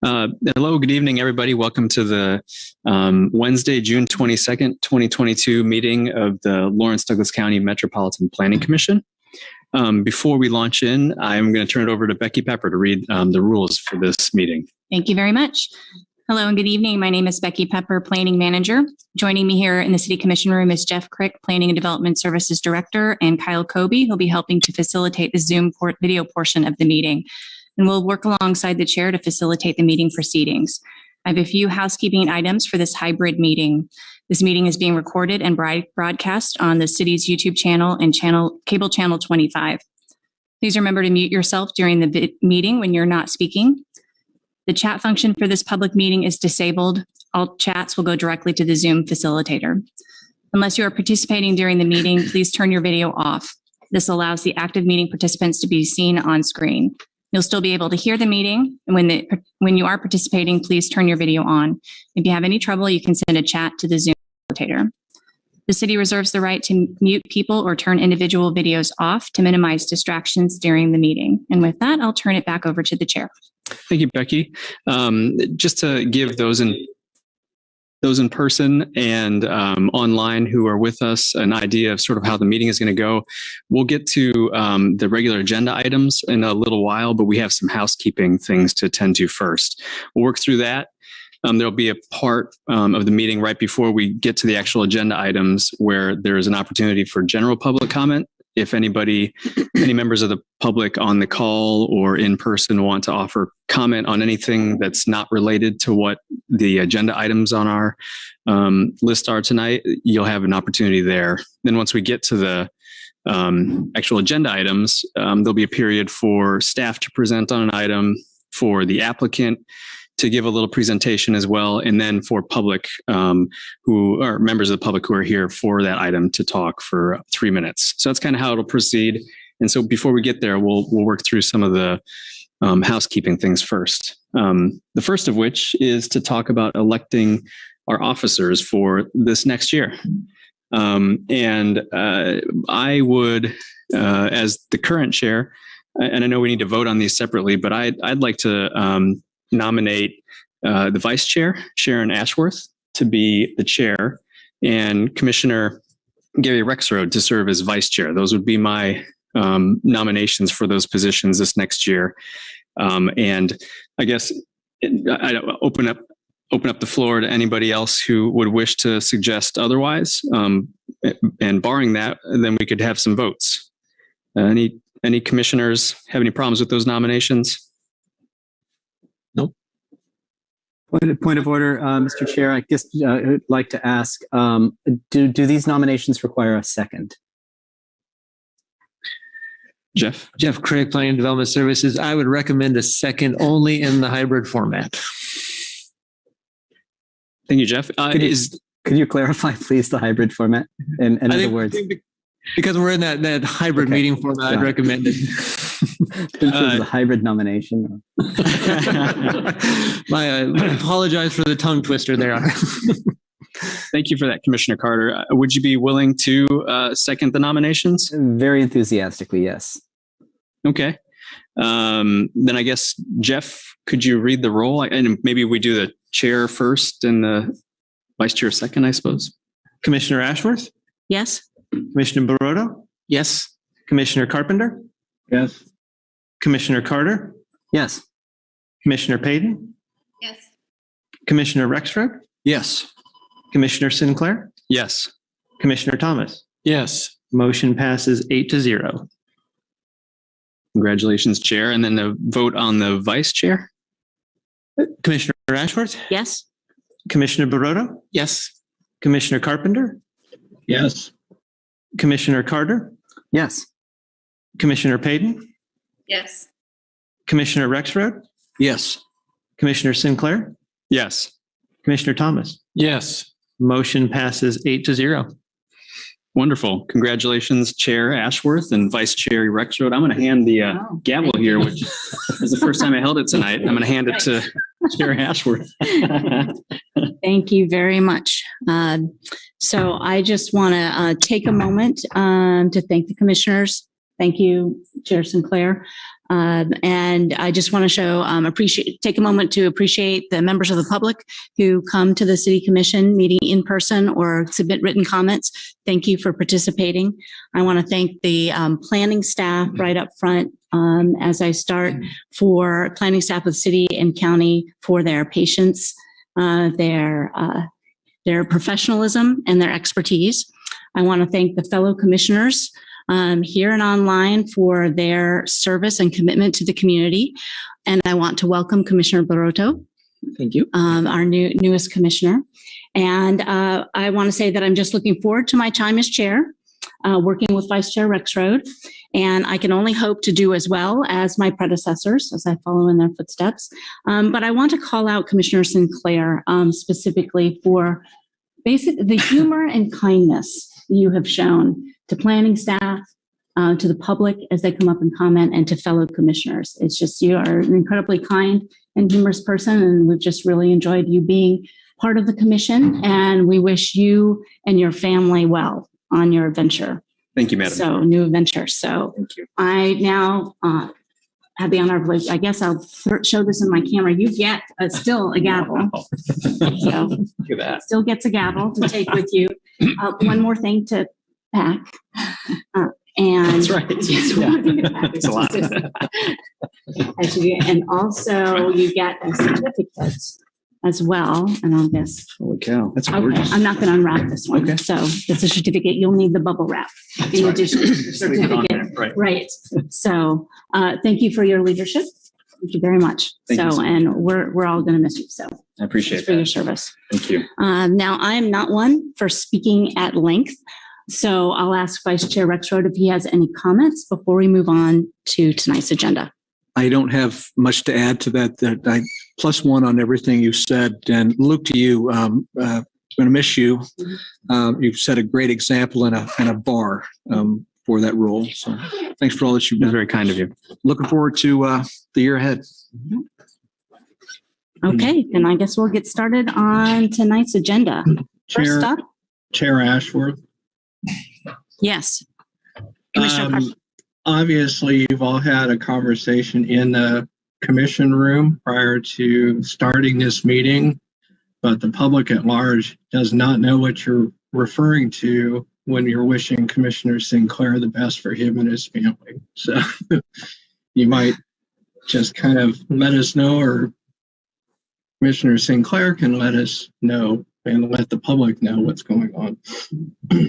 Hello, good evening, everybody. Welcome to the Wednesday, June 22nd, 2022 meeting of the Lawrence Douglas County Metropolitan Planning Commission. Before we launch in, I'm going to turn it over to Becky Pepper to read the rules for this meeting. Thank you very much. Hello and good evening. My name is Becky Pepper, Planning Manager. Joining me here in the City Commission room is Jeff Crick, Planning and Development Services Director, and Kyle Kobe, who'll be helping to facilitate the Zoom video portion of the meeting. And we'll work alongside the chair to facilitate the meeting proceedings. I have a few housekeeping items for this hybrid meeting. This meeting is being recorded and broadcast on the city's YouTube channel and cable channel 25. Please remember to mute yourself during the meeting when you're not speaking. The chat function for this public meeting is disabled. All chats will go directly to the Zoom facilitator. Unless you are participating during the meeting, please turn your video off. This allows the active meeting participants to be seen on screen. You'll still be able to hear the meeting. And when you are participating, please turn your video on. If you have any trouble, you can send a chat to the Zoom facilitator. The city reserves the right to mute people or turn individual videos off to minimize distractions during the meeting. And with that, I'll turn it back over to the chair. Thank you, Becky. Just to give those in person and online who are with us an idea of sort of how the meeting is going to go. We'll get to the regular agenda items in a little while, but we have some housekeeping things to attend to first. We'll work through that. There'll be a part of the meeting right before we get to the actual agenda items where there is an opportunity for general public comment. If any members of the public on the call or in person want to offer comment on anything that's not related to what the agenda items on our list are tonight, you'll have an opportunity there. Then once we get to the actual agenda items, there'll be a period for staff to present on an item, for the applicant to give a little presentation as well, and then for public who are members of the public who are here for that item to talk for 3 minutes. So that's kind of how it'll proceed. And so before we get there, we'll work through some of the housekeeping things first. The first of which is to talk about electing our officers for this next year. I would, as the current chair, and I know we need to vote on these separately, but I'd like to nominate the vice chair, Sharon Ashworth, to be the chair, and Commissioner Gary Rexroad to serve as vice chair. Those would be my nominations for those positions this next year. And I guess I open up the floor to anybody else who would wish to suggest otherwise. And barring that, then we could have some votes. Any commissioners have any problems with those nominations? Nope. Point of order, Mr. Chair. I guess I would like to ask: do these nominations require a second? Jeff Craig, Planning and Development Services. I would recommend a second only in the hybrid format. Thank you, Jeff. Could you clarify, please, the hybrid format? In other words, because we're in that hybrid meeting format, I'd recommend it. The hybrid nomination. I apologize for the tongue twister there. Thank you for that, Commissioner Carter. Would you be willing to second the nominations? Very enthusiastically, yes. Okay. Then I guess, Jeff, could you read the roll? And maybe we do the chair first and the vice chair second, I suppose. Commissioner Ashworth? Yes. Commissioner Baroto? Yes. Commissioner Carpenter? Yes. Commissioner Carter? Yes. Commissioner Payton? Yes. Commissioner Rexroad? Yes. Commissioner Sinclair? Yes. Commissioner Thomas? Yes. Motion passes 8-0. Congratulations, Chair. And then the vote on the vice chair? Commissioner Ashworth? Yes. Commissioner Baroto? Yes. Commissioner Carpenter? Yes. Commissioner Carter? Yes. Commissioner Payton? Yes. Commissioner Rexroad? Yes. Commissioner Sinclair? Yes. Commissioner Thomas? Yes. Motion passes 8-0. Wonderful. Congratulations, Chair Ashworth and Vice Chair Rexroad. I'm going to hand the gavel here, which is the first time I held it tonight. I'm going to hand it to Chair Ashworth. Thank you very much. So I just want to take a moment to thank the commissioners. Thank you, Chair Sinclair. And I just want to show, take a moment to appreciate the members of the public who come to the City Commission meeting in person or submit written comments. Thank you for participating. I want to thank the planning staff right up front as I start, for planning staff of city and county for their patience, their professionalism, and their expertise. I want to thank the fellow commissioners here and online for their service and commitment to the community. And I want to welcome Commissioner Barroto. Thank you. Our newest commissioner. And I want to say that I'm just looking forward to my time as chair, working with Vice Chair Rexroad. And I can only hope to do as well as my predecessors as I follow in their footsteps. But I want to call out Commissioner Sinclair specifically for the humor and kindness you have shown to planning staff, to the public as they come up and comment, and to fellow commissioners. It's just, you are an incredibly kind and humorous person, and we've just really enjoyed you being part of the commission, and we wish you and your family well on your adventure. Thank you, Madam. So, new adventure. So, thank you. I now have the honor of, I guess I'll show this in my camera. You get still a gavel. So, Look at that. still gets a gavel to take with you. One more thing to pack. And That's right. It's a lot. And also you get a certificate as well. And I'll just, Holy cow. That's okay, gorgeous. I'm not going to unwrap this one. Okay. So it's a certificate. You'll need the bubble wrap in addition to the certificate. Right. So thank you for your leadership. Thank you very much. Thank you, sir. And we're all going to miss you. So I appreciate for your that. service. Thank you. Now, I am not one for speaking at length, so I'll ask Vice Chair Rexroad if he has any comments before we move on to tonight's agenda. I don't have much to add to that. That I +1 on everything you said. And Luke, to you, I'm going to miss you. You've set a great example in a bar for that role. So thanks for all that you've That's done. very kind of you. Looking forward to the year ahead. Okay, then I guess we'll get started on tonight's agenda. First up, Chair Ashworth. yes. Commissioner Carpenter. Obviously, you've all had a conversation in the commission room prior to starting this meeting, but the public at large does not know what you're referring to when you're wishing Commissioner Sinclair the best for him and his family. So you might just kind of let us know, or Commissioner Sinclair can let us know and let the public know what's going on.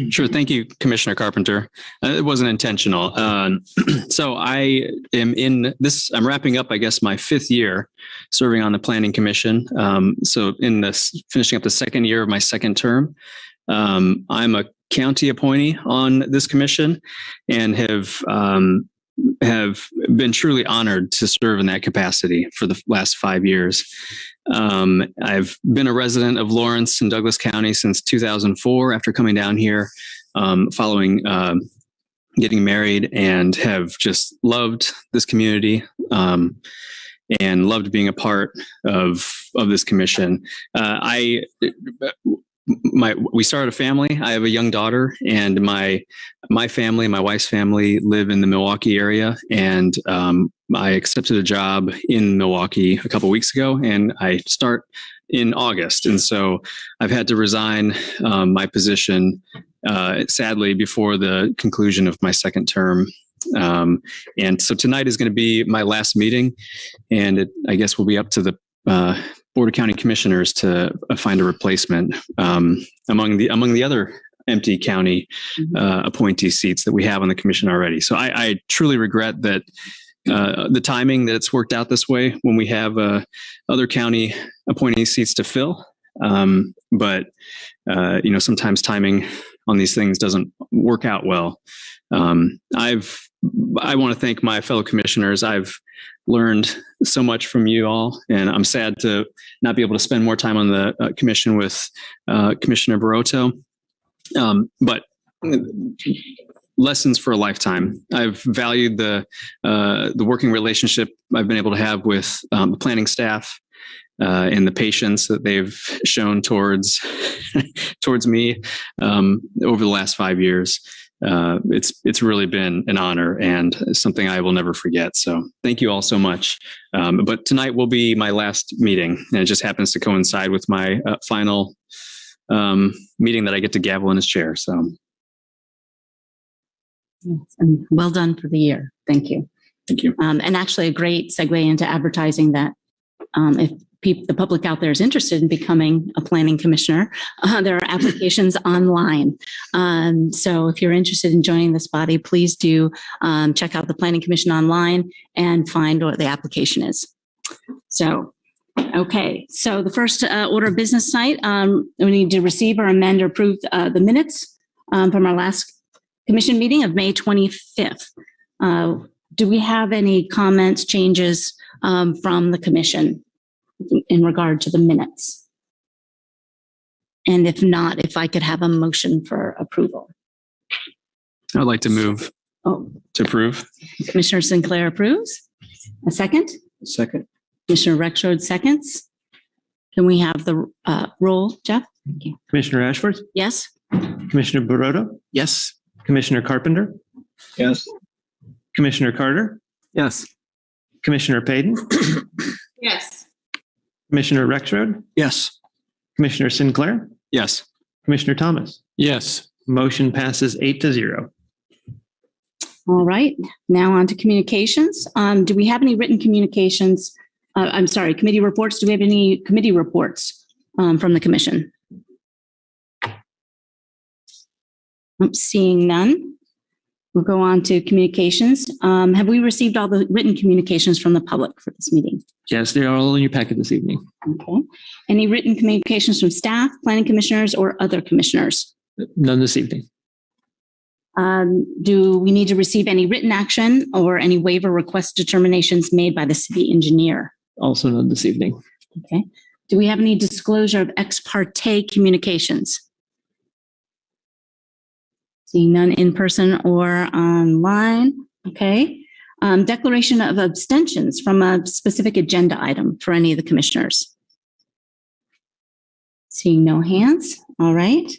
Sure. Thank you, Commissioner Carpenter. It wasn't intentional. So I am I'm wrapping up, I guess, my 5th year serving on the Planning Commission. So finishing up the 2nd year of my 2nd term. I'm a county appointee on this commission and have been truly honored to serve in that capacity for the last 5 years. I've been a resident of Lawrence and Douglas County since 2004 after coming down here following getting married, and have just loved this community and loved being a part of this commission. We started a family. I have a young daughter, and my family, my wife's family, live in the Milwaukee area, and I accepted a job in Milwaukee a couple of weeks ago, and I start in August. And so I've had to resign my position, sadly, before the conclusion of my 2nd term. And so tonight is going to be my last meeting, and I guess will be up to the Board of County Commissioners to find a replacement among the other empty county appointee seats that we have on the commission already. So I truly regret that the timing that it's worked out this way when we have other county appointee seats to fill. But sometimes timing on these things doesn't work out well. I want to thank my fellow commissioners. I've learned so much from you all, and I'm sad to not be able to spend more time on the commission with Commissioner Barroto. But lessons for a lifetime. I've valued the working relationship I've been able to have with the planning staff and the patience that they've shown towards me over the last 5 years. it's really been an honor and something I will never forget. So thank you all so much. But tonight will be my last meeting, and it just happens to coincide with my final meeting that I get to gavel in as chair. So And well done for the year. Thank you. thank you. And actually a great segue into advertising that if the public out there is interested in becoming a planning commissioner, there are applications online. So if you're interested in joining this body, please do check out the Planning Commission online and find what the application is. So, okay. So the first order of business tonight, we need to receive or amend or approve the minutes from our last commission meeting of May 25th. Do we have any comments, changes from the commission in regard to the minutes? And if not, if I could have a motion for approval. I'd like to move Oh, to approve. Commissioner Sinclair approves. A second? Second. Commissioner Rexroad seconds. Can we have the roll, Jeff? Thank you. Commissioner Ashworth, Yes? Commissioner Baroto, Yes. Commissioner Carpenter, Yes. Commissioner Carter, Yes. Commissioner Payton, Yes. Commissioner Rexroad, Yes. Commissioner Sinclair, Yes. Commissioner Thomas. Yes. Motion passes 8-0. All right. Now on to communications. Do we have any written communications? I'm sorry, committee reports. Do we have any committee reports from the commission? I'm seeing none. We'll go on to communications. Have we received all the written communications from the public for this meeting? Yes, they're all in your packet this evening. Okay. Any written communications from staff, planning commissioners, or other commissioners? None this evening. Do we need to receive any written action or any waiver request determinations made by the city engineer? Also none this evening. Okay. Do we have any disclosure of ex parte communications? Seeing none in person or online. Okay. Declaration of abstentions from a specific agenda item for any of the commissioners. Seeing no hands. All right.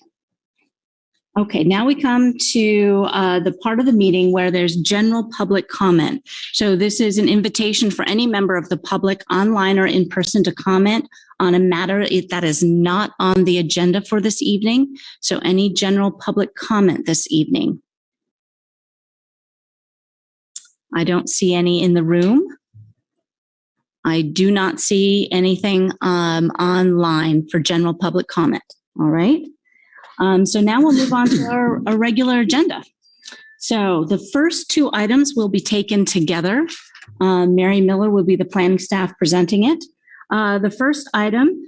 Okay, now we come to the part of the meeting where there's general public comment. So this is an invitation for any member of the public online or in person to comment on a matter that is not on the agenda for this evening. So any general public comment this evening? I don't see any in the room. I do not see anything online for general public comment. All right. So now we'll move on to our regular agenda. So the first two items will be taken together. Mary Miller will be the planning staff presenting it. The first item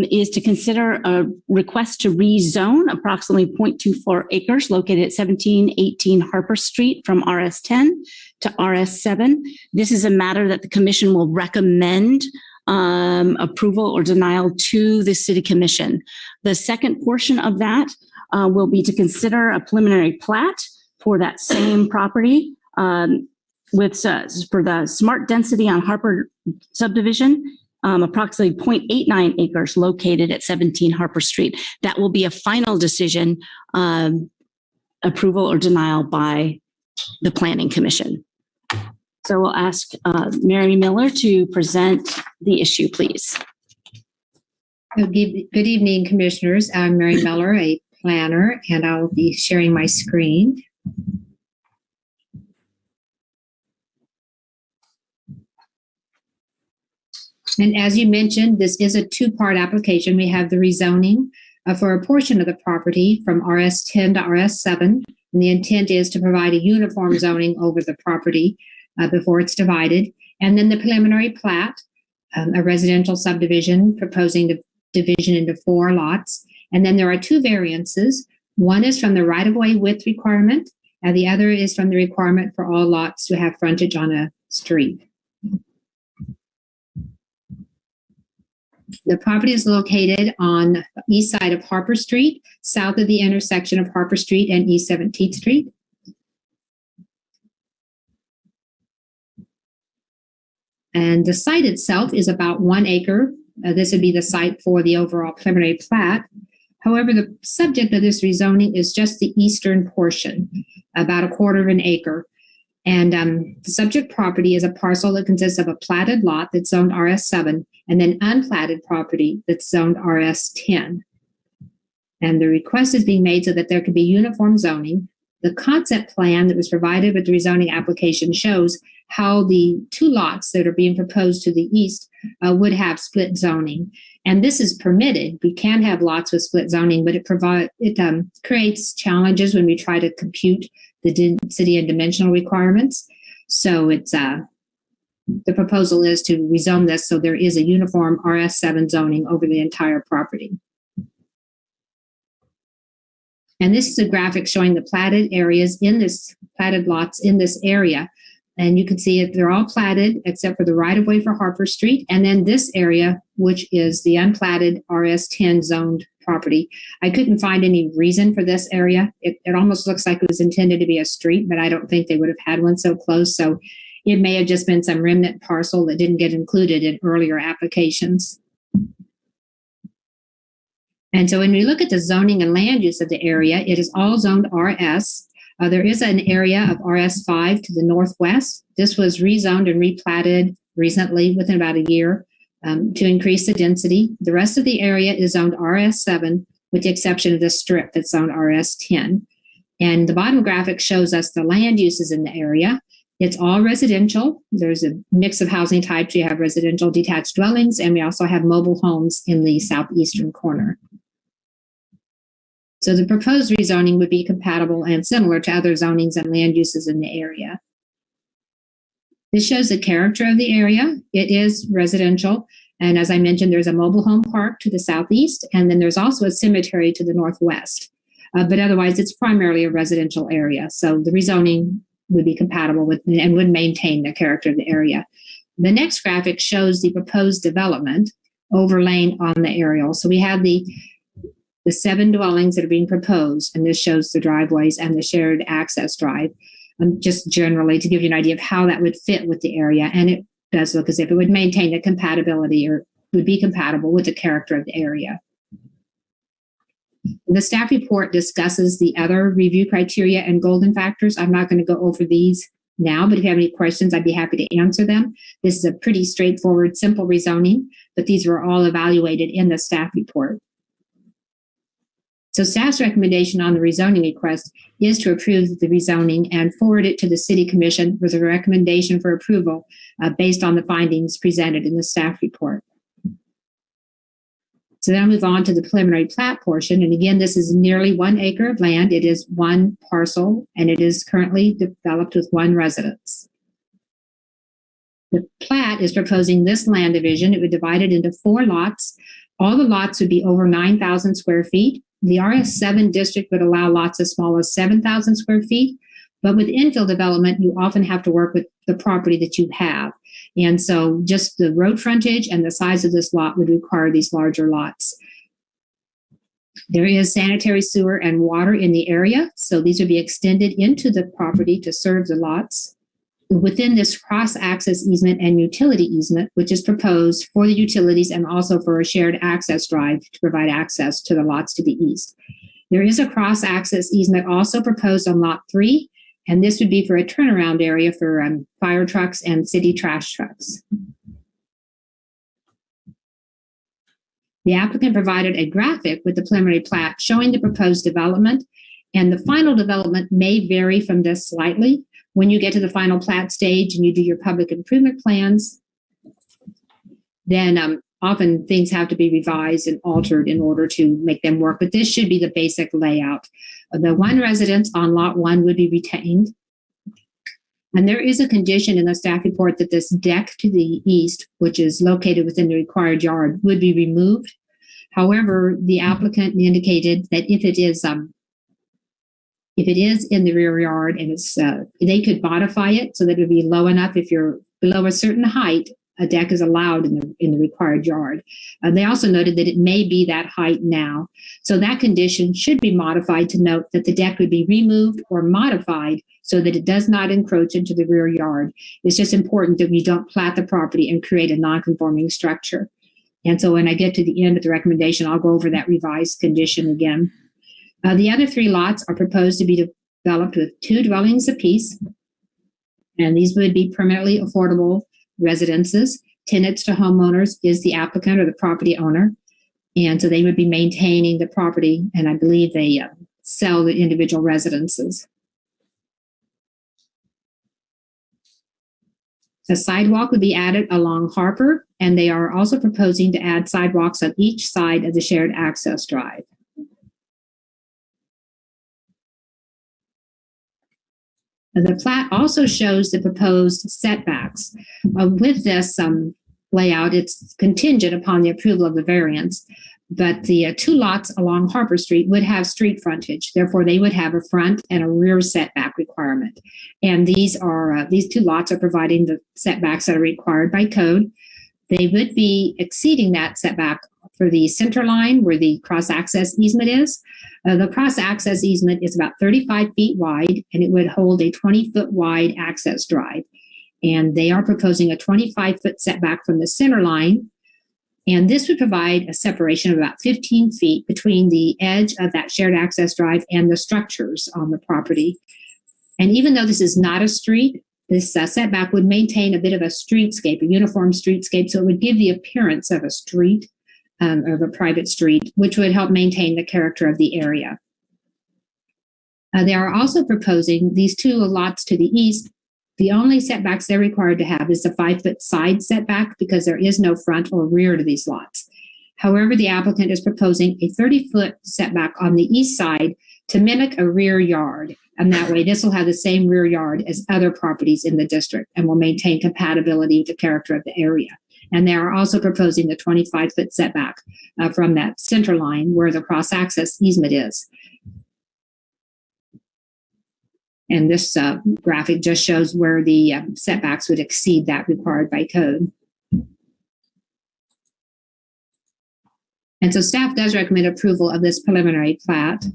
is to consider a request to rezone approximately 0.24 acres located at 1718 Harper Street from RS10 to RS7. This is a matter that the commission will recommend approval or denial to the city commission. The second portion of that will be to consider a preliminary plat for that same property with for the smart density on Harper subdivision, approximately 0.89 acres located at 17 Harper Street. That will be a final decision, approval or denial by the planning commission. So we'll ask Mary Miller to present the issue, please. Good evening, commissioners. I'm Mary Miller, a planner, and I'll be sharing my screen. And as you mentioned, this is a two-part application. We have the rezoning for a portion of the property from RS10 to RS7. And the intent is to provide a uniform zoning over the property before it's divided. And then the preliminary plat, a residential subdivision proposing the division into 4 lots. And then there are 2 variances. One is from the right-of-way width requirement, and the other is from the requirement for all lots to have frontage on a street. The property is located on the east side of Harper Street, south of the intersection of Harper Street and East 17th Street. And the site itself is about 1 acre. This would be the site for the overall preliminary plat. However, the subject of this rezoning is just the eastern portion, about 1/4 of an acre. And the subject property is a parcel that consists of a platted lot that's zoned RS7 and then unplatted property that's zoned RS10. And the request is being made so that there can be uniform zoning. The concept plan that was provided with the rezoning application shows how the 2 lots that are being proposed to the east would have split zoning. And this is permitted. We can have lots with split zoning, but it creates challenges when we try to compute the density and dimensional requirements. So it's the proposal is to rezone this so there is a uniform RS7 zoning over the entire property. And this is a graphic showing the platted areas in this, platted lots in this area. And you can see it, they're all platted except for the right-of-way for Harper Street. And then this area, which is the unplatted RS10 zoned property. I couldn't find any reason for this area. It almost looks like it was intended to be a street, but I don't think they would have had one so close. So it may have just been some remnant parcel that didn't get included in earlier applications. And so when we look at the zoning and land use of the area, it is all zoned RS. There is an area of RS5 to the northwest. This was rezoned and replatted recently within about a year to increase the density. The rest of the area is zoned RS7 with the exception of the strip that's zoned RS10. And the bottom graphic shows us the land uses in the area. It's all residential. There's a mix of housing types. We have residential detached dwellings, and we also have mobile homes in the southeastern corner. So the proposed rezoning would be compatible and similar to other zonings and land uses in the area. This shows the character of the area. It is residential. And as I mentioned, there's a mobile home park to the southeast, and then there's also a cemetery to the northwest. But otherwise, it's primarily a residential area. So the rezoning would be compatible with and would maintain the character of the area. The next graphic shows the proposed development overlaying on the aerial. So we have the 7 dwellings that are being proposed, and this shows the driveways and the shared access drive, just generally to give you an idea of how that would fit with the area. And it does look as if it would maintain the compatibility or would be compatible with the character of the area. The staff report discusses the other review criteria and golden factors. I'm not going to go over these now, but if you have any questions, I'd be happy to answer them. This is a pretty straightforward, simple rezoning, but these were all evaluated in the staff report. So staff's recommendation on the rezoning request is to approve the rezoning and forward it to the City Commission with a recommendation for approval based on the findings presented in the staff report. So then I'll move on to the preliminary plat portion. And again, this is nearly 1 acre of land. It is 1 parcel, and it is currently developed with 1 residence. The plat is proposing this land division. It would divide it into 4 lots. All the lots would be over 9,000 square feet. The RS7 district would allow lots as small as 7,000 square feet. But with infill development, you often have to work with the property that you have. And so just the road frontage and the size of this lot would require these larger lots. There is sanitary sewer and water in the area. So these would be extended into the property to serve the lots. Within this cross-access easement and utility easement, which is proposed for the utilities and also for a shared access drive to provide access to the lots to the east. There is a cross-access easement also proposed on Lot 3, and this would be for a turnaround area for fire trucks and city trash trucks. The applicant provided a graphic with the preliminary plat showing the proposed development, and the final development may vary from this slightly. When you get to the final plat stage and you do your public improvement plans, then often things have to be revised and altered in order to make them work. But this should be the basic layout. The 1 residence on Lot 1 would be retained. And there is a condition in the staff report that this deck to the east, which is located within the required yard, would be removed. However, the applicant indicated that if it is in the rear yard and it's, they could modify it so that it would be low enough. If you're below a certain height, a deck is allowed in the required yard. They also noted that it may be that height now. So that condition should be modified to note that the deck would be removed or modified so that it does not encroach into the rear yard. It's just important that we don't plat the property and create a non-conforming structure. And so when I get to the end of the recommendation, I'll go over that revised condition again. The other 3 lots are proposed to be developed with 2 dwellings apiece. And these would be permanently affordable residences. Tenants to homeowners is the applicant or the property owner. And so they would be maintaining the property, and I believe they sell the individual residences. A sidewalk would be added along Harper, and they are also proposing to add sidewalks on each side of the shared access drive. And the plat also shows the proposed setbacks. With this layout, it's contingent upon the approval of the variance, but the 2 lots along Harper Street would have street frontage. Therefore, they would have a front and a rear setback requirement. And these 2 lots are providing the setbacks that are required by code. They would be exceeding that setback for the center line where the cross-access easement is. The cross-access easement is about 35 feet wide, and it would hold a 20-foot wide access drive. And they are proposing a 25-foot setback from the center line. And this would provide a separation of about 15 feet between the edge of that shared access drive and the structures on the property. And even though this is not a street, this setback would maintain a bit of a streetscape, a uniform streetscape, so it would give the appearance of a street, of a private street, which would help maintain the character of the area. They are also proposing these 2 lots to the east. The only setbacks they're required to have is the 5-foot side setback because there is no front or rear to these lots. However, the applicant is proposing a 30-foot setback on the east side to mimic a rear yard. And that way, this will have the same rear yard as other properties in the district and will maintain compatibility with the character of the area. And they are also proposing the 25-foot setback from that center line where the cross-access easement is. And this graphic just shows where the setbacks would exceed that required by code. And so staff does recommend approval of this preliminary plat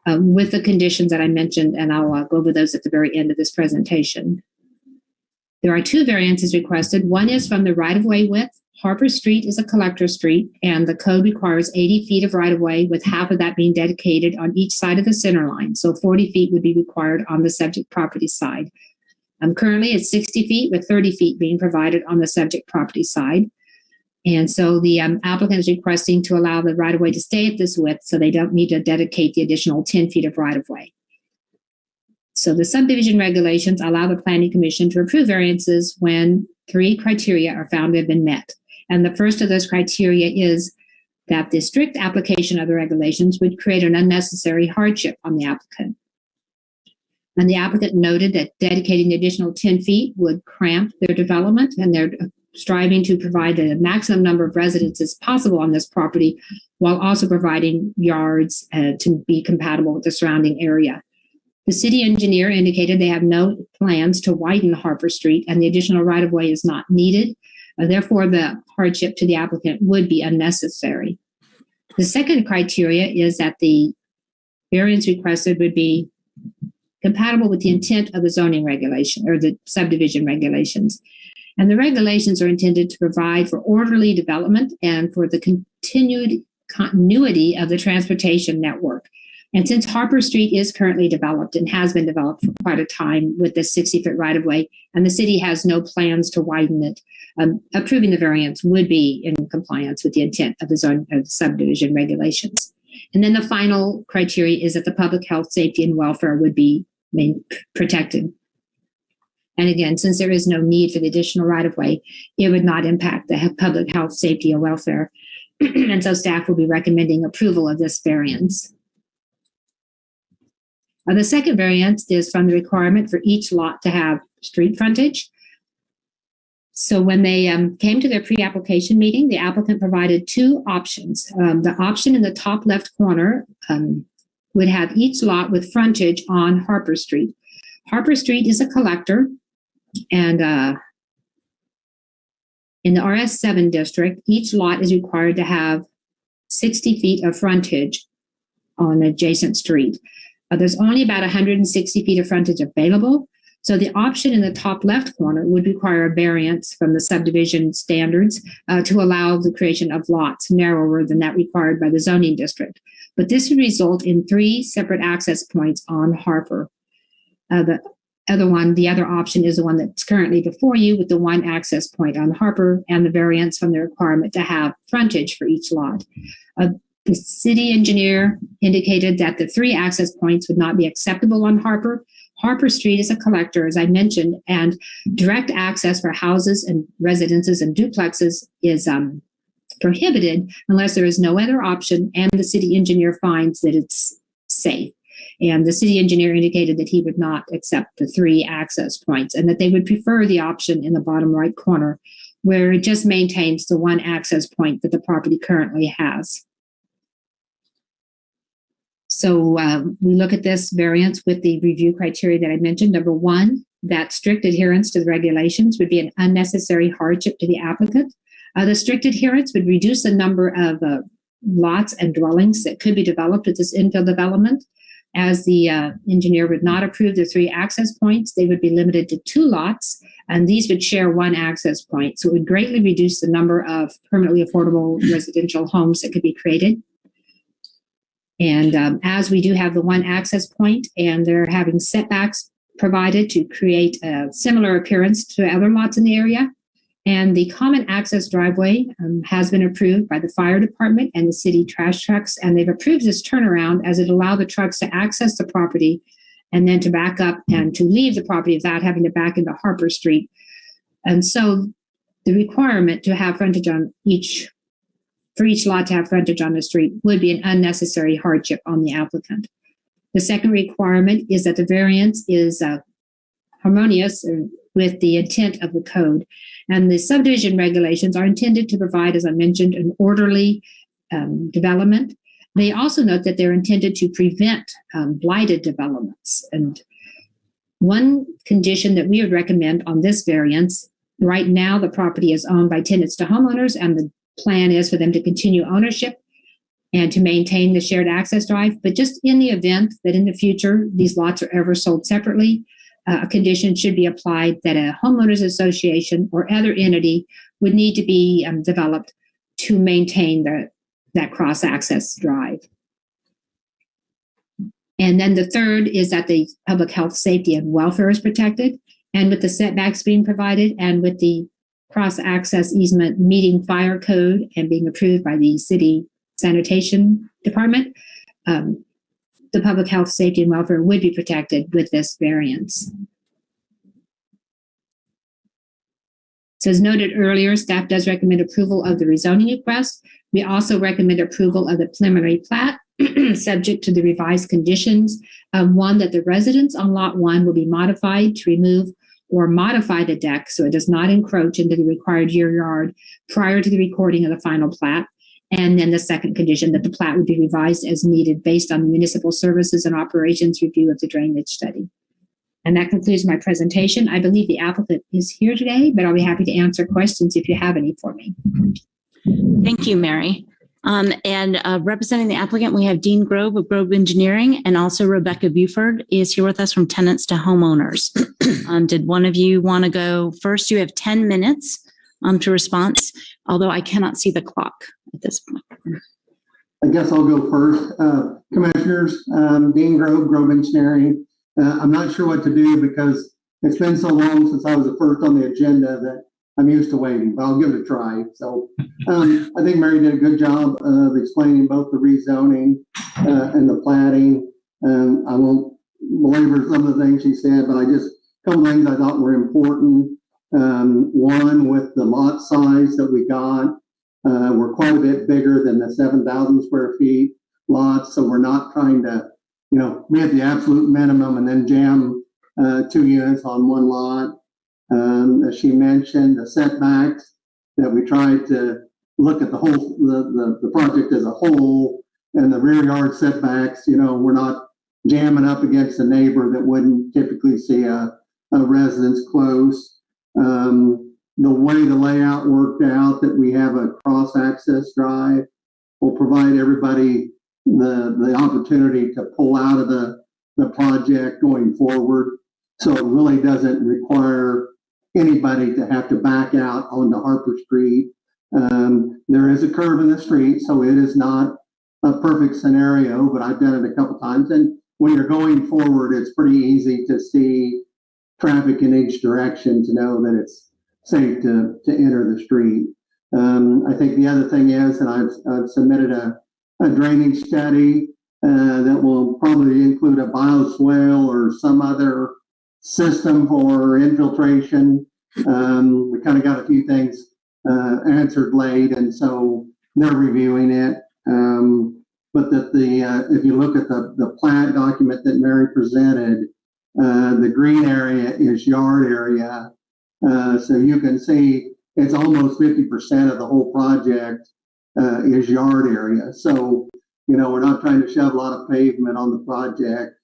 with the conditions that I mentioned, and I'll go over those at the very end of this presentation. There are 2 variances requested. One is from the right-of-way width. Harper Street is a collector street, and the code requires 80 feet of right-of-way, with half of that being dedicated on each side of the center line. So 40 feet would be required on the subject property side. Currently, it's 60 feet, with 30 feet being provided on the subject property side. And so the applicant is requesting to allow the right-of-way to stay at this width so they don't need to dedicate the additional 10 feet of right-of-way. So the subdivision regulations allow the Planning Commission to approve variances when 3 criteria are found to have been met. And the first of those criteria is that the strict application of the regulations would create an unnecessary hardship on the applicant. And the applicant noted that dedicating the additional 10 feet would cramp their development, and they're striving to provide the maximum number of residences possible on this property while also providing yards to be compatible with the surrounding area. The city engineer indicated they have no plans to widen Harper Street, and the additional right-of-way is not needed. Therefore, the hardship to the applicant would be unnecessary. The second criteria is that the variance requested would be compatible with the intent of the zoning regulation or the subdivision regulations. And the regulations are intended to provide for orderly development and for the continued continuity of the transportation network. And since Harper Street is currently developed and has been developed for quite a time with the 60-foot right-of-way, and the city has no plans to widen it, approving the variance would be in compliance with the intent of the zone of subdivision regulations. And then the final criteria is that the public health, safety, and welfare would be protected. And again, since there is no need for the additional right-of-way, it would not impact the public health, safety, or welfare. And so staff will be recommending approval of this variance. The second variance is from the requirement for each lot to have street frontage. So when they came to their pre-application meeting, the applicant provided 2 options. The option in the top left corner would have each lot with frontage on Harper Street. Harper Street is a collector, and in the RS7 district, each lot is required to have 60 feet of frontage on an adjacent street. There's only about 160 feet of frontage available, So the option in the top left corner would require a variance from the subdivision standards to allow the creation of lots narrower than that required by the zoning district. But this would result in 3 separate access points on Harper. The other option is the one that's currently before you with the 1 access point on Harper and the variance from the requirement to have frontage for each lot. The city engineer indicated that the 3 access points would not be acceptable on Harper. Harper Street is a collector, as I mentioned, and direct access for houses and residences and duplexes is prohibited unless there is no other option and the city engineer finds that it's safe. And the city engineer indicated that he would not accept the 3 access points and that they would prefer the option in the bottom right corner where it just maintains the 1 access point that the property currently has. So we look at this variance with the review criteria that I mentioned. Number 1, that strict adherence to the regulations would be an unnecessary hardship to the applicant. The strict adherence would reduce the number of lots and dwellings that could be developed with this infill development. As the engineer would not approve the 3 access points, they would be limited to 2 lots, and these would share 1 access point. So it would greatly reduce the number of permanently affordable residential homes that could be created. And as we do have the 1 access point and they're having setbacks provided to create a similar appearance to other lots in the area. And the common access driveway has been approved by the fire department and the city trash trucks. And they've approved this turnaround as it allowed the trucks to access the property and then to back up and to leave the property without having to back into Harper Street. And so the requirement to have frontage on for each lot to have frontage on the street would be an unnecessary hardship on the applicant. The second requirement is that the variance is harmonious with the intent of the code. And the subdivision regulations are intended to provide, as I mentioned, an orderly development. They also note that they're intended to prevent blighted developments. And one condition that we would recommend on this variance, right now the property is owned by tenants to homeowners, and the plan is for them to continue ownership and to maintain the shared access drive. But just in the event that in the future these lots are ever sold separately, a condition should be applied that a homeowners association or other entity would need to be developed to maintain that cross-access drive. And then the third is that the public health, safety, and welfare is protected, and with the setbacks being provided and with the cross-access easement meeting fire code and being approved by the city sanitation department, the public health, safety, and welfare would be protected with this variance. So as noted earlier, staff does recommend approval of the rezoning request. We also recommend approval of the preliminary plat, subject to the revised conditions. One, that the residence on lot 1 will be modified to remove or modify the deck so it does not encroach into the required rear yard prior to the recording of the final plat. And then the second condition, that the plat would be revised as needed based on the municipal services and operations review of the drainage study. And that concludes my presentation. I believe the applicant is here today, but I'll be happy to answer questions if you have any for me. Thank you, Mary. And representing the applicant, we have Dean Grove of Grove Engineering, and also Rebecca Buford is here with us from Tenants to Homeowners. Did one of you want to go first? You have 10 minutes to response, although I cannot see the clock at this point. I guess I'll go first. Commissioners, Dean Grove, Grove Engineering. I'm not sure what to do because it's been so long since I was the first on the agenda that I'm used to waiting, but I'll give it a try. So I think Mary did a good job of explaining both the rezoning and the platting. I won't belabor some of the things she said, but a couple of things I thought were important. One, with the lot size that we got, we're quite a bit bigger than the 7,000 square feet lots. So we're not trying to, be at the absolute minimum and then jam 2 units on one lot. As she mentioned, the setbacks, that we tried to look at the whole, the project as a whole, and the rear yard setbacks, we're not jamming up against a neighbor that wouldn't typically see a residence close. The way the layout worked out, that we have a cross-access drive, will provide everybody the opportunity to pull out of the project going forward. So it really doesn't require anybody to have to back out onto Harper Street. There is a curve in the street, so it is not a perfect scenario, but I've done it a couple times. And when you're going forward, it's pretty easy to see traffic in each direction to know that it's safe to enter the street. I think the other thing is, and I've submitted a drainage study that will probably include a bioswale or some other system for infiltration. We kind of got a few things answered late, and so they're reviewing it. But that if you look at the Plat document that Mary presented, the green area is yard area. So you can see it's almost 50% of the whole project is yard area. So, we're not trying to shove a lot of pavement on the project.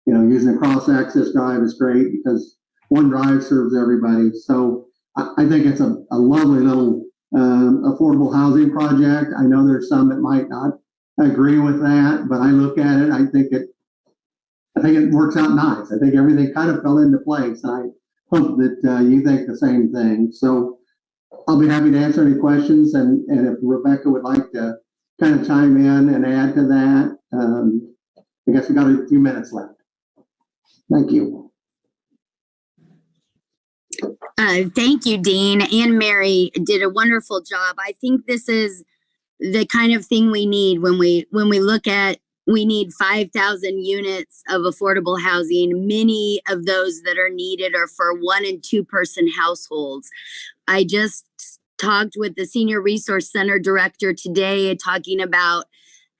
Using a cross-access drive is great because one drive serves everybody. So I think it's a lovely little affordable housing project. I know there's some that might not agree with that, but I look at it, I think it works out nice. I think everything kind of fell into place. I hope that you think the same thing. So I'll be happy to answer any questions, and if Rebecca would like to kind of chime in and add to that, I guess we got a few minutes left. Thank you. Thank you, Dean and Mary did a wonderful job. I think this is the kind of thing we need when we look at, we need 5,000 units of affordable housing. Many of those that are needed are for 1 and 2 person households. I just talked with the Senior Resource Center director today, talking about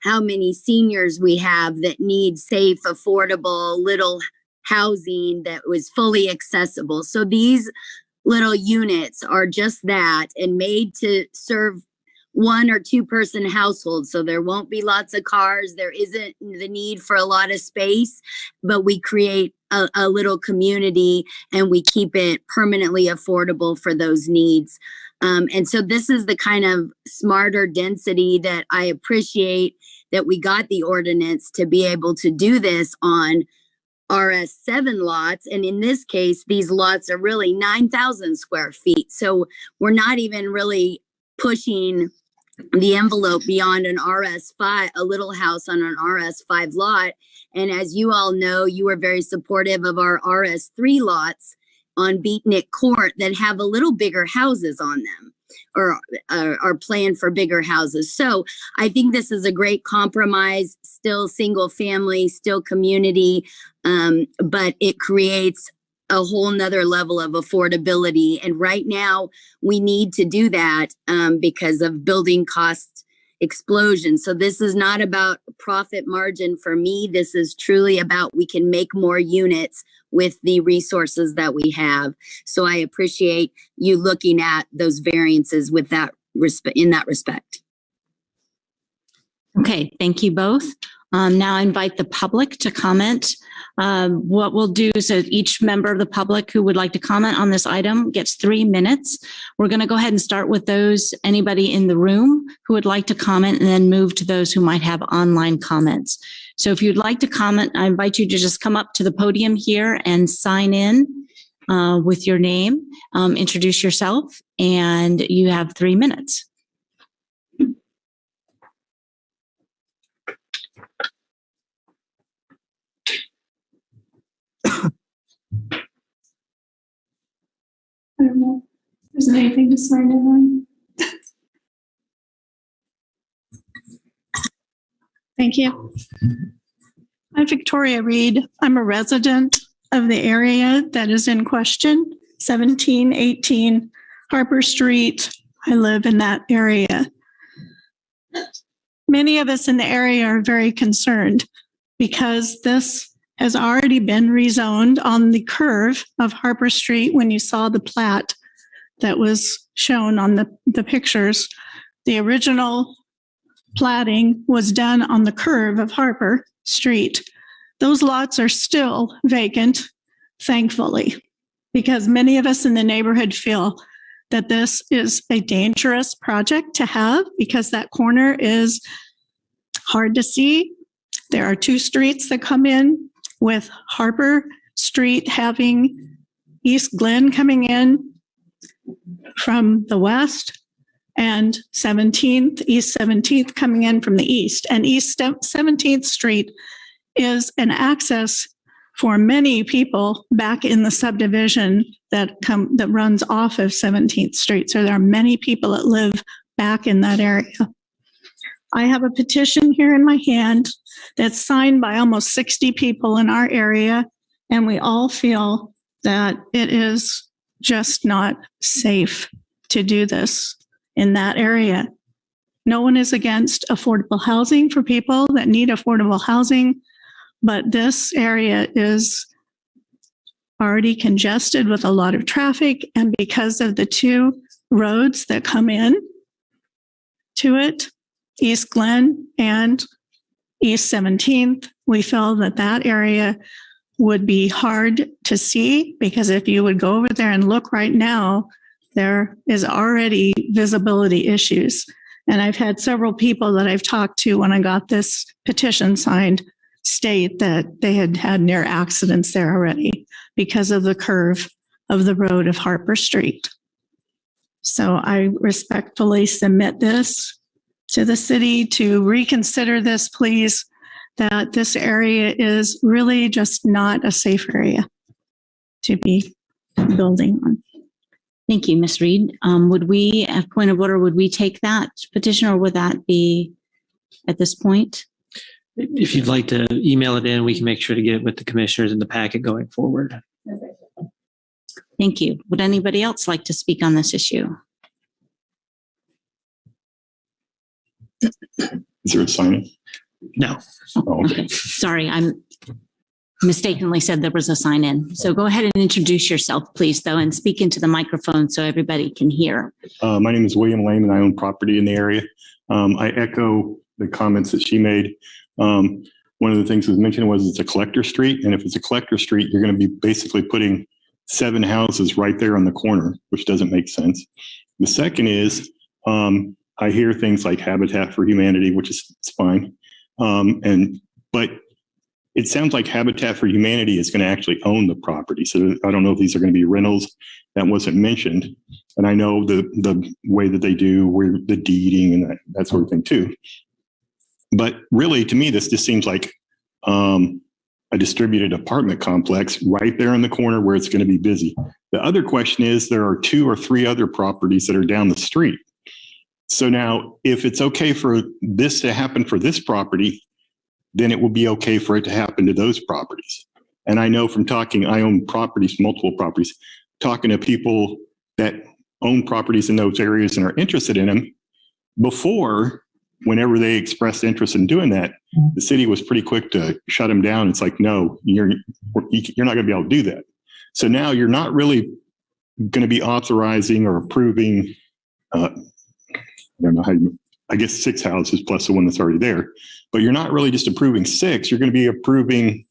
how many seniors we have that need safe, affordable, little housing that was fully accessible. So these little units are just that, and made to serve 1 or 2 person households. So there won't be lots of cars. There isn't the need for a lot of space, but we create a little community and we keep it permanently affordable for those needs. And so this is the kind of smarter density that I appreciate, that we got the ordinance to be able to do this on RS7 lots. And in this case, these lots are really 9,000 square feet. So we're not even really pushing the envelope beyond an RS5, a little house on an RS5 lot. And as you all know, you are very supportive of our RS3 lots on Beatnik Court that have a little bigger houses on them, or are planned for bigger houses. So I think this is a great compromise, still single family, still community, but it creates a whole nother level of affordability. And right now we need to do that because of building cost explosion. So this is not about profit margin for me. This is truly about, we can make more units with the resources that we have. So I appreciate you looking at those variances with that in that respect. Okay, thank you both. Now I invite the public to comment. What we'll do is that each member of the public who would like to comment on this item gets 3 minutes. We're going to go ahead and start with anybody in the room who would like to comment, and then move to those who might have online comments. So if you'd like to comment, I invite you to just come up to the podium here and sign in with your name, introduce yourself, and you have 3 minutes. I don't know if there's anything to sign in on. Thank you. I'm Victoria Reed. I'm a resident of the area that is in question, 1718 Harper Street. I live in that area. Many of us in the area are very concerned because this has already been rezoned on the curve of Harper Street. When you saw the plat that was shown on the pictures, the original platting was done on the curve of Harper Street. Those lots are still vacant, thankfully, because many of us in the neighborhood feel that this is a dangerous project to have because that corner is hard to see. There are 2 streets that come in with Harper Street having East Glen coming in from the west and East 17th coming in from the east. And East 17th Street is an access for many people back in the subdivision that runs off of 17th Street. So there are many people that live back in that area. I have a petition here in my hand that's signed by almost 60 people in our area, and we all feel that it is just not safe to do this in that area. No one is against affordable housing for people that need affordable housing, but this area is already congested with a lot of traffic, and because of the two roads that come in to it, East Glen and East 17th, we feel that that area would be hard to see, because if you would go over there and look right now, there is already visibility issues. And I've had several people that I've talked to when I got this petition signed state that they had had near accidents there already because of the curve of the road of Harper Street. So I respectfully submit this to the city to reconsider this, please, that this area is really just not a safe area to be building on. Thank you, Ms. Reed. Would we, at point of order, would we take that petition, or would that be at this point? If you'd like to email it in, we can make sure to get it with the commissioners in the packet going forward. Thank you. Would anybody else like to speak on this issue? Is there a sign-in? No. Oh, okay. Sorry, I'm mistakenly said there was a sign in. So go ahead and introduce yourself, please, though, and speak into the microphone so everybody can hear. My name is William Lehman. I own property in the area. I echo the comments that she made. One of the things that was mentioned was it's a collector street. And if it's a collector street, you're going to be basically putting 7 houses right there on the corner, which doesn't make sense. The second is, I hear things like Habitat for Humanity, which is it's fine. But it sounds like Habitat for Humanity is going to actually own the property. So I don't know if these are going to be rentals. That wasn't mentioned. And I know the way that they do where the deeding and that sort of thing too. But really, to me, this just seems like a distributed apartment complex right there in the corner where it's going to be busy. The other question is there are 2 or 3 other properties that are down the street. So now, if it's okay for this to happen for this property, then it will be okay for it to happen to those properties. And I know from talking, I own properties, multiple properties, talking to people that own properties in those areas and are interested in them. Before, whenever they expressed interest in doing that, the city was pretty quick to shut them down. It's like, no, you're not going to be able to do that. So now you're not really going to be authorizing or approving, I don't know how you, I guess 6 houses plus the one that's already there, but you're not really just approving 6. You're going to be approving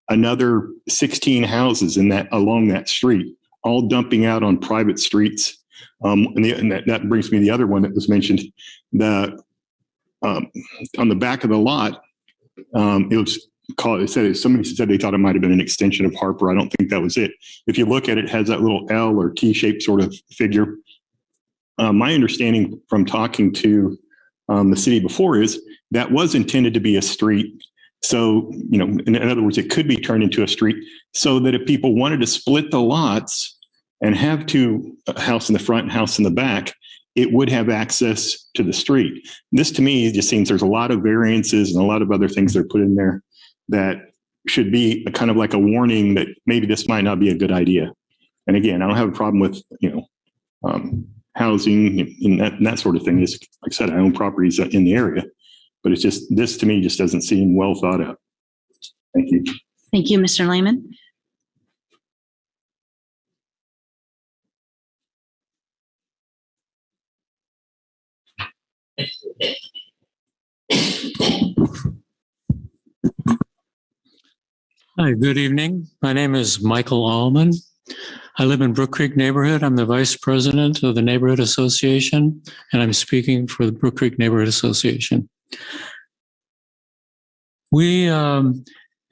another 16 houses in that along that street, all dumping out on private streets. And that brings me to the other one that was mentioned. On the back of the lot, it was called. Somebody said they thought it might have been an extension of Harper. I don't think that was it. If you look at it, it has that little L or T-shaped sort of figure. My understanding from talking to the city before is that was intended to be a street. So, in other words, it could be turned into a street so that if people wanted to split the lots and have 2, a house in the front and house in the back, it would have access to the street. This to me just seems there's a lot of variances and a lot of other things that are put in there that should be a kind of like a warning that maybe this might not be a good idea. And again, I don't have a problem with, housing and that sort of thing. Is like I said, I own properties in the area, but it's just, this to me just doesn't seem well thought out. Thank you. Thank you, Mr. Lehman. Hi, good evening. My name is Michael Allman. I live in Brook Creek neighborhood. I'm the vice president of the neighborhood association, and I'm speaking for the Brook Creek Neighborhood Association. We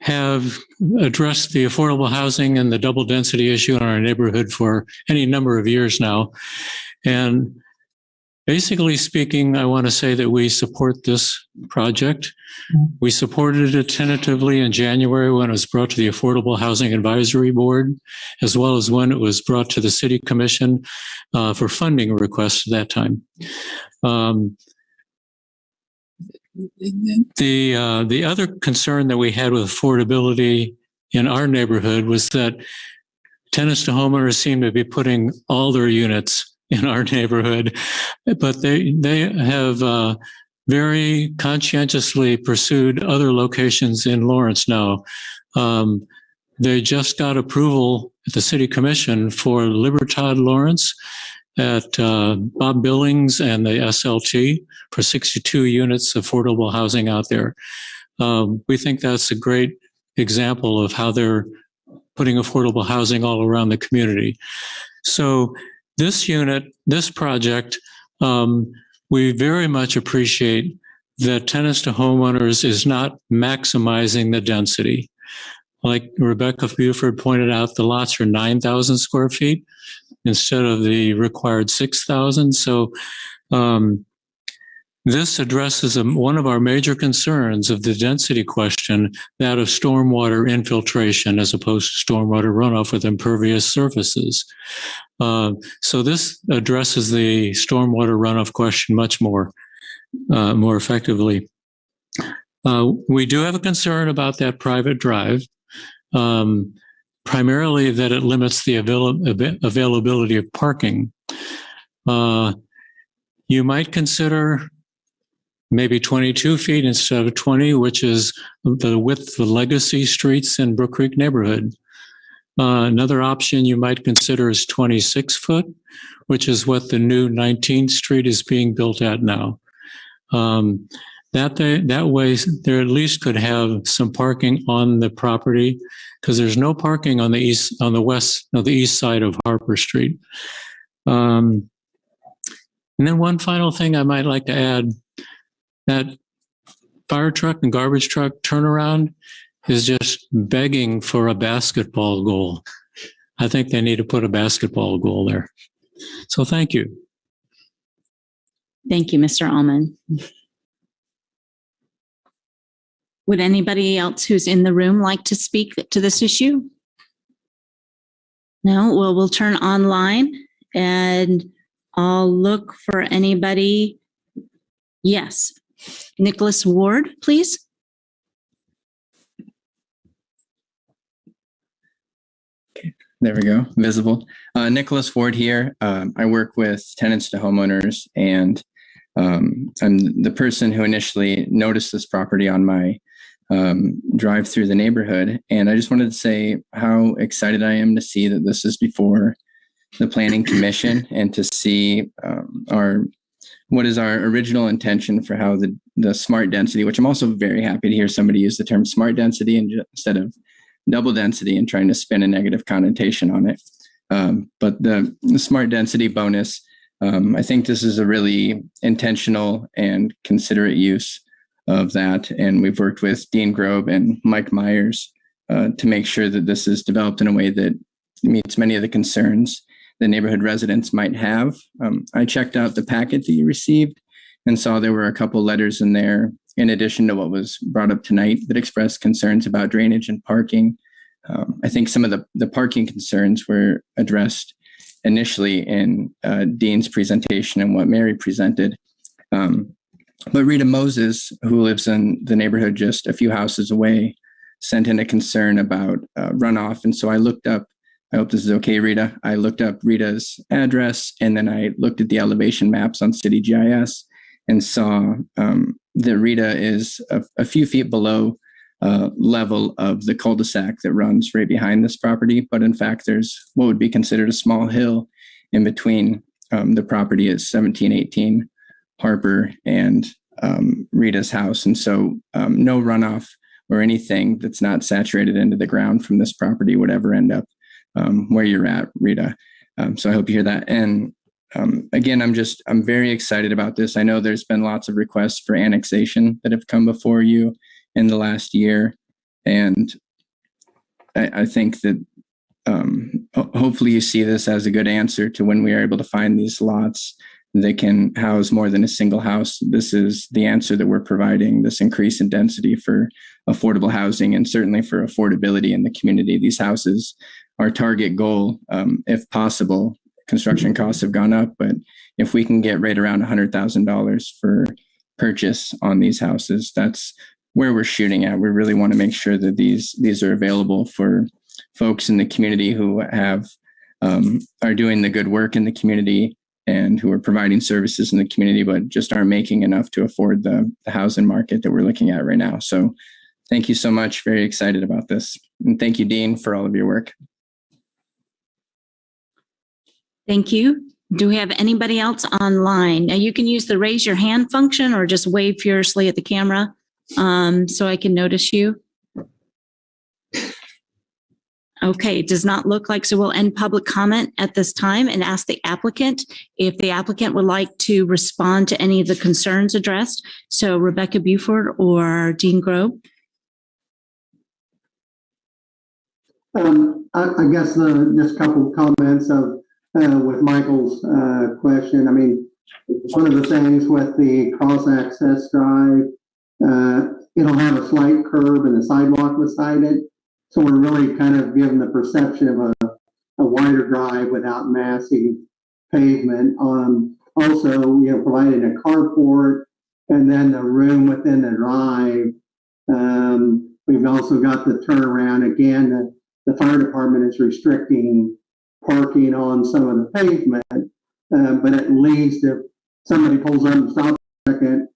have addressed the affordable housing and the double density issue in our neighborhood for any number of years now. And basically speaking, I want to say that we support this project. We supported it tentatively in January when it was brought to the Affordable Housing Advisory Board, as well as when it was brought to the City Commission for funding requests at that time. The other concern that we had with affordability in our neighborhood was that tenants to homeowners seem to be putting all their units in our neighborhood, but they have very conscientiously pursued other locations in Lawrence now. They just got approval at the City Commission for Libertad Lawrence at Bob Billings and the SLT for 62 units of affordable housing out there. We think that's a great example of how they're putting affordable housing all around the community. So this project, we very much appreciate that tenants to homeowners is not maximizing the density. Like Rebecca Buford pointed out, the lots are 9,000 square feet instead of the required 6,000. So this addresses one of our major concerns of the density question, that of stormwater infiltration as opposed to stormwater runoff with impervious surfaces. So this addresses the stormwater runoff question much more effectively. We do have a concern about that private drive, primarily that it limits the availability of parking. You might consider maybe 22 feet instead of 20, which is the width of the legacy streets in Brook Creek neighborhood. Another option you might consider is 26 foot, which is what the new 19th Street is being built at now. That way, there at least could have some parking on the property, because there's no parking on the east side of Harper Street. And then one final thing I might like to add, that fire truck and garbage truck turnaround is just begging for a basketball goal. I think they need to put a basketball goal there. So thank you. Thank you, Mr. Allman. Would anybody else who's in the room like to speak to this issue? No? Well, we'll turn online and I'll look for anybody. Yes. Nicholas Ward, please. There we go, visible. Nicholas Ward here. I work with tenants to homeowners, and I'm the person who initially noticed this property on my drive through the neighborhood. And I just wanted to say how excited I am to see that this is before the Planning Commission, and to see what is our original intention for how the smart density, which I'm also very happy to hear somebody use the term smart density instead of double density and trying to spin a negative connotation on it. But the smart density bonus, I think this is a really intentional and considerate use of that. And we've worked with Dean Grobe and Mike Myers to make sure that this is developed in a way that meets many of the concerns the neighborhood residents might have. I checked out the packet that you received and saw there were a couple letters in there, in addition to what was brought up tonight, that expressed concerns about drainage and parking. I think some of the parking concerns were addressed initially in Dean's presentation and what Mary presented. But Rita Moses, who lives in the neighborhood just a few houses away, sent in a concern about runoff. And so I looked up, I hope this is okay, Rita. I looked up Rita's address, and then I looked at the elevation maps on City GIS and saw that Rita is a few feet below level of the cul-de-sac that runs right behind this property. But in fact, there's what would be considered a small hill in between the property at 1718 Harper and Rita's house. And so no runoff or anything that's not saturated into the ground from this property would ever end up where you're at, Rita. So I hope you hear that. And again, I'm very excited about this. I know there's been lots of requests for annexation that have come before you in the last year. And I think that hopefully you see this as a good answer to when we are able to find these lots that can house more than a single house. This is the answer that we're providing, this increase in density for affordable housing and certainly for affordability in the community. These houses, our target goal, if possible, construction costs have gone up, but if we can get right around $100,000 for purchase on these houses, that's where we're shooting at. We really want to make sure that these are available for folks in the community who are doing the good work in the community and who are providing services in the community, but just aren't making enough to afford the housing market that we're looking at right now. So thank you so much. Very excited about this. And thank you, Dean, for all of your work. Thank you. Do we have anybody else online? Now you can use the raise your hand function or just wave furiously at the camera so I can notice you. Okay, it does not look like, so we'll end public comment at this time and ask the applicant if the applicant would like to respond to any of the concerns addressed. So Rebecca Buford or Dean Grove. I guess just a couple of comments with Michael's question. I mean, one of the things with the cross-access drive, it'll have a slight curb and a sidewalk beside it. So we're really kind of given the perception of a wider drive without massive pavement. Also, providing a carport and then the room within the drive. We've also got the turnaround. Again, the fire department is restricting parking on some of the pavement, but at least if somebody pulls up and stops a second,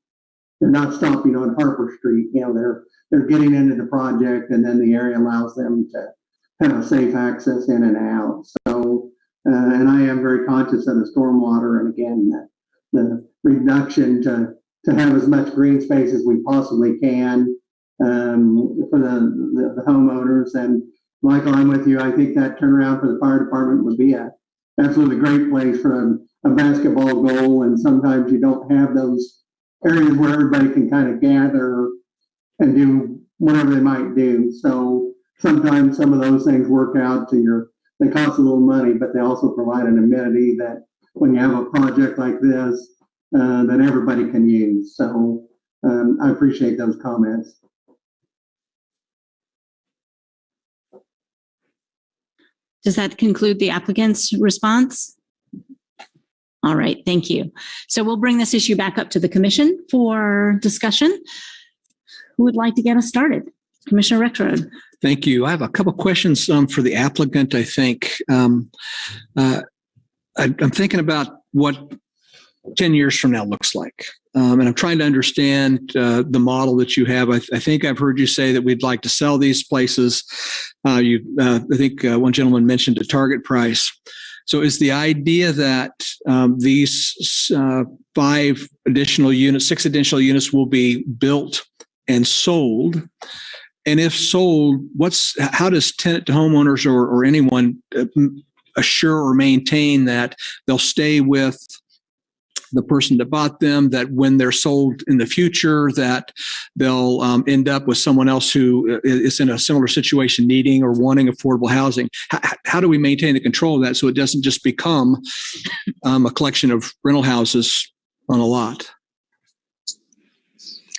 they're not stopping on Harper Street. They're getting into the project, and then the area allows them to have safe access in and out. So, and I am very conscious of the stormwater, and again, the reduction to have as much green space as we possibly can for the homeowners. And Michael, I'm with you. I think that turnaround for the fire department would be a absolutely great place for a basketball goal. And sometimes you don't have those areas where everybody can kind of gather and do whatever they might do. So sometimes some of those things work out they cost a little money, but they also provide an amenity that when you have a project like this, that everybody can use. So I appreciate those comments. Does that conclude the applicant's response? All right, thank you. So we'll bring this issue back up to the commission for discussion. Who would like to get us started? Commissioner Rexroad. Thank you. I have a couple questions for the applicant, I think. I'm thinking about what 10 years from now looks like. And I'm trying to understand the model that you have. I think I've heard you say that we'd like to sell these places. I think one gentleman mentioned a target price. So is the idea that these 6 additional units will be built and sold? And if sold, how does tenant to homeowners or anyone assure or maintain that they'll stay with the person that bought them, that when they're sold in the future, that they'll end up with someone else who is in a similar situation needing or wanting affordable housing? How do we maintain the control of that so it doesn't just become a collection of rental houses on a lot?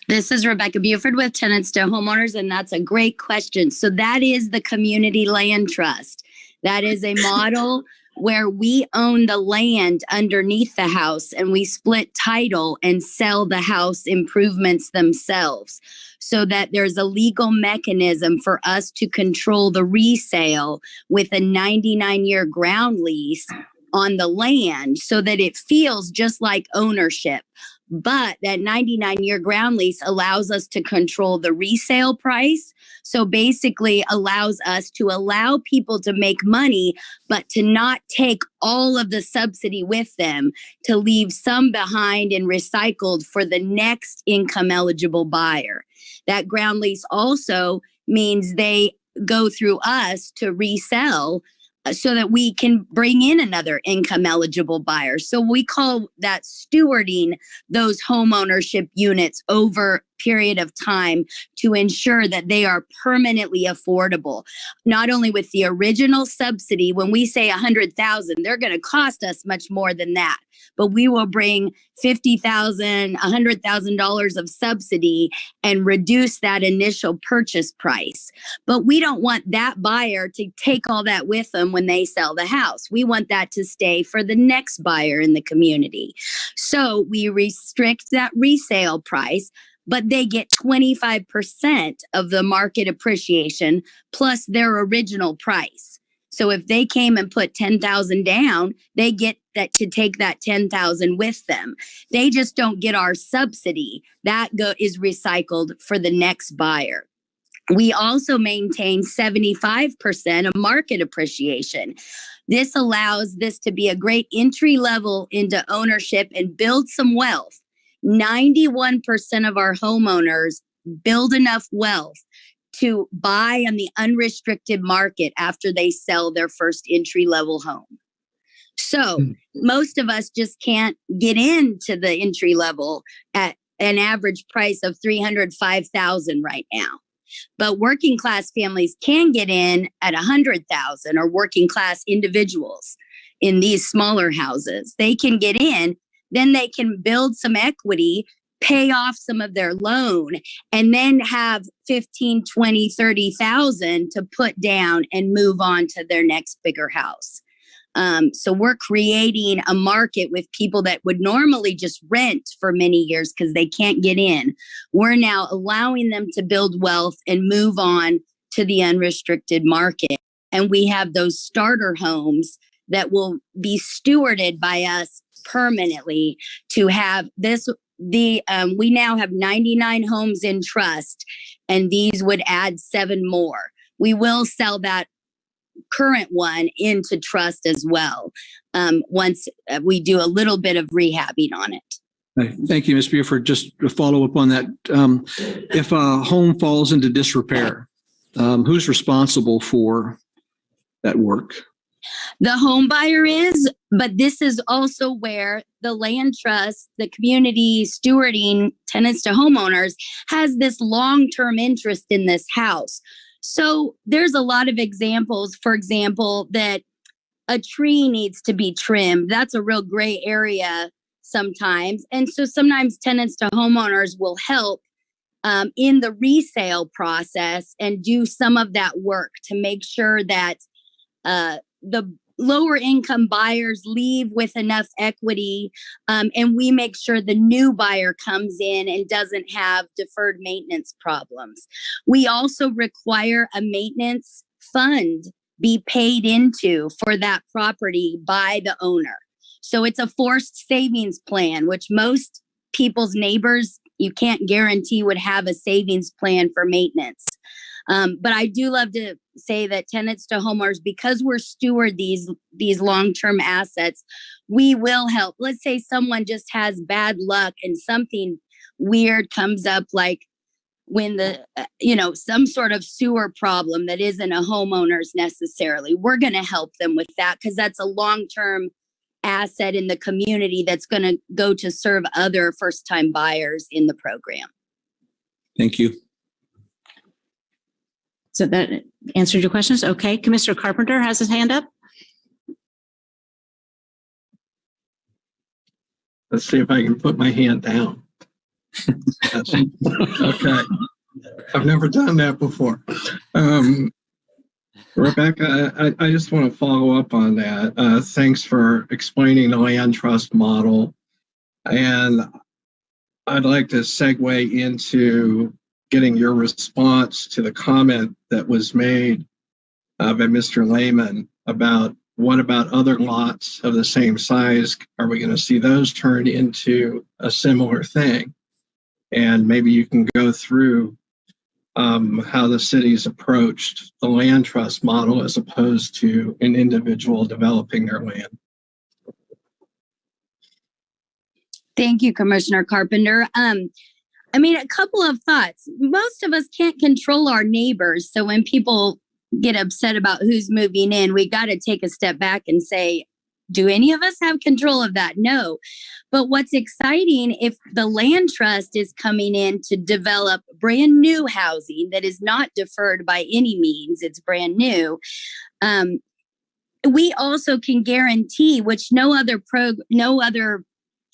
This is Rebecca Buford with Tenants to Homeowners, and that's a great question. So that is the Community Land Trust. That is a model where we own the land underneath the house and we split title and sell the house improvements themselves, so that there's a legal mechanism for us to control the resale with a 99-year ground lease on the land so that it feels just like ownership. But that 99-year ground lease allows us to control the resale price. So basically allows us to allow people to make money, but to not take all of the subsidy with them, to leave some behind and recycled for the next income eligible buyer. That ground lease also means they go through us to resell so that we can bring in another income eligible buyer. So we call that stewarding those home ownership units over period of time to ensure that they are permanently affordable. Not only with the original subsidy, when we say $100,000, they're going to cost us much more than that. But we will bring $50,000, $100,000 of subsidy and reduce that initial purchase price. But we don't want that buyer to take all that with them when they sell the house. We want that to stay for the next buyer in the community. So we restrict that resale price, but they get 25% of the market appreciation plus their original price. So if they came and put $10,000 down, they get that to take that $10,000 with them. They just don't get our subsidy. That is recycled for the next buyer. We also maintain 75% of market appreciation. This allows this to be a great entry level into ownership and build some wealth. 91% of our homeowners build enough wealth to buy on the unrestricted market after they sell their first entry-level home. So most of us just can't get into the entry level at an average price of $305,000 right now. But working class families can get in at $100,000, or working class individuals in these smaller houses. They can get in, then they can build some equity, pay off some of their loan, and then have 15, 20, 30,000 to put down and move on to their next bigger house. So we're creating a market with people that would normally just rent for many years because they can't get in. We're now allowing them to build wealth and move on to the unrestricted market. And we have those starter homes that will be stewarded by us permanently to have this. We now have 99 homes in trust, and these would add 7 more. We will sell that current one into trust as well once we do a little bit of rehabbing on it. Thank you, Ms. Buford. Just to follow up on that, if a home falls into disrepair, who's responsible for that work? The home buyer is, but this is also where the land trust, the community stewarding tenants to homeowners, has this long-term interest in this house. So there's a lot of examples, for example, that a tree needs to be trimmed. That's a real gray area sometimes. And so sometimes tenants to homeowners will help in the resale process and do some of that work to make sure that the lower income buyers leave with enough equity, and we make sure the new buyer comes in and doesn't have deferred maintenance problems. We also require a maintenance fund be paid into for that property by the owner. So it's a forced savings plan, which most people's neighbors, you can't guarantee would have a savings plan for maintenance. But I do love to say that tenants to homeowners, because we're steward these long-term assets, we will help. Let's say someone just has bad luck and something weird comes up, like when some sort of sewer problem that isn't a homeowner's necessarily. We're going to help them with that because that's a long-term asset in the community that's going to go to serve other first-time buyers in the program. Thank you. So that answered your questions? Okay. Commissioner Carpenter has his hand up. Let's see if I can put my hand down. Okay. I've never done that before. Rebecca, I just want to follow up on that. Thanks for explaining the land trust model. And I'd like to segue into getting your response to the comment that was made by Mr. Lehman about what about other lots of the same size? Are we going to see those turn into a similar thing? And maybe you can go through how the city's approached the land trust model as opposed to an individual developing their land. Thank you, Commissioner Carpenter. A couple of thoughts. Most of us can't control our neighbors. So when people get upset about who's moving in, we got to take a step back and say, do any of us have control of that? No. But what's exciting, if the land trust is coming in to develop brand new housing that is not deferred by any means, it's brand new. We also can guarantee, which no other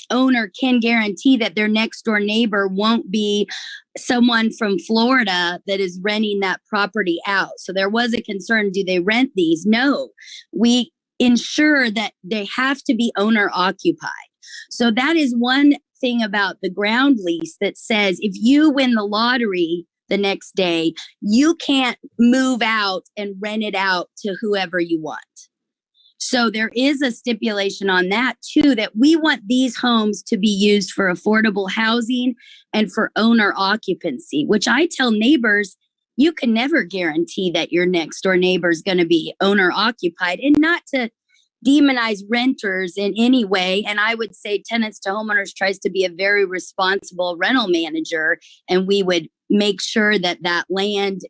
owner can guarantee, that their next door neighbor won't be someone from Florida that is renting that property out. So there was a concern, do they rent these? No, we ensure that they have to be owner occupied. So that is one thing about the ground lease that says if you win the lottery the next day, you can't move out and rent it out to whoever you want. So there is a stipulation on that too, that we want these homes to be used for affordable housing and for owner occupancy, which I tell neighbors, you can never guarantee that your next door neighbor is going to be owner occupied, and not to demonize renters in any way. And I would say Tenants to Homeowners tries to be a very responsible rental manager, and we would make sure that that land,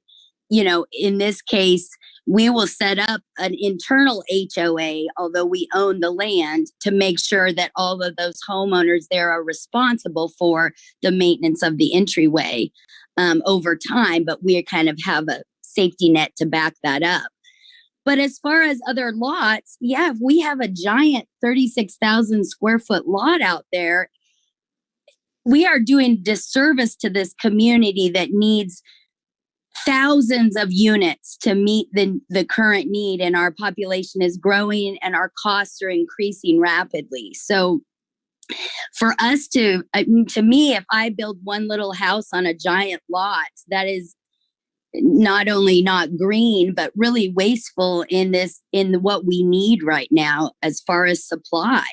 you know, in this case, we will set up an internal HOA, although we own the land, to make sure that all of those homeowners there are responsible for the maintenance of the entryway over time. But we kind of have a safety net to back that up. But as far as other lots, yeah, if we have a giant 36,000 square foot lot out there, we are doing disservice to this community that needs thousands of units to meet the current need, and our population is growing and our costs are increasing rapidly. So for us to me, if I build one little house on a giant lot, that is not only not green, but really wasteful in what we need right now as far as supply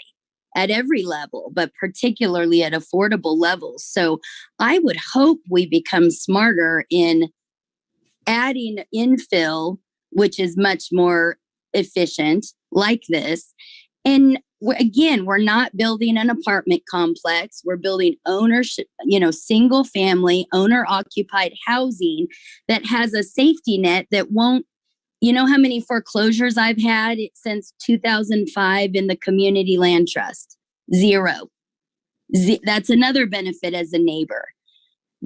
at every level, but particularly at affordable levels. So I would hope we become smarter in adding infill, which is much more efficient, like this. And we're not building an apartment complex. We're building ownership, single family owner occupied housing that has a safety net that won't, how many foreclosures I've had since 2005 in the community land trust? Zero. That's another benefit as a neighbor.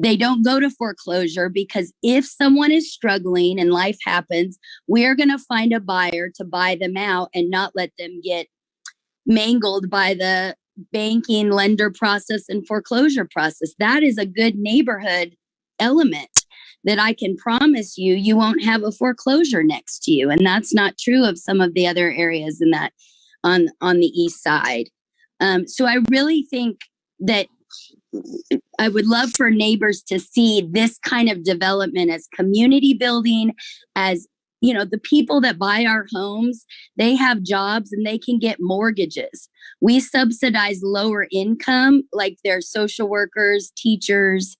They don't go to foreclosure because if someone is struggling and life happens, we are going to find a buyer to buy them out and not let them get mangled by the banking, lender process, and foreclosure process. That is a good neighborhood element that I can promise you won't have a foreclosure next to you. And that's not true of some of the other areas in that on the east side. So I really think that I would love for neighbors to see this kind of development as community building, as the people that buy our homes, they have jobs and they can get mortgages. We subsidize lower income, like their social workers, teachers,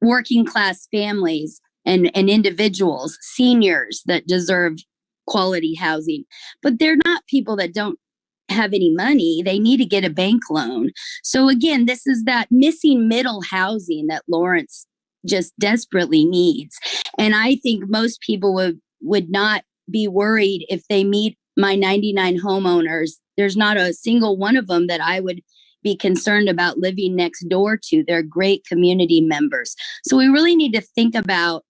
working class families, and individuals, seniors that deserve quality housing. But they're not people that don't have any money. They need to get a bank loan. So again, this is that missing middle housing that Lawrence just desperately needs. And I think most people would not be worried if they meet my 99 homeowners. There's not a single one of them that I would be concerned about living next door to. They're great community members. So we really need to think about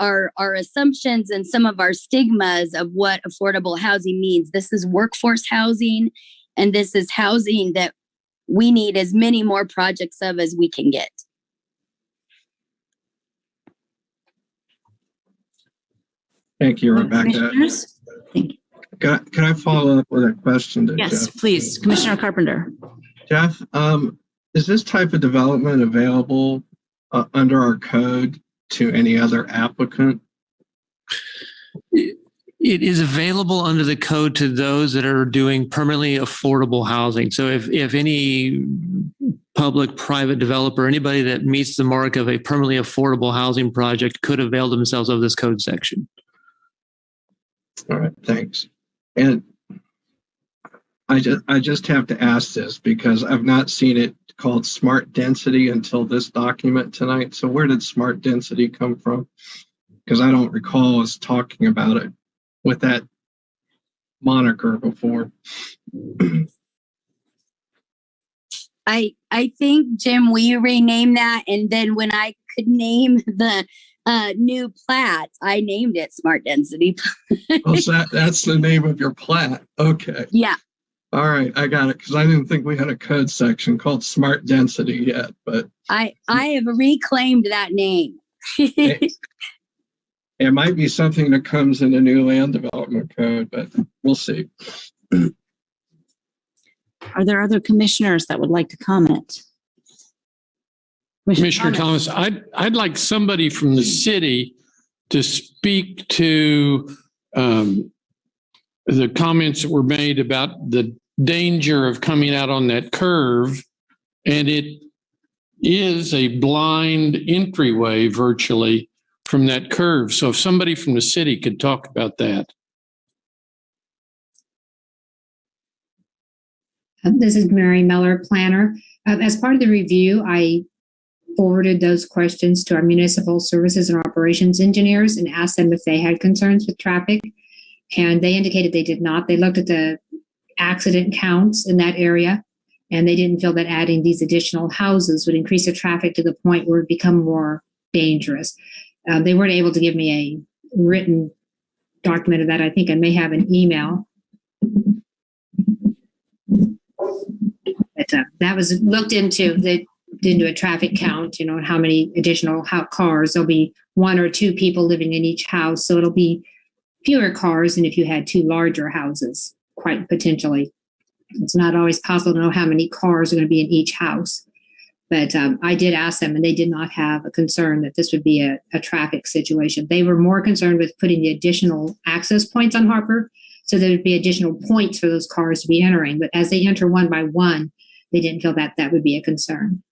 our assumptions and some of our stigmas of what affordable housing means. This is workforce housing, and this is housing that we need as many more projects of as we can get. Thank you, Rebecca. Thank you. Can I follow up with a question to Yes, Jeff? please. Commissioner Carpenter. Jeff, is this type of development available under our code to any other applicant? It is available under the code to those that are doing permanently affordable housing. So if any public, private developer, anybody that meets the mark of a permanently affordable housing project could avail themselves of this code section. All right, thanks. And I just have to ask this because I've not seen it called smart density until this document tonight. So where did smart density come from? Because I don't recall us talking about it with that moniker before. I think, Jim, we renamed that, and then when I could name the new Plat, I named it Smart Density. Oh, so that's the name of your plat. Okay. Yeah. All right, I got it, because I didn't think we had a code section called Smart Density yet, but I have reclaimed that name. it might be something that comes in a new land development code, but we'll see. Are there other commissioners that would like to comment? Commissioner Thomas, I'd like somebody from the city to speak to the comments that were made about the danger of coming out on that curve. And it is a blind entryway virtually from that curve. So if somebody from the city could talk about that. This is Mary Miller, planner. As part of the review, I forwarded those questions to our municipal services and operations engineers and asked them if they had concerns with traffic. And they indicated they did not. They looked at the accident counts in that area, and they didn't feel that adding these additional houses would increase the traffic to the point where it would become more dangerous. They weren't able to give me a written document of that. I think I may have an email. But that was looked into. They didn't do a traffic count, and how many additional cars. There'll be one or two people living in each house, so it'll be fewer cars than if you had two larger houses, quite potentially. It's not always possible to know how many cars are going to be in each house. But I did ask them, and they did not have a concern that this would be a traffic situation. They were more concerned with putting the additional access points on Harper, so there would be additional points for those cars to be entering. But as they enter one by one, they didn't feel that that would be a concern.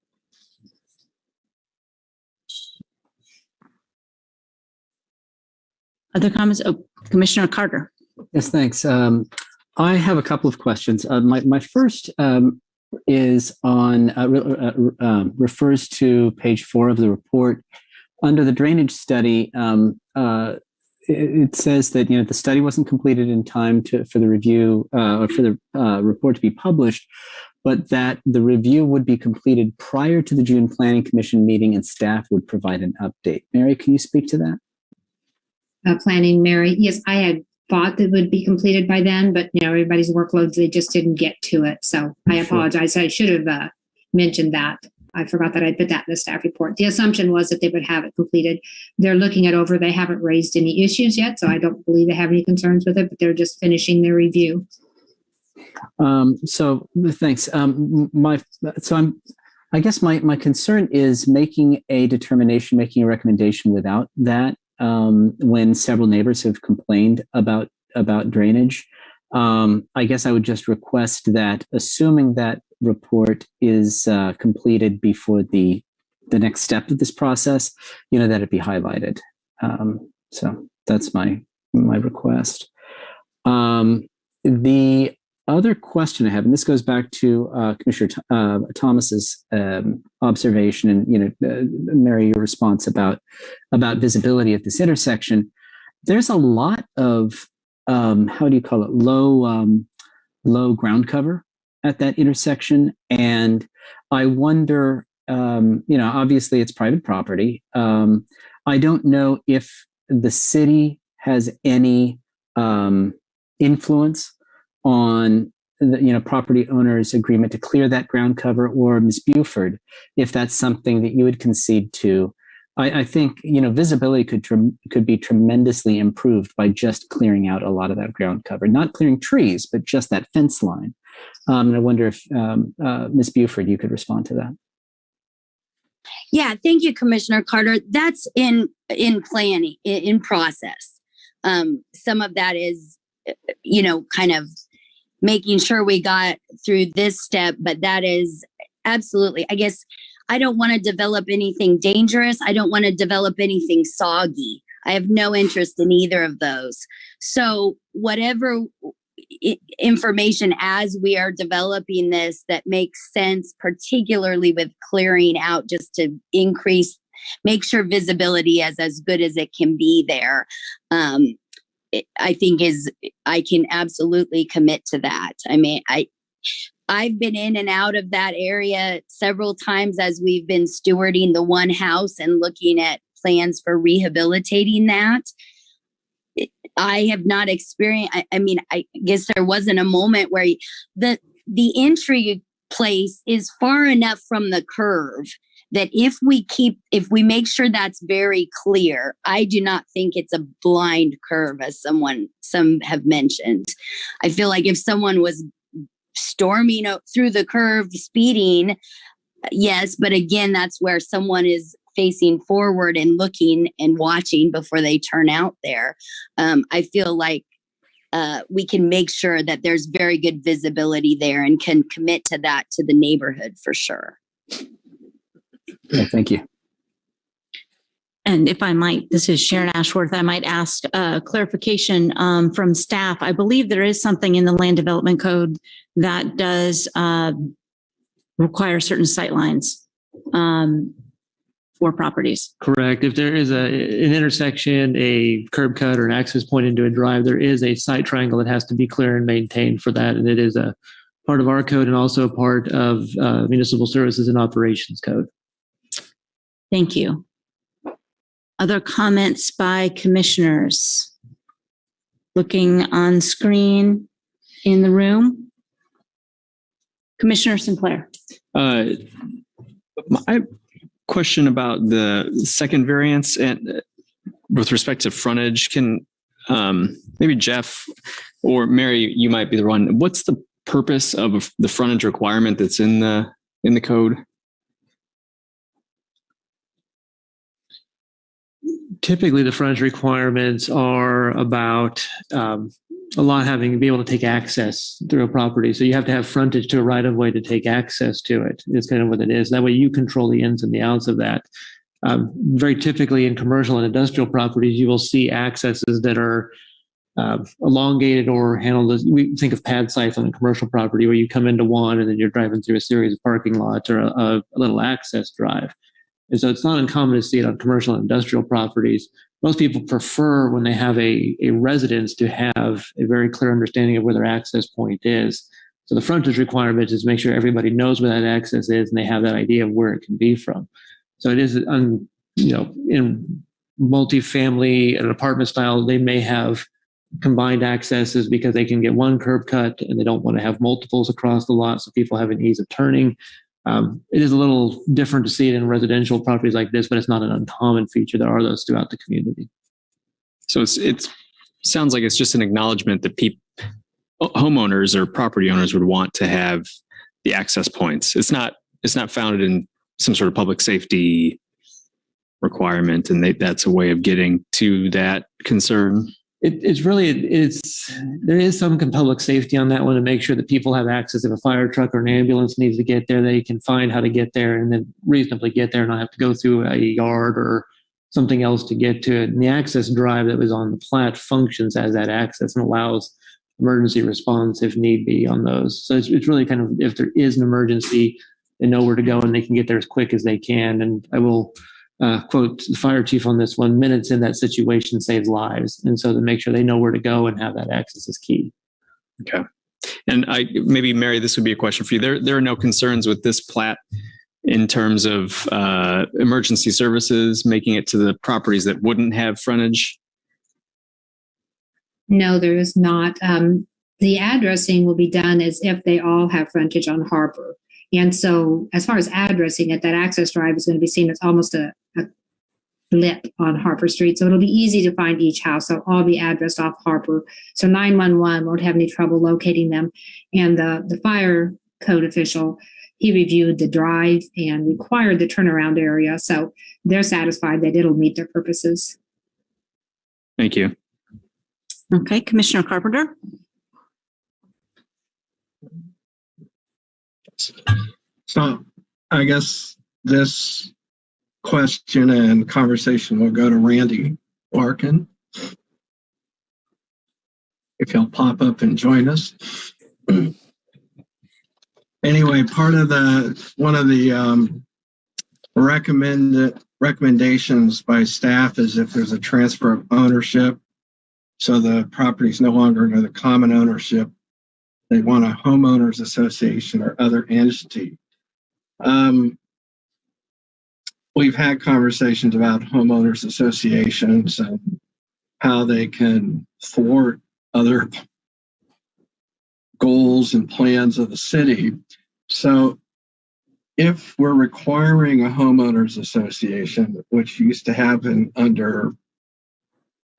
Other comments? Oh, Commissioner Carter. Yes, thanks. I have a couple of questions. My first is on refers to page 4 of the report. Under the drainage study, it says that the study wasn't completed in time for the review or for the report to be published, but that the review would be completed prior to the June Planning Commission meeting, and staff would provide an update. Mary, can you speak to that? Planning, Mary. Yes, I had thought that would be completed by then, but everybody's workloads, they just didn't get to it. So I apologize. I should have mentioned that. I forgot that I put that in the staff report. The assumption was that they would have it completed. They're looking it over. They haven't raised any issues yet, so I don't believe they have any concerns with it, but they're just finishing their review. So thanks. I guess my concern is making a recommendation without that. When several neighbors have complained about drainage, I guess I would just request that, assuming that report is completed before the next step of this process, that it be highlighted. So that's my request. The other question I have, and this goes back to Commissioner Thomas's observation, and Mary, your response about visibility at this intersection. There's a lot of how do you call it, low ground cover at that intersection, and I wonder, obviously it's private property. I don't know if the city has any influence on the property owner's agreement to clear that ground cover, or Ms. Buford, if that's something that you would concede to. I think visibility could be tremendously improved by just clearing out a lot of that ground cover, not clearing trees, but just that fence line. And I wonder if Ms. Buford, you could respond to that. Yeah, thank you, Commissioner Carter. That's in planning, in process. Some of that is, kind of making sure we got through this step, but that is absolutely, I guess, I don't want to develop anything dangerous. I don't want to develop anything soggy. I have no interest in either of those. So whatever information as we are developing this that makes sense, particularly with clearing out just to make sure visibility is as good as it can be there. I think I can absolutely commit to that. I mean, I've been in and out of that area several times as we've been stewarding the one house and looking at plans for rehabilitating that. I have not experienced, I mean, I guess there wasn't a moment where the entry place is far enough from the curve that if we make sure that's very clear, I do not think it's a blind curve as some have mentioned. I feel like if someone was storming through the curve, speeding, yes, but again, that's where someone is facing forward and looking and watching before they turn out there. I feel like we can make sure that there's very good visibility there and can commit to that to the neighborhood for sure. Okay, thank you. And if I might, this is Sharon Ashworth, I might ask clarification from staff. I believe there is something in the land development code that does require certain sightlines for properties. Correct. If there is an intersection, a curb cut, or an access point into a drive, there is a sight triangle that has to be clear and maintained for that. And it is a part of our code and also a part of Municipal Services and Operations Code. Thank you. Other comments by commissioners? Looking on screen in the room. Commissioner Sinclair. My question about the second variance and with respect to frontage, can maybe Jeff or Mary, you might be the one. What's the purpose of the frontage requirement that's in the code? Typically, the frontage requirements are about a lot having to be able to take access through a property. So you have to have frontage to a right of way to take access to it. It's kind of what it is. That way you control the ins and the outs of that. Very typically in commercial and industrial properties, you will see accesses that are elongated or handled as, we think of pad sites on a commercial property where you come into one and then you're driving through a series of parking lots or a little access drive. And so it's not uncommon to see it on commercial and industrial properties. Most people prefer when they have a residence to have a very clear understanding of where their access point is. So the frontage requirement is to make sure everybody knows where that access is and they have that idea of where it can be from. So it is, in multifamily and apartment style, they may have combined accesses because they can get one curb cut and they don't want to have multiples across the lot so people have an ease of turning. It is a little different to see it in residential properties like this, but it's not an uncommon feature. There are those throughout the community. So it sounds like it's just an acknowledgement that homeowners or property owners would want to have the access points. It's not founded in some sort of public safety requirement, and that's a way of getting to that concern. There is some public safety on that one to make sure that people have access. If a fire truck or an ambulance needs to get there, they can find how to get there and then reasonably get there and not have to go through a yard or something else to get to it. And the access drive that was on the Plat functions as that access and allows emergency response if need be on those. So it's really kind of, if there is an emergency, they know where to go and they can get there as quick as they can. And I will quote the fire chief on this one: minutes in that situation saves lives. And so to make sure they know where to go and have that access is key. Okay. And maybe Mary, this would be a question for you. There are no concerns with this plat in terms of emergency services making it to the properties that wouldn't have frontage? No, there is not. The addressing will be done as if they all have frontage on Harbor. And so as far as addressing it, that access drive is going to be seen as almost a blip on Harper Street. So it'll be easy to find each house. They'll all be addressed off Harper. So 911 won't have any trouble locating them. And the fire code official, he reviewed the drive and required the turnaround area. So they're satisfied that it'll meet their purposes. Thank you. Okay, Commissioner Carpenter. So I guess this question and conversation will go to Randy Larkin, if he'll pop up and join us. Anyway, one of the recommendations by staff is if there's a transfer of ownership So the property is no longer under the common ownership. They want a homeowners association or other entity. We've had conversations about homeowners associations and how they can thwart other goals and plans of the city. So if we're requiring a homeowners association, which used to happen under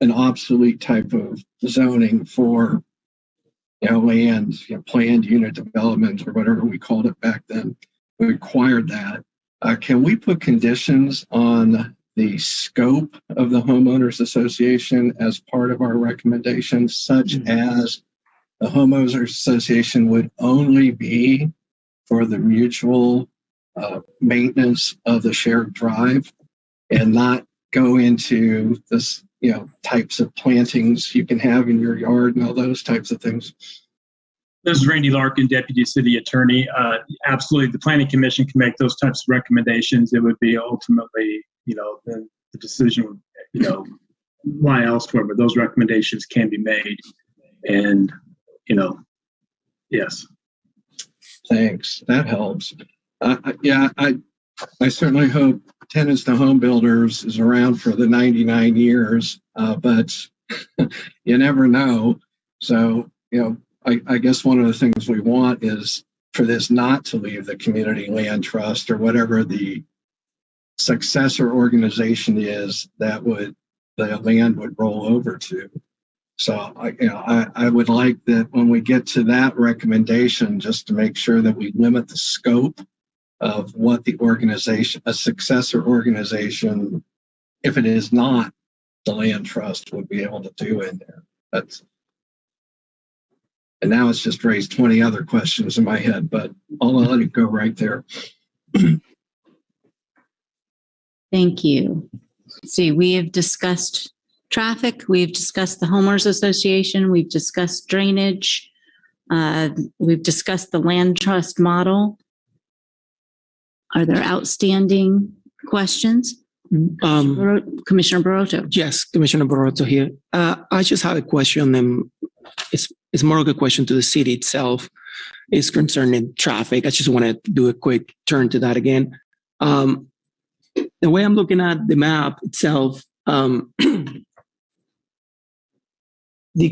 an obsolete type of zoning for land, planned unit development or whatever we called it back then, we required that. Can we put conditions on the scope of the homeowners association as part of our recommendations, such as the homeowners association would only be for the mutual maintenance of the shared drive and not go into this, types of plantings you can have in your yard and all those types of things? This is Randy Larkin, Deputy City Attorney. Absolutely, the Planning Commission can make those types of recommendations. It would be ultimately, the decision would, lie elsewhere, but those recommendations can be made. And, yes. Thanks. That helps. I certainly hope Tenants to Home Builders is around for the 99 years, but you never know. So, I guess one of the things we want is for this not to leave the Community Land Trust or whatever the successor organization is that the land would roll over to. So I would like that when we get to that recommendation, just to make sure that we limit the scope of what the organization, a successor organization, if it is not the land trust, would be able to do in there. And now it's just raised 20 other questions in my head, but I'll let it go right there. Thank you. Let's see, we have discussed traffic. We've discussed the homeowners association. We've discussed drainage. We've discussed the land trust model. Are there outstanding questions? Commissioner Barroto. Yes, Commissioner Barroto here. I just have a question. It's more of a question to the city itself. It's concerning traffic. I just want to do a quick turn to that again. The way I'm looking at the map itself, the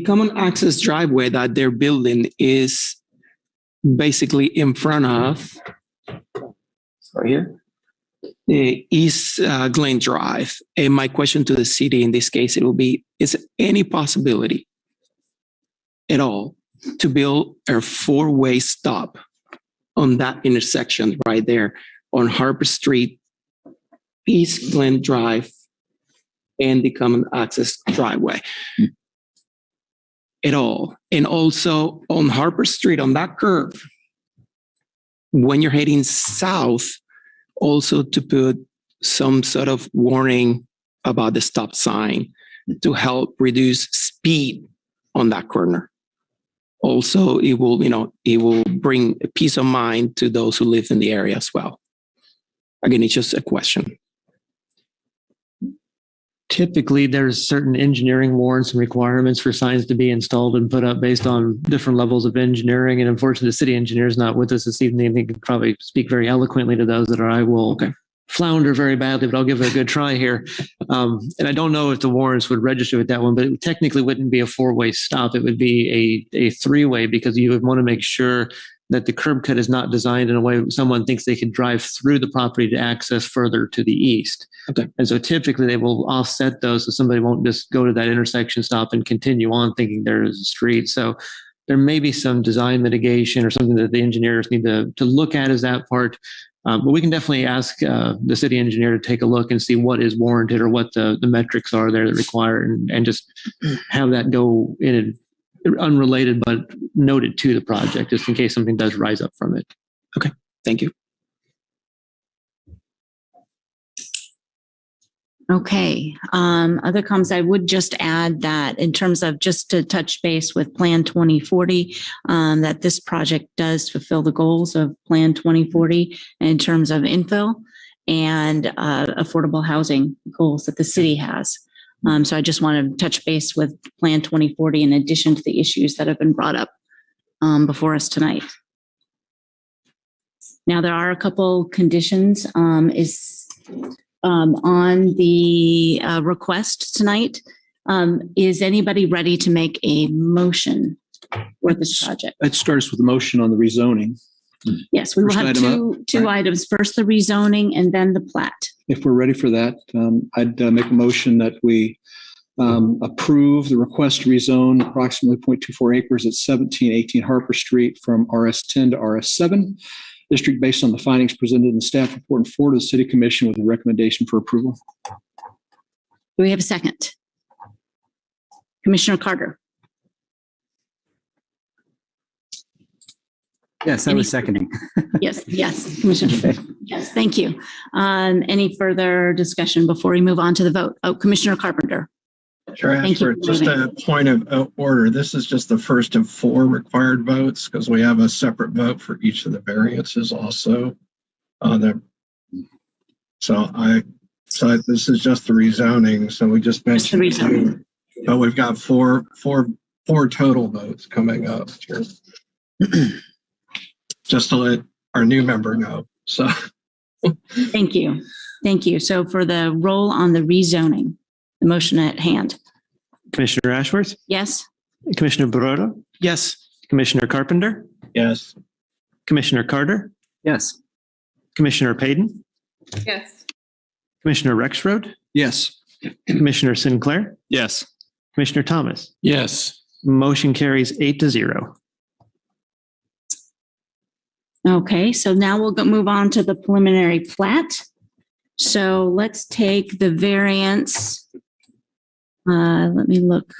common access driveway that they're building is basically in front of, right here, the East Glen Drive. And my question to the city in this case, it will be, is there any possibility at all to build a 4-way stop on that intersection right there on Harper Street, East Glen Drive, and the common access driveway at all? And also on Harper Street, on that curve, when you're heading south, also to put some sort of warning about the stop sign to help reduce speed on that corner. Also, it will bring a peace of mind to those who live in the area as well. Again, it's just a question. Typically, there's certain engineering warrants and requirements for signs to be installed and put up based on different levels of engineering. And unfortunately, the city engineer is not with us this evening. He can probably speak very eloquently to those that are. I will flounder very badly, but I'll give it a good try here. And I don't know if the warrants would register with that one, but it technically wouldn't be a 4-way stop. It would be a 3-way, because you would want to make sure that the curb cut is not designed in a way someone thinks they can drive through the property to access further to the east. Okay. And so typically they will offset those so somebody won't just go to that intersection, stop, and continue on thinking there is a street. So there may be some design mitigation or something that the engineers need to look at as that part. But we can definitely ask the city engineer to take a look and see what is warranted or what the metrics are there that require, and just have that go in unrelated but noted to the project, just in case something does rise up from it. Okay, thank you. Okay. Other comments, I would just add that in terms of just to touch base with Plan 2040, that this project does fulfill the goals of Plan 2040 in terms of infill and affordable housing goals that the city has. So I just want to touch base with Plan 2040 in addition to the issues that have been brought up before us tonight. Now, there are a couple conditions on the request tonight. Is anybody ready to make a motion for this project? That starts with the motion on the rezoning. Yes, we will have two items. First, the rezoning and then the plat. If we're ready for that, I'd make a motion that we approve the request to rezone approximately 0.24 acres at 1718 Harper Street from RS10 to RS7 district based on the findings presented in the staff report and forward to the City Commission with a recommendation for approval. Do we have a second? Commissioner Carter. Yes, I was seconding. Yes, Commissioner. Yes, thank you. Any further discussion before we move on to the vote? Oh, Commissioner Carpenter. Sure, Ashford, just a point of order. This is just the first of 4 required votes because we have a separate vote for each of the variances also. So this is just the rezoning. So we just mentioned the rezoning. But we've got four total votes coming up here. Just to let our new member know. So thank you. So for the roll on the rezoning, the motion at hand. Commissioner Ashworth? Yes. Commissioner Baroto? Yes. Commissioner Carpenter? Yes. Commissioner Carter? Yes. Commissioner Payton? Yes. Commissioner Rexroad? Yes. Commissioner Sinclair? Yes. Commissioner Thomas? Yes. Motion carries 8-0. Okay, so now we'll move on to the preliminary plat. So let's take the variance. Let me look.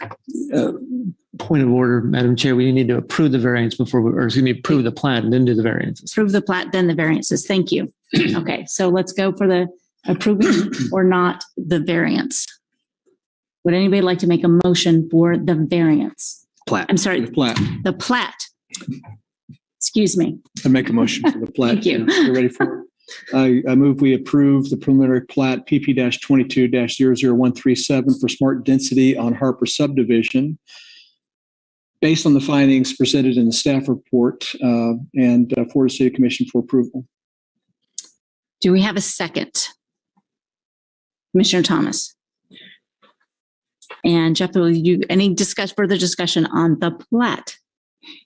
Point of order, Madam Chair, we need to approve the variance before, approve the plat and then do the variances. Approve the plat, then the variances. Thank you. Okay, so let's go for the approving or not the variance. Would anybody like to make a motion for the variance? Plat. I'm sorry. The plat. The plat. Excuse me. I make a motion for the plat. Thank you. You're ready for it? I move we approve the preliminary plat PP-22-00137 for smart density on Harper subdivision based on the findings presented in the staff report and for the City Commission for approval. Do we have a second? Commissioner Thomas. And Jeff, will you any further discussion on the plat?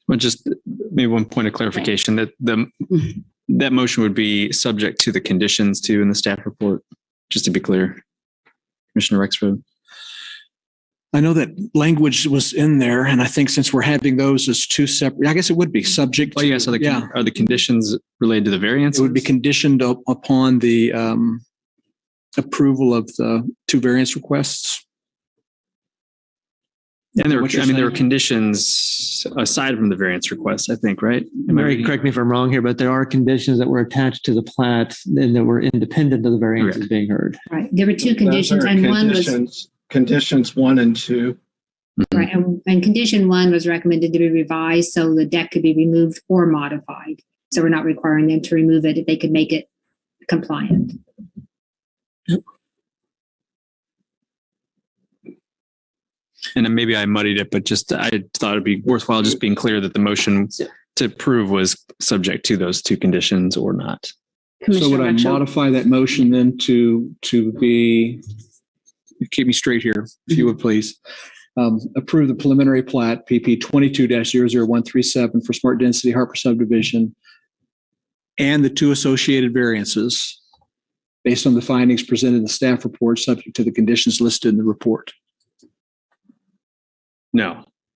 Well, just maybe one point of clarification that that motion would be subject to the conditions too in the staff report, just to be clear. Commissioner Rexroad. I know that language was in there, and I think since we're having those as 2 separate, I guess it would be subject. Oh, yes. Are the conditions related to the variance? It would be conditioned upon the approval of the 2 variance requests. And there were conditions aside from the variance request, I think, right? Mary, correct me if I'm wrong here, but there are conditions that were attached to the plat and that were independent of the variances being heard. Right. There were 2 conditions, and one was conditions 1 and 2. Right. And condition 1 was recommended to be revised so the deck could be removed or modified. So we're not requiring them to remove it if they could make it compliant. And then maybe I muddied it, but I thought it'd be worthwhile just being clear that the motion to approve was subject to those 2 conditions or not. So would I modify that motion then to be, keep me straight here, if you would please, approve the preliminary plat PP 22-00137 for smart density Harper subdivision and the 2 associated variances based on the findings presented in the staff report subject to the conditions listed in the report.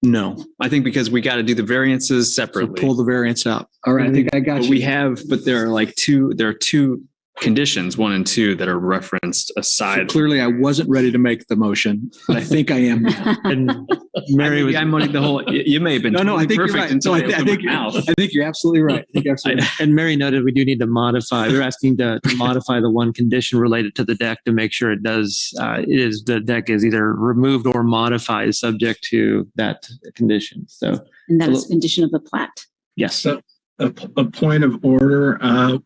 No, I think because we got to do the variances separately. So pull the variance out. All right. I think I got you. But there are 2 conditions, 1 and 2, that are referenced aside. So clearly I wasn't ready to make the motion, but I think I am now. And Mary I muddied the whole, you may have been I think perfect you're right. until I think you're absolutely right. And Mary noted we do need to modify. We're asking to modify the 1 condition related to the deck to make sure the deck is either removed or modified subject to that condition. So, and that is a condition of the plat. Yes. a point of order.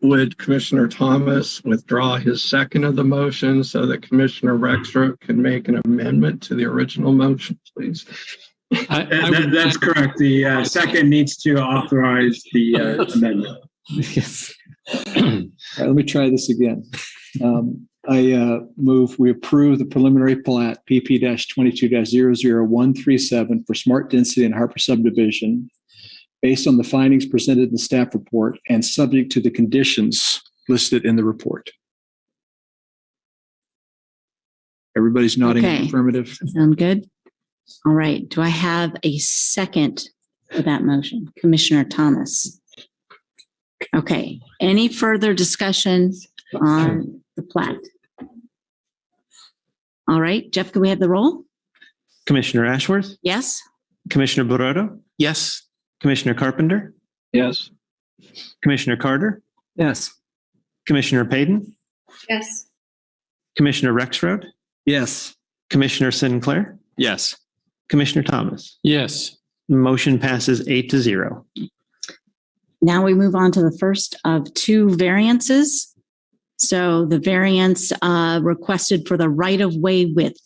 Would Commissioner Thomas withdraw his second of the motion so that Commissioner Rexroth can make an amendment to the original motion, please? That's correct. The second needs to authorize the amendment. Yes. All right, let me try this again. I move we approve the preliminary plat PP-22-00137 for smart density and Harper subdivision based on the findings presented in the staff report and subject to the conditions listed in the report. Everybody's nodding Okay. affirmative. Sound good? All right. Do I have a second for that motion? Commissioner Thomas. Okay. Any further discussion on the plat? All right. Jeff, can we have the roll? Commissioner Ashworth, Yes? Commissioner Barreto, Yes. Commissioner Carpenter, Yes. Commissioner Carter, Yes. Commissioner Payton, Yes. Commissioner Rexroth, Yes. Commissioner Sinclair, Yes. Commissioner Thomas. Yes. Motion passes 8-0. Now we move on to the first of two variances. So the variance requested for the right-of-way width.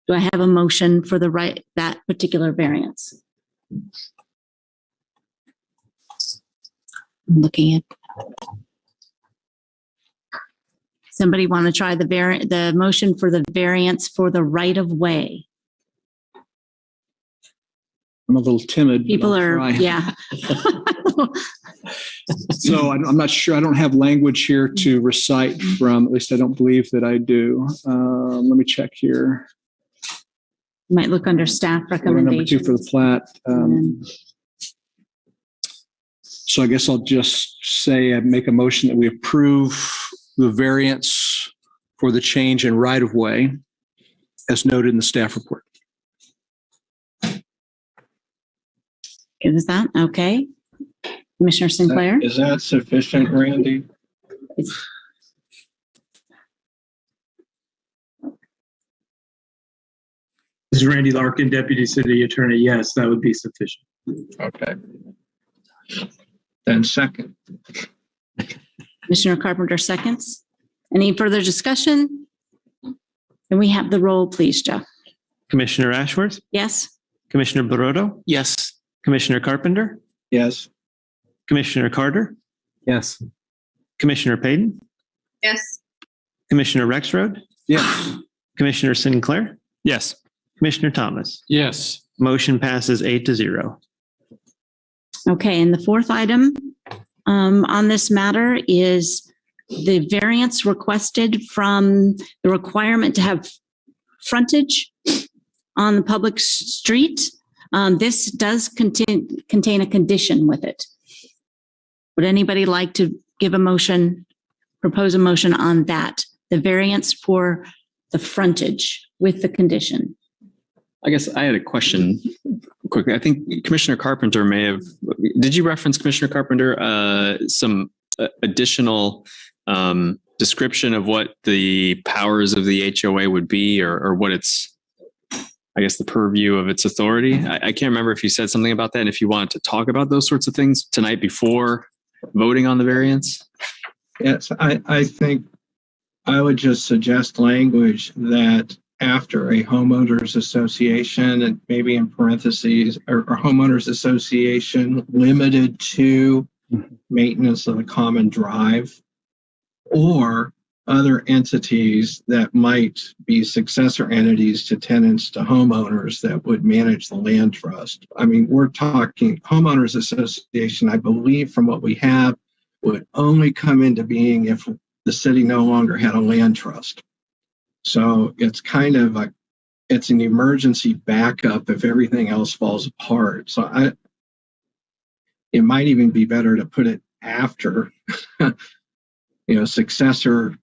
Do I have a motion for that particular variance? I'm looking at. Somebody want to try the motion for the variance for the right-of-way? I'm a little timid. but People I'll are, try. yeah. So I'm not sure. I don't have language here to recite from. At least I don't believe that I do. Let me check here. Might look under staff Order number 2 recommendations. for the plat. So I guess I'll just say I make a motion that we approve the variance for the change in right-of-way as noted in the staff report. Is that okay? Commissioner Sinclair? Is that sufficient, Randy? This is Randy Larkin, Deputy City Attorney. Yes, that would be sufficient. Okay. Then second. Commissioner Carpenter seconds. Any further discussion? Can we have the roll, please, Jeff? Commissioner Ashworth, Yes? Commissioner Barreto, Yes. Commissioner Carpenter, Yes. Commissioner Carter, Yes. Commissioner Payton, Yes. Commissioner Rexroth, Yes. Commissioner Sinclair, Yes. Commissioner Thomas. Yes. Motion passes 8-0. Okay, and the fourth item on this matter is the variance requested from the requirement to have frontage on the public street. This does contain a condition with it. Would anybody like to give a motion, propose a motion on that? The variance for the frontage with the condition. I guess I had a question quickly. I think Commissioner Carpenter did you reference Commissioner Carpenter, some additional description of what the powers of the HOA would be or what its, I guess, the purview of its authority? I can't remember if you said something about that and if you wanted to talk about those sorts of things tonight before voting on the variance. Yes, I think I would just suggest language that after a homeowners association, and maybe in parentheses, or homeowners association limited to maintenance of the common drive, or other entities that might be successor entities to tenants to homeowners that would manage the land trust. I mean, we're talking homeowners association, I believe from what we have, would only come into being if the city no longer had a land trust. So it's kind of it's an emergency backup if everything else falls apart. So it might even be better to put it after, successor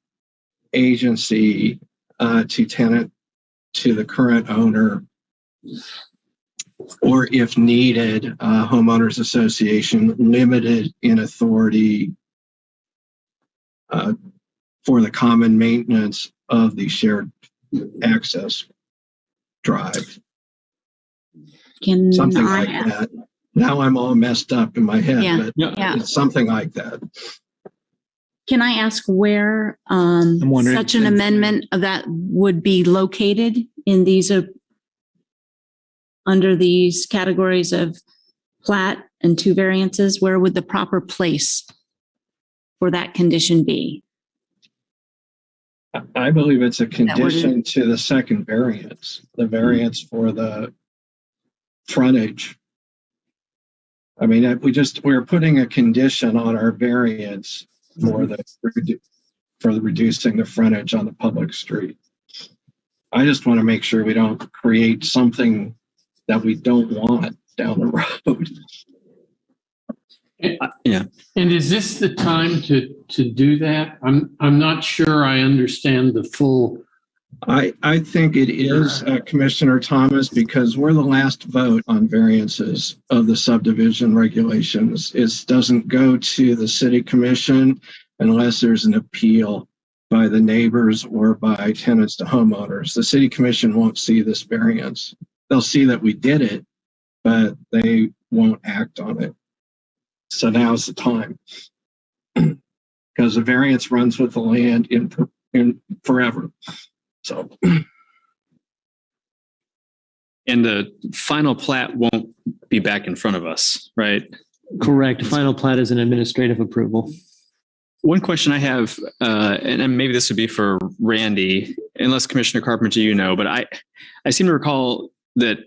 agency to tenant to the current owner, or if needed, homeowners association limited in authority for the common maintenance of the shared access drive. Can Something I like that. Now I'm all messed up in my head, Yeah, but yeah. it's something like that. Can I ask where wondering- such an amendment of that would be located in these, under these categories of plat and two variances? Where would the proper place for that condition be? I believe it's a condition to the second variance, the variance for the frontage. I mean, if we're putting a condition on our variance for the reducing the frontage on the public street. I just want to make sure we don't create something that we don't want down the road. Yeah. And is this the time to do that? I'm not sure I understand the full. I think it is, Commissioner Thomas, because we're the last vote on variances of the subdivision regulations. It doesn't go to the city commission unless there's an appeal by the neighbors or by tenants to homeowners. The city commission won't see this variance. They'll see that we did it, but they won't act on it. So now's the time, because the variance runs with the land in forever. So, and the final plat won't be back in front of us, right? Correct. Final plat is an administrative approval. One question I have, and maybe this would be for Randy, unless Commissioner Carpenter, you know, but I seem to recall that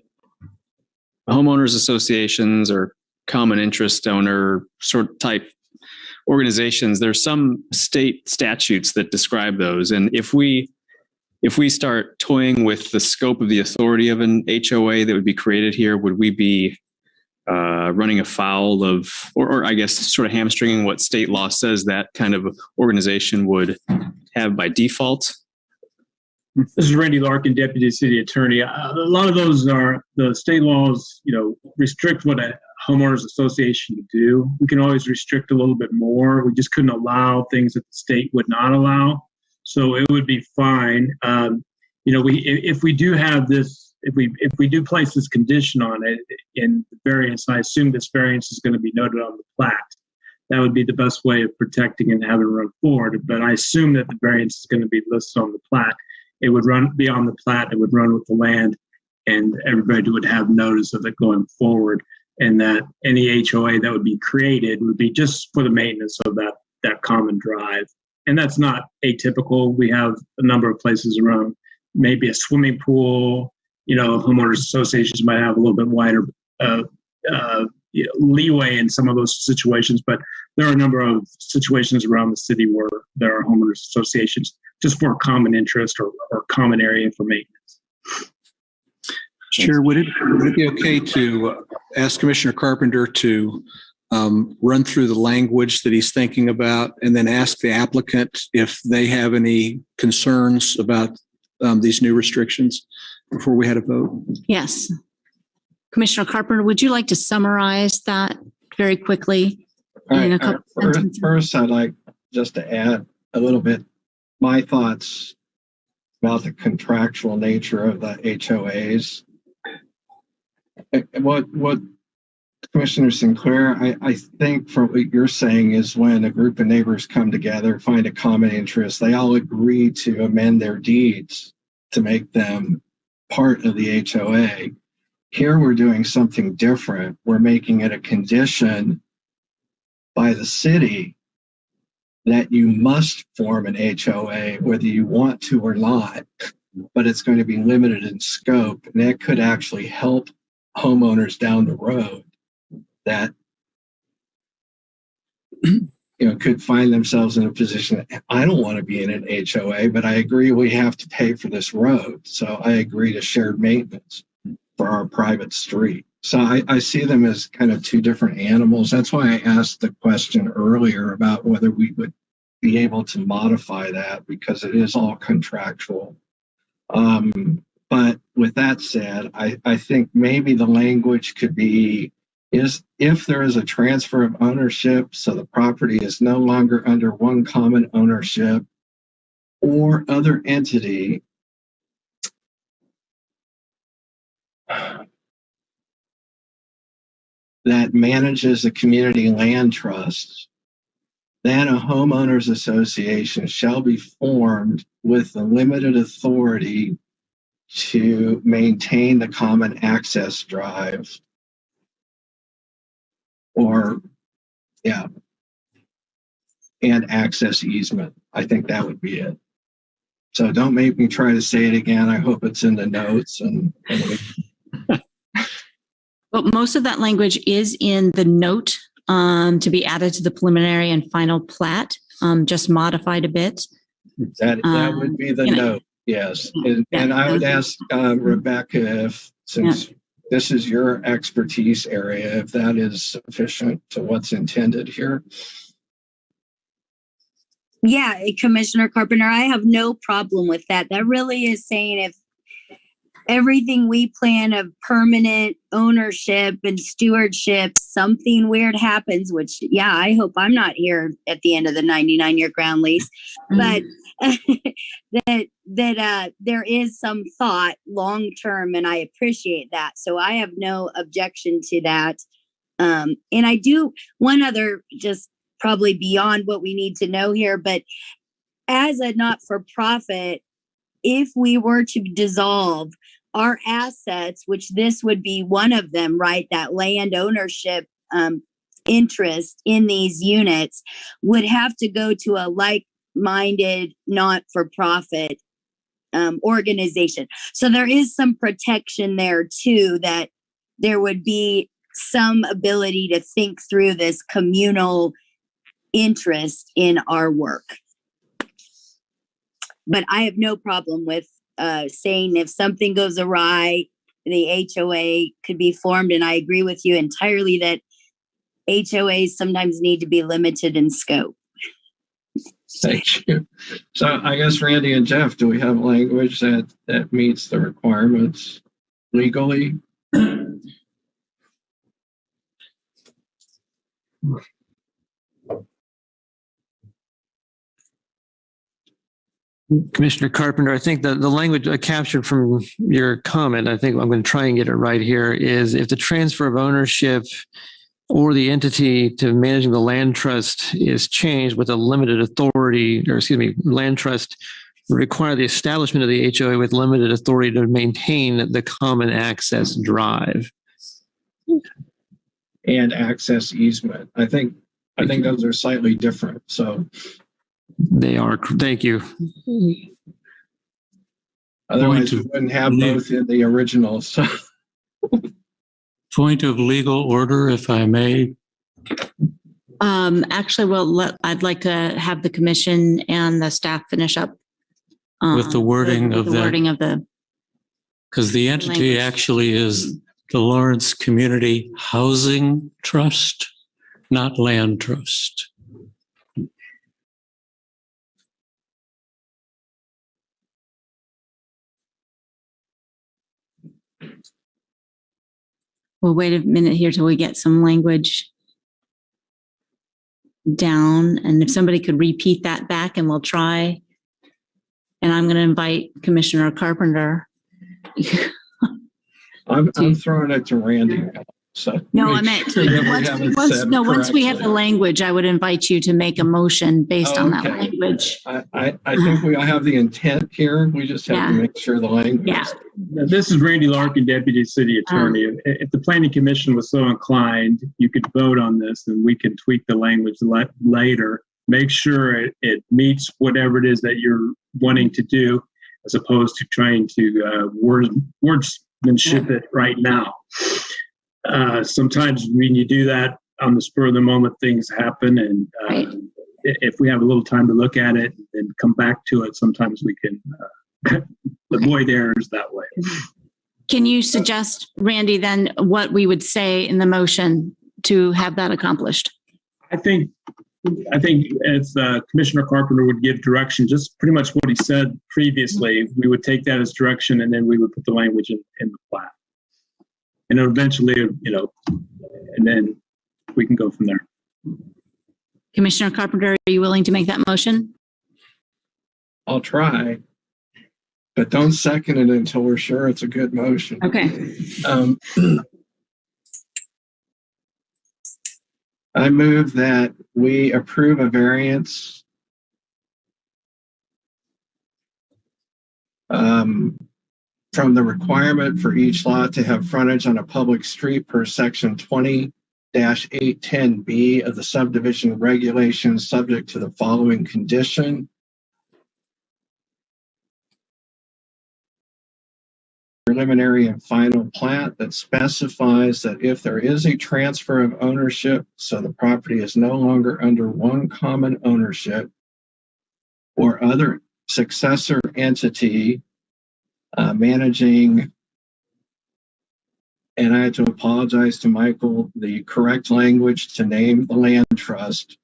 homeowners associations or common interest owner sort of type organizations, there's some state statutes that describe those. And if we start toying with the scope of the authority of an HOA that would be created here, would we be running afoul of, or I guess sort of hamstringing what state law says that kind of organization would have by default? This is Randy Larkin, Deputy City Attorney. A lot of those are the state laws, restrict what a homeowners association can do. We can always restrict a little bit more. We just couldn't allow things that the state would not allow. So it would be fine. If we do have this, if we do place this condition on it in the variance, I assume this variance is going to be noted on the plat. That would be the best way of protecting and having it run forward. But I assume that the variance is going to be listed on the plat. It would be on the plat. It would run with the land, and everybody would have notice of it going forward. And that any HOA that would be created would be just for the maintenance of that common drive. And that's not atypical. We have a number of places around, maybe a swimming pool. Homeowners associations might have a little bit wider leeway in some of those situations, but there are a number of situations around the city where there are homeowners associations just for common interest or common area for maintenance. Chair, would it be okay to ask Commissioner Carpenter to run through the language that he's thinking about and then ask the applicant if they have any concerns about these new restrictions before we had a vote? Yes. Commissioner Carpenter, would you like to summarize that very quickly in a couple sentences? First, I'd like just to add a little bit my thoughts about the contractual nature of the HOAs. What Commissioner Sinclair, I think from what you're saying is when a group of neighbors come together, find a common interest, they all agree to amend their deeds to make them part of the HOA. Here we're doing something different. We're making it a condition by the city that you must form an HOA, whether you want to or not, but it's going to be limited in scope. And that could actually help homeowners down the road that could find themselves in a position that I don't want to be in an HOA, but I agree we have to pay for this road. So I agree to shared maintenance for our private street. So I see them as kind of two different animals. That's why I asked the question earlier about whether we would be able to modify that, because it is all contractual. But with that said, I think maybe the language could be is if there is a transfer of ownership, so the property is no longer under one common ownership or other entity, that manages a community land trust, then a homeowners association shall be formed with the limited authority to maintain the common access drive and access easement. I think that would be it. So don't make me try to say it again. I hope it's in the notes. But most of that language is in the note to be added to the preliminary and final plat, just modified a bit. That would be the note, yes. And I would ask Rebecca if, since this is your expertise area, if that is sufficient to what's intended here. Yeah, Commissioner Carpenter, I have no problem with that. That really is saying if everything we plan of permanent ownership and stewardship, something weird happens, which, yeah, I hope I'm not here at the end of the 99-year ground lease, but that there is some thought long-term, and I appreciate that. So I have no objection to that. And I do one other, just probably beyond what we need to know here, but as a not-for-profit, if we were to dissolve our assets, which this would be one of them, right? That land ownership interest in these units would have to go to a like-minded, not-for-profit organization. So there is some protection there too, that there would be some ability to think through this communal interest in our work. But I have no problem with saying if something goes awry, the HOA could be formed. And I agree with you entirely that HOAs sometimes need to be limited in scope. Thank you. So I guess Randy and Jeff, do we have language that meets the requirements legally? Commissioner Carpenter, I think the language I captured from your comment, I think I'm going to try and get it right here, is if the transfer of ownership or the entity to managing the land trust is changed with a limited authority, or excuse me, land trust require the establishment of the HOA with limited authority to maintain the common access drive. And access easement. I think those are slightly different. So they are. Thank you. Otherwise, we wouldn't have both in the original. So. Point of legal order, if I may. Actually, I'd like to have the commission and the staff finish up with the wording of the wording of the. Because the entity actually is the Lawrence Community Housing Trust, not Land Trust. We'll wait a minute here till we get some language down. And if somebody could repeat that back, and we'll try. And I'm going to invite Commissioner Carpenter. I'm throwing it to Randy. So no, I meant once we have the language, I would invite you to make a motion based on that language. I think we have the intent here. We just have to make sure the language. Yeah. This is Randy Larkin, Deputy City Attorney. If the Planning Commission was so inclined, you could vote on this and we can tweak the language later. Make sure it meets whatever it is that you're wanting to do, as opposed to trying to wordsmanship it right now. Sometimes when you do that on the spur of the moment, things happen. And if we have a little time to look at it and come back to it, sometimes we can avoid errors that way. Can you suggest, Randy, then what we would say in the motion to have that accomplished? I think if Commissioner Carpenter would give direction, just pretty much what he said previously, we would take that as direction, and then we would put the language in the plat. And eventually, and then we can go from there. Commissioner Carpenter, are you willing to make that motion? I'll try, but don't second it until we're sure it's a good motion. Okay. I move that we approve a variance from the requirement for each lot to have frontage on a public street per section 20-810B of the subdivision regulations, subject to the following condition. Preliminary and final plat that specifies that if there is a transfer of ownership, so the property is no longer under one common ownership or other successor entity managing, and I had to apologize to Michael, the correct language to name the land trust,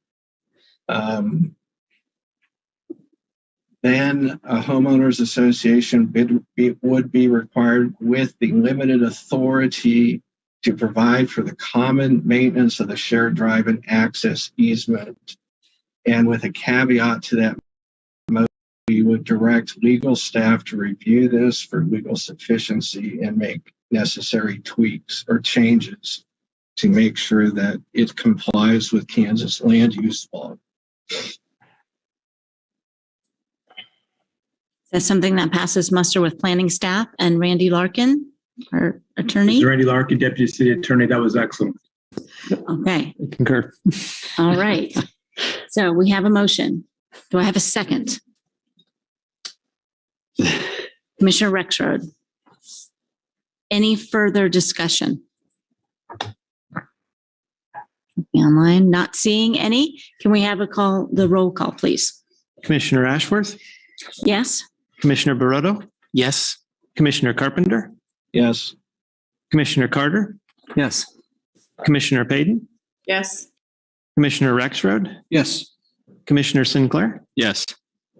then a homeowners association would be required with the limited authority to provide for the common maintenance of the shared drive and access easement. And with a caveat to that, we would direct legal staff to review this for legal sufficiency and make necessary tweaks or changes to make sure that it complies with Kansas land use law. Is that something that passes muster with planning staff and Randy Larkin, our attorney? Randy Larkin, Deputy City Attorney. That was excellent. Okay. I concur. All right. So we have a motion. Do I have a second? Commissioner Rexroad. Any further discussion? Online, not seeing any. Can we have the roll call, please? Commissioner Ashworth, Yes. Commissioner Barotto, Yes. Commissioner Carpenter, Yes. Commissioner Carter, Yes. Commissioner Payton, Yes. Commissioner Rexroad, Yes. Commissioner Sinclair, Yes.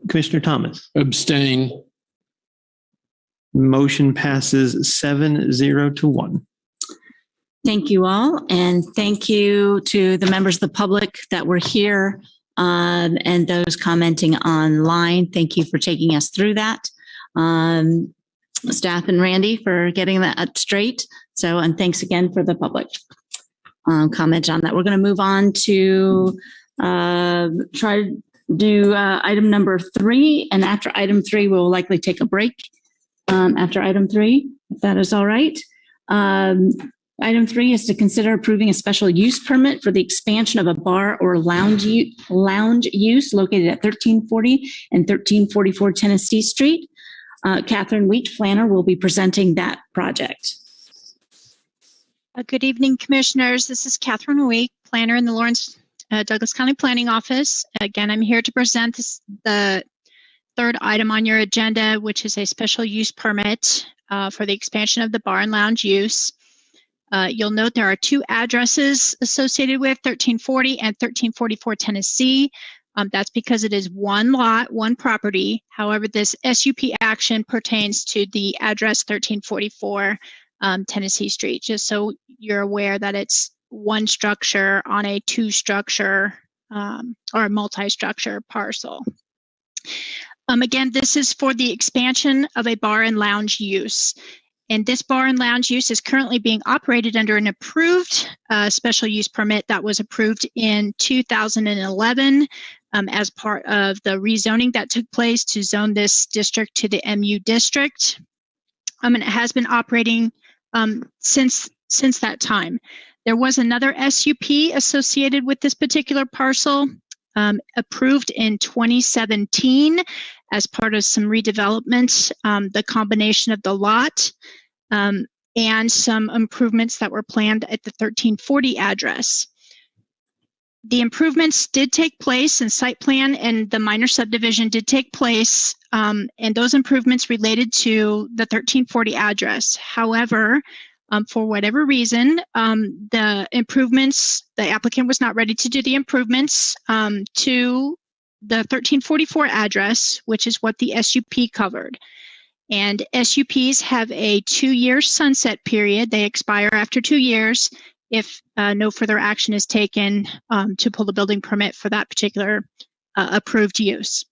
Commissioner Thomas. Abstain. Motion passes 7-0-1. Thank you all. And thank you to the members of the public that were here and those commenting online. Thank you for taking us through that. Staff and Randy for getting that straight. So, and thanks again for the public comment on that. We're going to move on to try to do item number 3. And after item 3, we'll likely take a break. After item 3, if that is all right. Item 3 is to consider approving a special use permit for the expansion of a bar or lounge use located at 1340 and 1344 Tennessee Street. Catherine Wheat, planner, will be presenting that project. Good evening, commissioners. This is Catherine Wheat, planner in the Lawrence Douglas County Planning Office. Again, I'm here to present the third item on your agenda, which is a special use permit for the expansion of the bar and lounge use. You'll note there are 2 addresses associated with 1340 and 1344 Tennessee. That's because it is one lot, one property. However, this SUP action pertains to the address 1344 Tennessee Street, just so you're aware that it's one structure on a 2-structure or a multi-structure parcel. Again, this is for the expansion of a bar and lounge use. And this bar and lounge use is currently being operated under an approved special use permit that was approved in 2011 as part of the rezoning that took place to zone this district to the MU district. And it has been operating since that time. There was another SUP associated with this particular parcel approved in 2017 as part of some redevelopments, the combination of the lot and some improvements that were planned at the 1340 address. The improvements did take place, and site plan and the minor subdivision did take place, and those improvements related to the 1340 address. However, for whatever reason, the applicant was not ready to do the improvements to the 1344 address, which is what the SUP covered. And SUPs have a 2-year sunset period. They expire after 2 years if no further action is taken to pull the building permit for that particular approved use.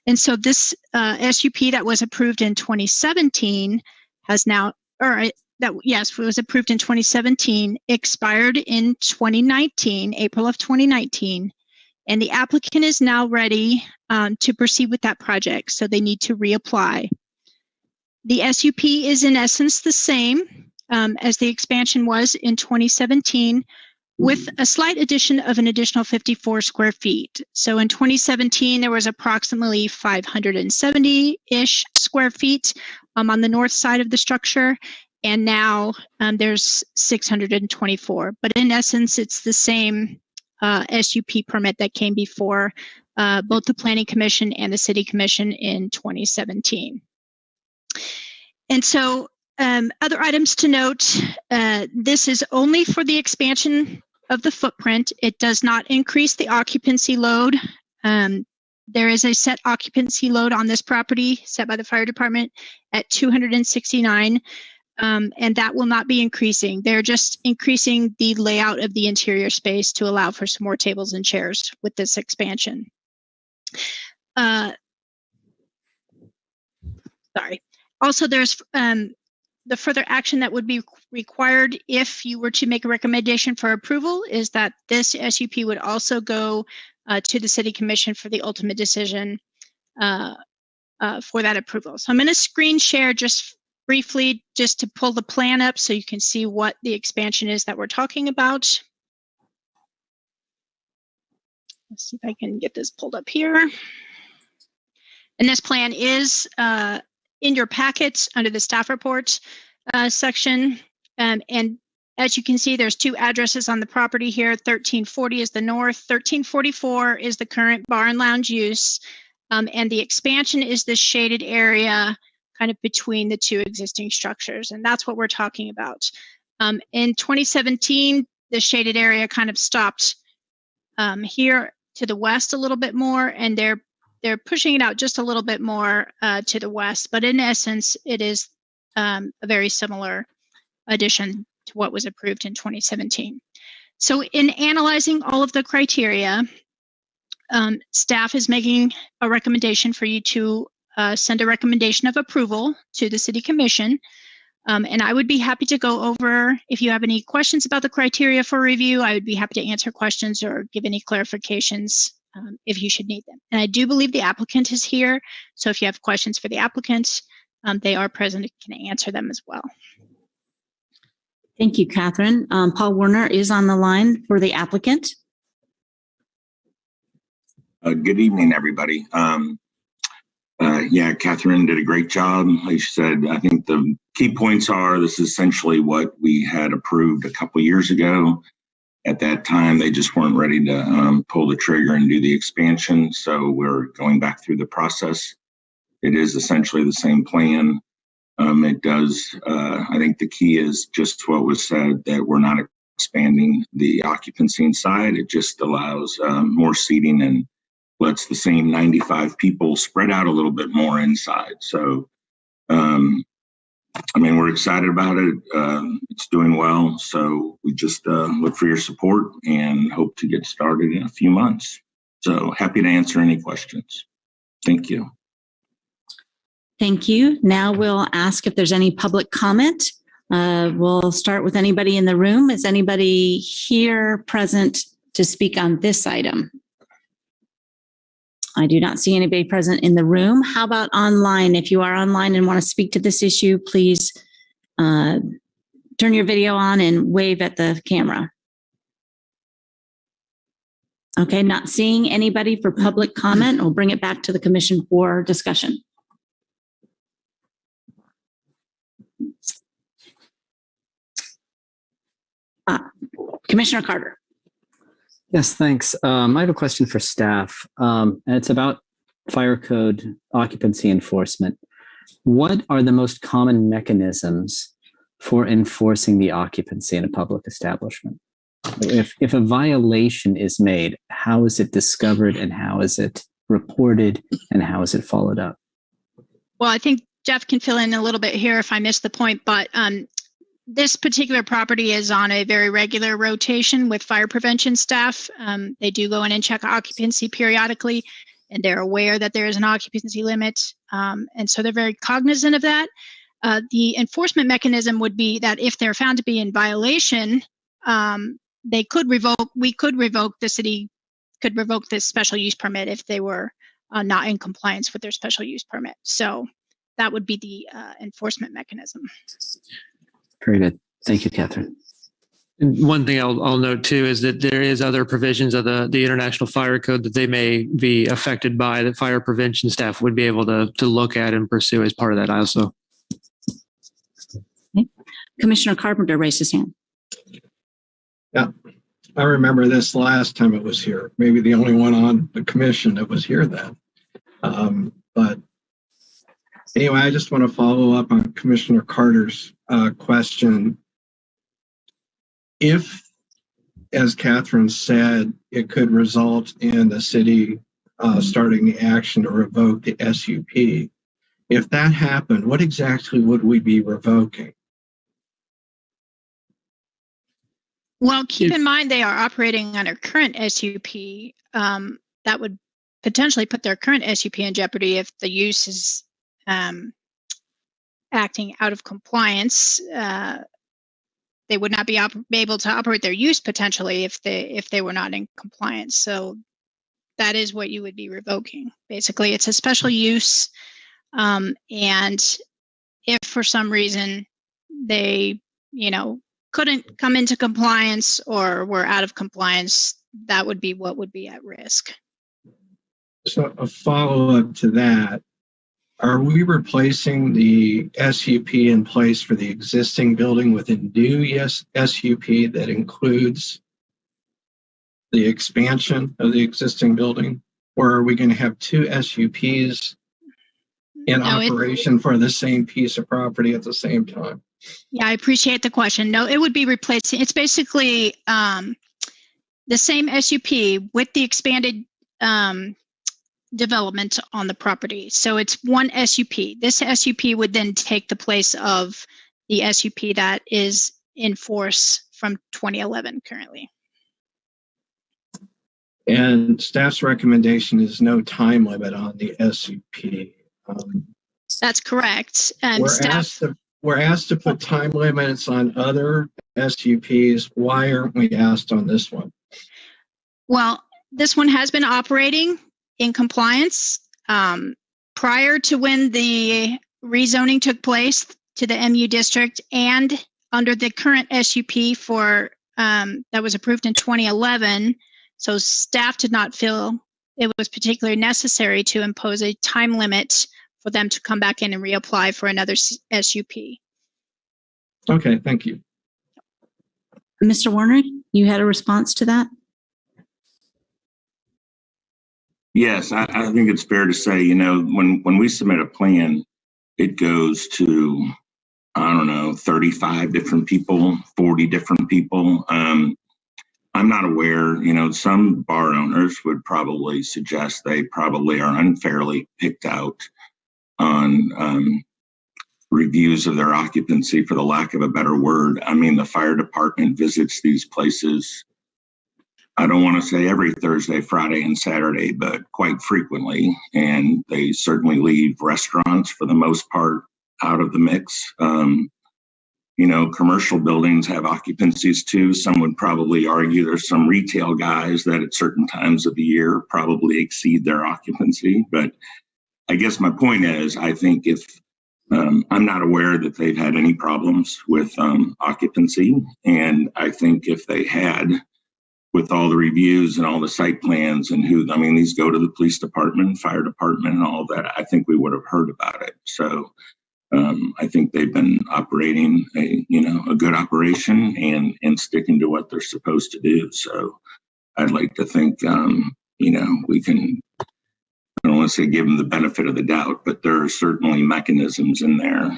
And so this SUP that was approved in 2017 has now, or that, yes, was approved in 2017, expired in 2019, April of 2019. And the applicant is now ready to proceed with that project. So they need to reapply. The SUP is in essence the same as the expansion was in 2017, with a slight addition of an additional 54 square feet. So in 2017, there was approximately 570-ish square feet on the north side of the structure. And now there's 624. But in essence, it's the same SUP permit that came before both the Planning Commission and the City Commission in 2017. And so other items to note, this is only for the expansion of the footprint. It does not increase the occupancy load. There is a set occupancy load on this property set by the fire department at 269, and that will not be increasing. They're just increasing the layout of the interior space to allow for some more tables and chairs with this expansion. Sorry. Also, there's the further action that would be required if you were to make a recommendation for approval is that this SUP would also go to the City Commission for the ultimate decision for that approval. So I'm going to screen share just briefly just to pull the plan up so you can see what the expansion is that we're talking about. Let's see if I can get this pulled up here. And this plan is in your packets under the staff report section. And as you can see, there's two addresses on the property here. 1340 is the north, 1344 is the current bar and lounge use. And the expansion is this shaded area kind of between the two existing structures. And that's what we're talking about. In 2017, the shaded area kind of stopped here to the west a little bit more, and they're pushing it out just a little bit more to the west, but in essence, it is a very similar addition to what was approved in 2017. So in analyzing all of the criteria, staff is making a recommendation for you to send a recommendation of approval to the City Commission. And I would be happy to go over, if you have any questions about the criteria for review, I would be happy to answer questions or give any clarifications if you should need them. And I do believe the applicant is here. So if you have questions for the applicant, they are present and can answer them as well. Thank you, Catherine. Paul Werner is on the line for the applicant. Good evening, everybody. Yeah, Catherine did a great job. Like she said, I think the key points are this is essentially what we had approved a couple years ago. At that time, they just weren't ready to pull the trigger and do the expansion. So we're going back through the process. It is essentially the same plan. It does, I think the key is just what was said, that we're not expanding the occupancy inside. It just allows more seating and lets the same 95 people spread out a little bit more inside. So, I mean, we're excited about it. It's doing well. So we just look for your support and hope to get started in a few months. So happy to answer any questions. Thank you. Thank you. Now we'll ask if there's any public comment. We'll start with anybody in the room. Is anybody here present to speak on this item? I do not see anybody present in the room. How about online? If you are online and want to speak to this issue, please turn your video on and wave at the camera. Okay, not seeing anybody for public comment. We'll bring it back to the commission for discussion. Commissioner Carter. Yes, thanks. I have a question for staff, and it's about fire code occupancy enforcement. What are the most common mechanisms for enforcing the occupancy in a public establishment? If a violation is made, how is it discovered and how is it reported and how is it followed up? Well, I think Jeff can fill in a little bit here if I missed the point, but this particular property is on a very regular rotation with fire prevention staff. They do go in and check occupancy periodically, and they're aware that there is an occupancy limit. And so they're very cognizant of that. The enforcement mechanism would be that if they're found to be in violation, they could revoke. The city could revoke this special use permit if they were not in compliance with their special use permit. So that would be the enforcement mechanism. Very good. Thank you, Catherine. And one thing I'll note too is that there is other provisions of the International Fire Code that they may be affected by that fire prevention staff would be able to look at and pursue as part of that also. Okay. Commissioner Carpenter raised his hand. Yeah, I remember this last time it was here. Maybe the only one on the commission that was here then. But anyway, I just want to follow up on Commissioner Carter's question. If, as Catherine said, it could result in the city starting the action to revoke the SUP, if that happened, what exactly would we be revoking? Well, keep in mind they are operating under current SUP. That would potentially put their current SUP in jeopardy if the use is acting out of compliance. They would not be able to operate their use potentially if they were not in compliance. So that is what you would be revoking. Basically, it's a special use, and if for some reason they, couldn't come into compliance or were out of compliance, that would be what would be at risk. So a follow-up to that, are we replacing the SUP in place for the existing building with a new SUP that includes the expansion of the existing building? Or are we going to have two SUPs in operation for the same piece of property at the same time? Yeah, I appreciate the question. No, it would be replacing. It's basically the same SUP with the expanded development on the property. So it's one SUP. This SUP would then take the place of the SUP that is in force from 2011 currently. And staff's recommendation is no time limit on the SUP. That's correct. We're asked to put time limits on other SUPs. Why aren't we asked on this one? Well, this one has been operating in compliance prior to when the rezoning took place to the MU district and under the current SUP for that was approved in 2011. So staff did not feel it was particularly necessary to impose a time limit for them to come back in and reapply for another SUP. Okay, thank you. Mr. Warner, you had a response to that? Yes, I think it's fair to say, when we submit a plan, it goes to, 35 different people, 40 different people. I'm not aware, some bar owners would probably suggest they probably are unfairly picked out on reviews of their occupancy, for the lack of a better word. I mean, the fire department visits these places, I don't want to say every Thursday, Friday, and Saturday, but quite frequently. And they certainly leave restaurants, for the most part, out of the mix. Commercial buildings have occupancies too. Some would probably argue there's some retail guys that at certain times of the year probably exceed their occupancy. But I guess my point is, I think if I'm not aware that they've had any problems with occupancy. And I think if they had, with all the reviews and all the site plans and these go to the police department, fire department, and all that, I think we would have heard about it. So I think they've been operating a good operation and sticking to what they're supposed to do. So I'd like to think, we can, I don't want to say give them the benefit of the doubt, but there are certainly mechanisms in there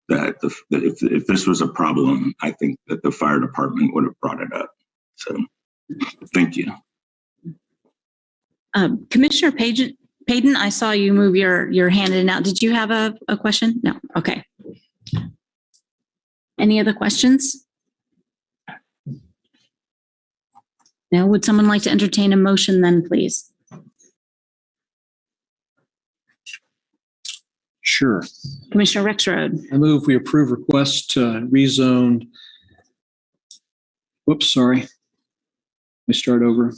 that if this was a problem, I think that the fire department would have brought it up. So thank you. Commissioner Payton, I saw you move your hand in and out. Did you have a question? No. Okay. Any other questions? No. Would someone like to entertain a motion then, please? Sure. Commissioner Rexroad. I move we approve request to rezone. Whoops, sorry. Let me start over.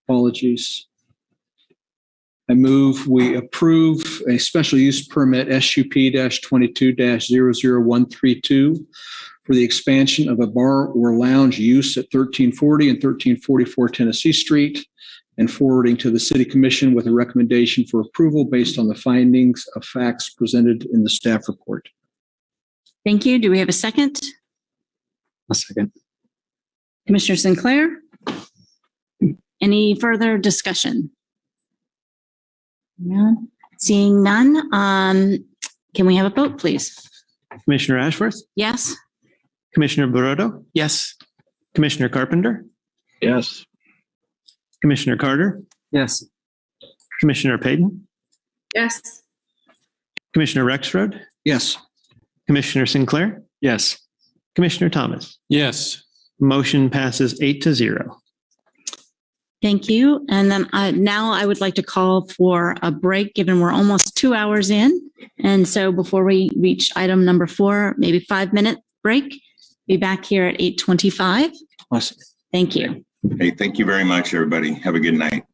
Apologies. I move we approve a special use permit SUP-22-00132 for the expansion of a bar or lounge use at 1340 and 1344 Tennessee Street, and forwarding to the City Commission with a recommendation for approval based on the findings of facts presented in the staff report. Thank you. Do we have a second? A second. Commissioner Sinclair? Any further discussion? None. Seeing none, can we have a vote, please? Commissioner Ashworth, Yes? Commissioner Baroto, Yes. Commissioner Carpenter, Yes. Commissioner Carter, Yes. Commissioner Payton, Yes. Commissioner Rexroad, Yes. Commissioner Sinclair, Yes. Commissioner Thomas. Yes. Motion passes 8-0. Thank you. And then now I would like to call for a break, given we're almost 2 hours in. And so before we reach item number 4, maybe 5-minute break, be back here at 8:25. Awesome. Thank you. Hey, thank you very much, everybody. Have a good night.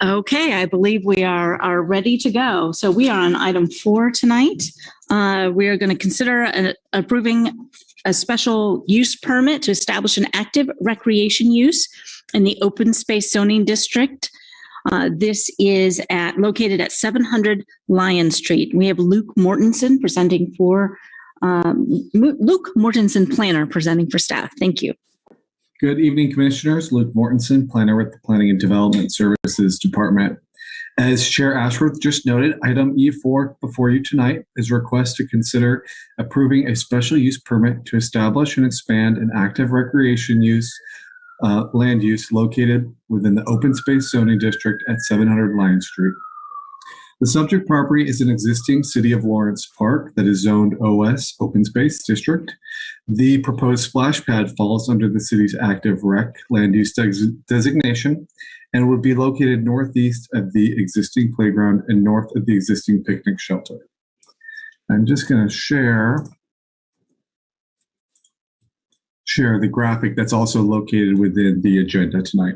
Okay, I believe we are ready to go. So we are on item 4 tonight. We are going to consider approving a special use permit to establish an active recreation use in the open space zoning district. This is located at 700 Lion Street. We have Luke Mortensen presenting for Luke Mortensen, planner, presenting for staff. Thank you. Good evening, Commissioners. Luke Mortensen, planner with the Planning and Development Services Department. As Chair Ashworth just noted, item E4 before you tonight is a request to consider approving a special use permit to establish and expand an active recreation use land use located within the open space zoning district at 700 Lion Street. The subject property is an existing City of Lawrence park that is zoned OS, Open Space District. The proposed splash pad falls under the city's active rec land use designation and would be located northeast of the existing playground and north of the existing picnic shelter. I'm just going to share the graphic that's also located within the agenda tonight.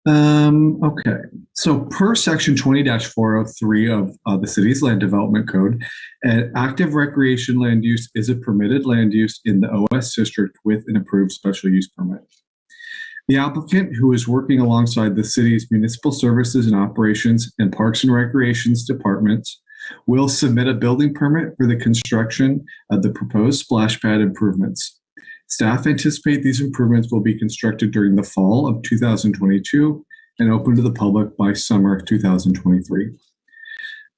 Okay, so per section 20-403 of the city's land development code, an active recreation land use is a permitted land use in the OS district with an approved special use permit. The applicant, who is working alongside the city's municipal services and operations and parks and recreations departments, will submit a building permit for the construction of the proposed splash pad improvements. Staff anticipate these improvements will be constructed during the fall of 2022 and open to the public by summer of 2023.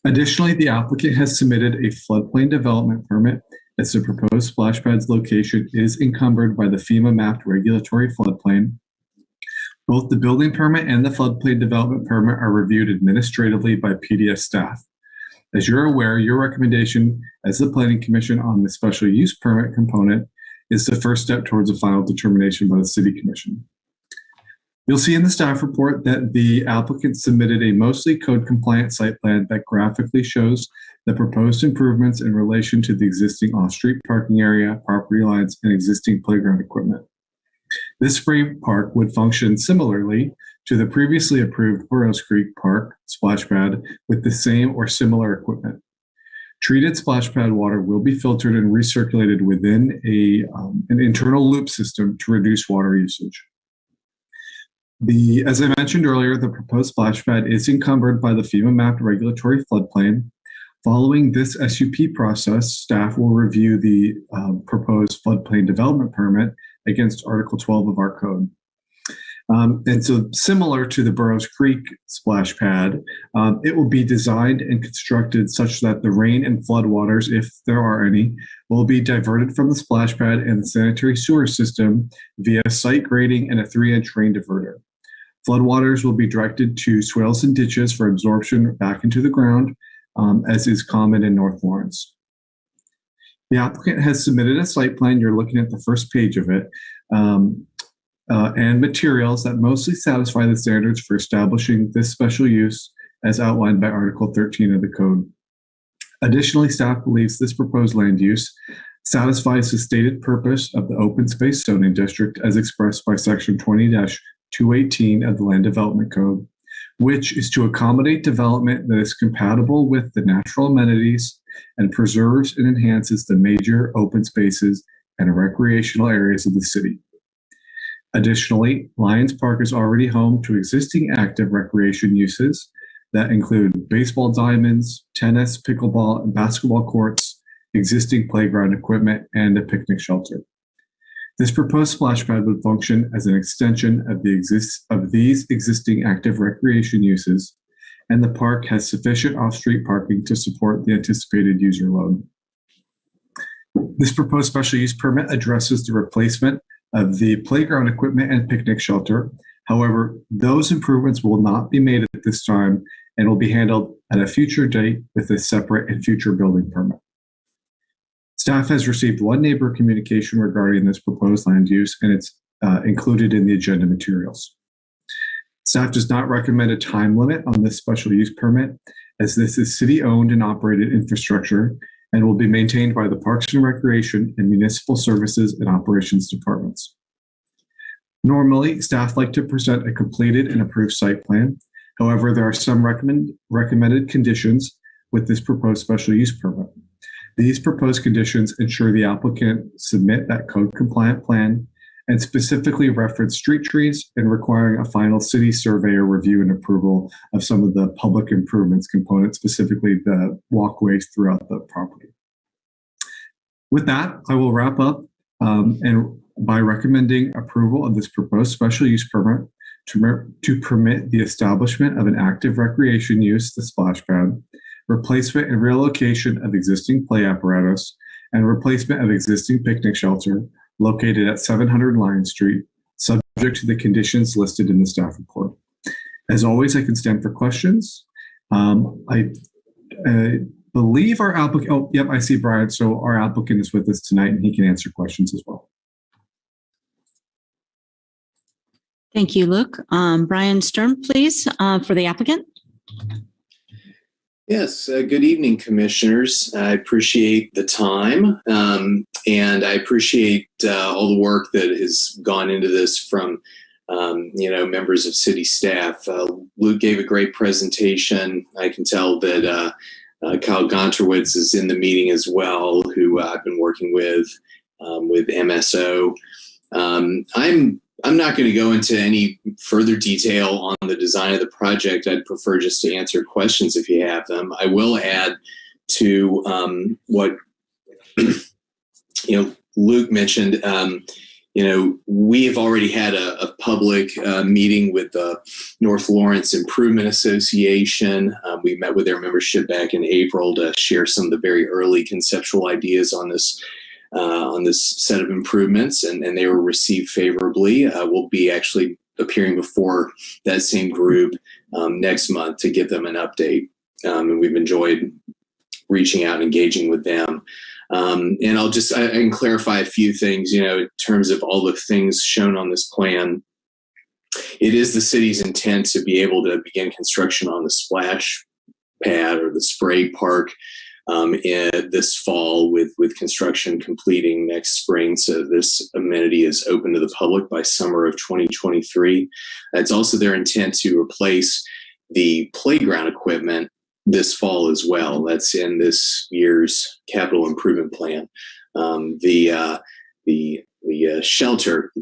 Additionally, the applicant has submitted a floodplain development permit as the proposed splash pad's location is encumbered by the FEMA mapped regulatory floodplain. Both the building permit and the floodplain development permit are reviewed administratively by PDS staff. As you're aware, your recommendation as the Planning Commission on the special use permit component is the first step towards a final determination by the City Commission. You'll see in the staff report that the applicant submitted a mostly code compliant site plan that graphically shows the proposed improvements in relation to the existing off-street parking area, property lines, and existing playground equipment. This spray park would function similarly to the previously approved Burroughs Creek Park splash pad with the same or similar equipment. Treated splash pad water will be filtered and recirculated within an internal loop system to reduce water usage. As I mentioned earlier, the proposed splash pad is encumbered by the FEMA mapped regulatory floodplain. Following this SUP process, staff will review the proposed floodplain development permit against Article 12 of our code. And so similar to the Burroughs Creek splash pad, it will be designed and constructed such that the rain and flood waters, if there are any, will be diverted from the splash pad and the sanitary sewer system via site grading and a 3-inch rain diverter. Floodwaters will be directed to swales and ditches for absorption back into the ground, as is common in North Lawrence. The applicant has submitted a site plan. You're looking at the first page of it. And materials that mostly satisfy the standards for establishing this special use as outlined by Article 13 of the Code. Additionally, staff believes this proposed land use satisfies the stated purpose of the open space zoning district as expressed by Section 20-218 of the Land Development Code, which is to accommodate development that is compatible with the natural amenities and preserves and enhances the major open spaces and recreational areas of the city. Additionally, Lions Park is already home to existing active recreation uses that include baseball diamonds, tennis, pickleball, and basketball courts, existing playground equipment, and a picnic shelter. This proposed splash pad would function as an extension of these existing active recreation uses, and the park has sufficient off-street parking to support the anticipated user load. This proposed special use permit addresses the replacement of the playground equipment and picnic shelter. However, those improvements will not be made at this time and will be handled at a future date with a separate and future building permit. Staff has received one neighbor communication regarding this proposed land use, and it's included in the agenda materials. Staff does not recommend a time limit on this special use permit, as this is city-owned and operated infrastructure and will be maintained by the Parks and Recreation and Municipal Services and Operations departments. Normally, staff like to present a completed and approved site plan. However, there are some recommended conditions with this proposed special use permit. These proposed conditions ensure the applicant submit that code-compliant plan and specifically reference street trees and requiring a final city surveyor review and approval of some of the public improvements components, specifically the walkways throughout the property. With that, I will wrap up and by recommending approval of this proposed special use permit to permit the establishment of an active recreation use, the splash pad, replacement and relocation of existing play apparatus, and replacement of existing picnic shelter located at 700 Lion Street, subject to the conditions listed in the staff report. As always, I can stand for questions. I believe our applicant, oh, yep, I see Brian. So our applicant is with us tonight and he can answer questions as well. Thank you, Luke. Brian Sturm, please, for the applicant. Yes, good evening, commissioners. I appreciate the time and I appreciate all the work that has gone into this from members of city staff. Luke gave a great presentation. I can tell that Kyle Gonterwitz is in the meeting as well, who I've been working with MSO. I'm not going to go into any further detail on the design of the project. I'd prefer just to answer questions if you have them. I will add to what Luke mentioned. We have already had a public meeting with the North Lawrence Improvement Association. We met with their membership back in April to share some of the very early conceptual ideas on this set of improvements, and they were received favorably. We'll be actually appearing before that same group next month to give them an update. And we've enjoyed reaching out and engaging with them. And I can clarify a few things, in terms of all the things shown on this plan. It is the city's intent to be able to begin construction on the splash pad or the spray park this fall, with construction completing next spring. So this amenity is open to the public by summer of 2023. It's also their intent to replace the playground equipment this fall as well. That's in this year's capital improvement plan. The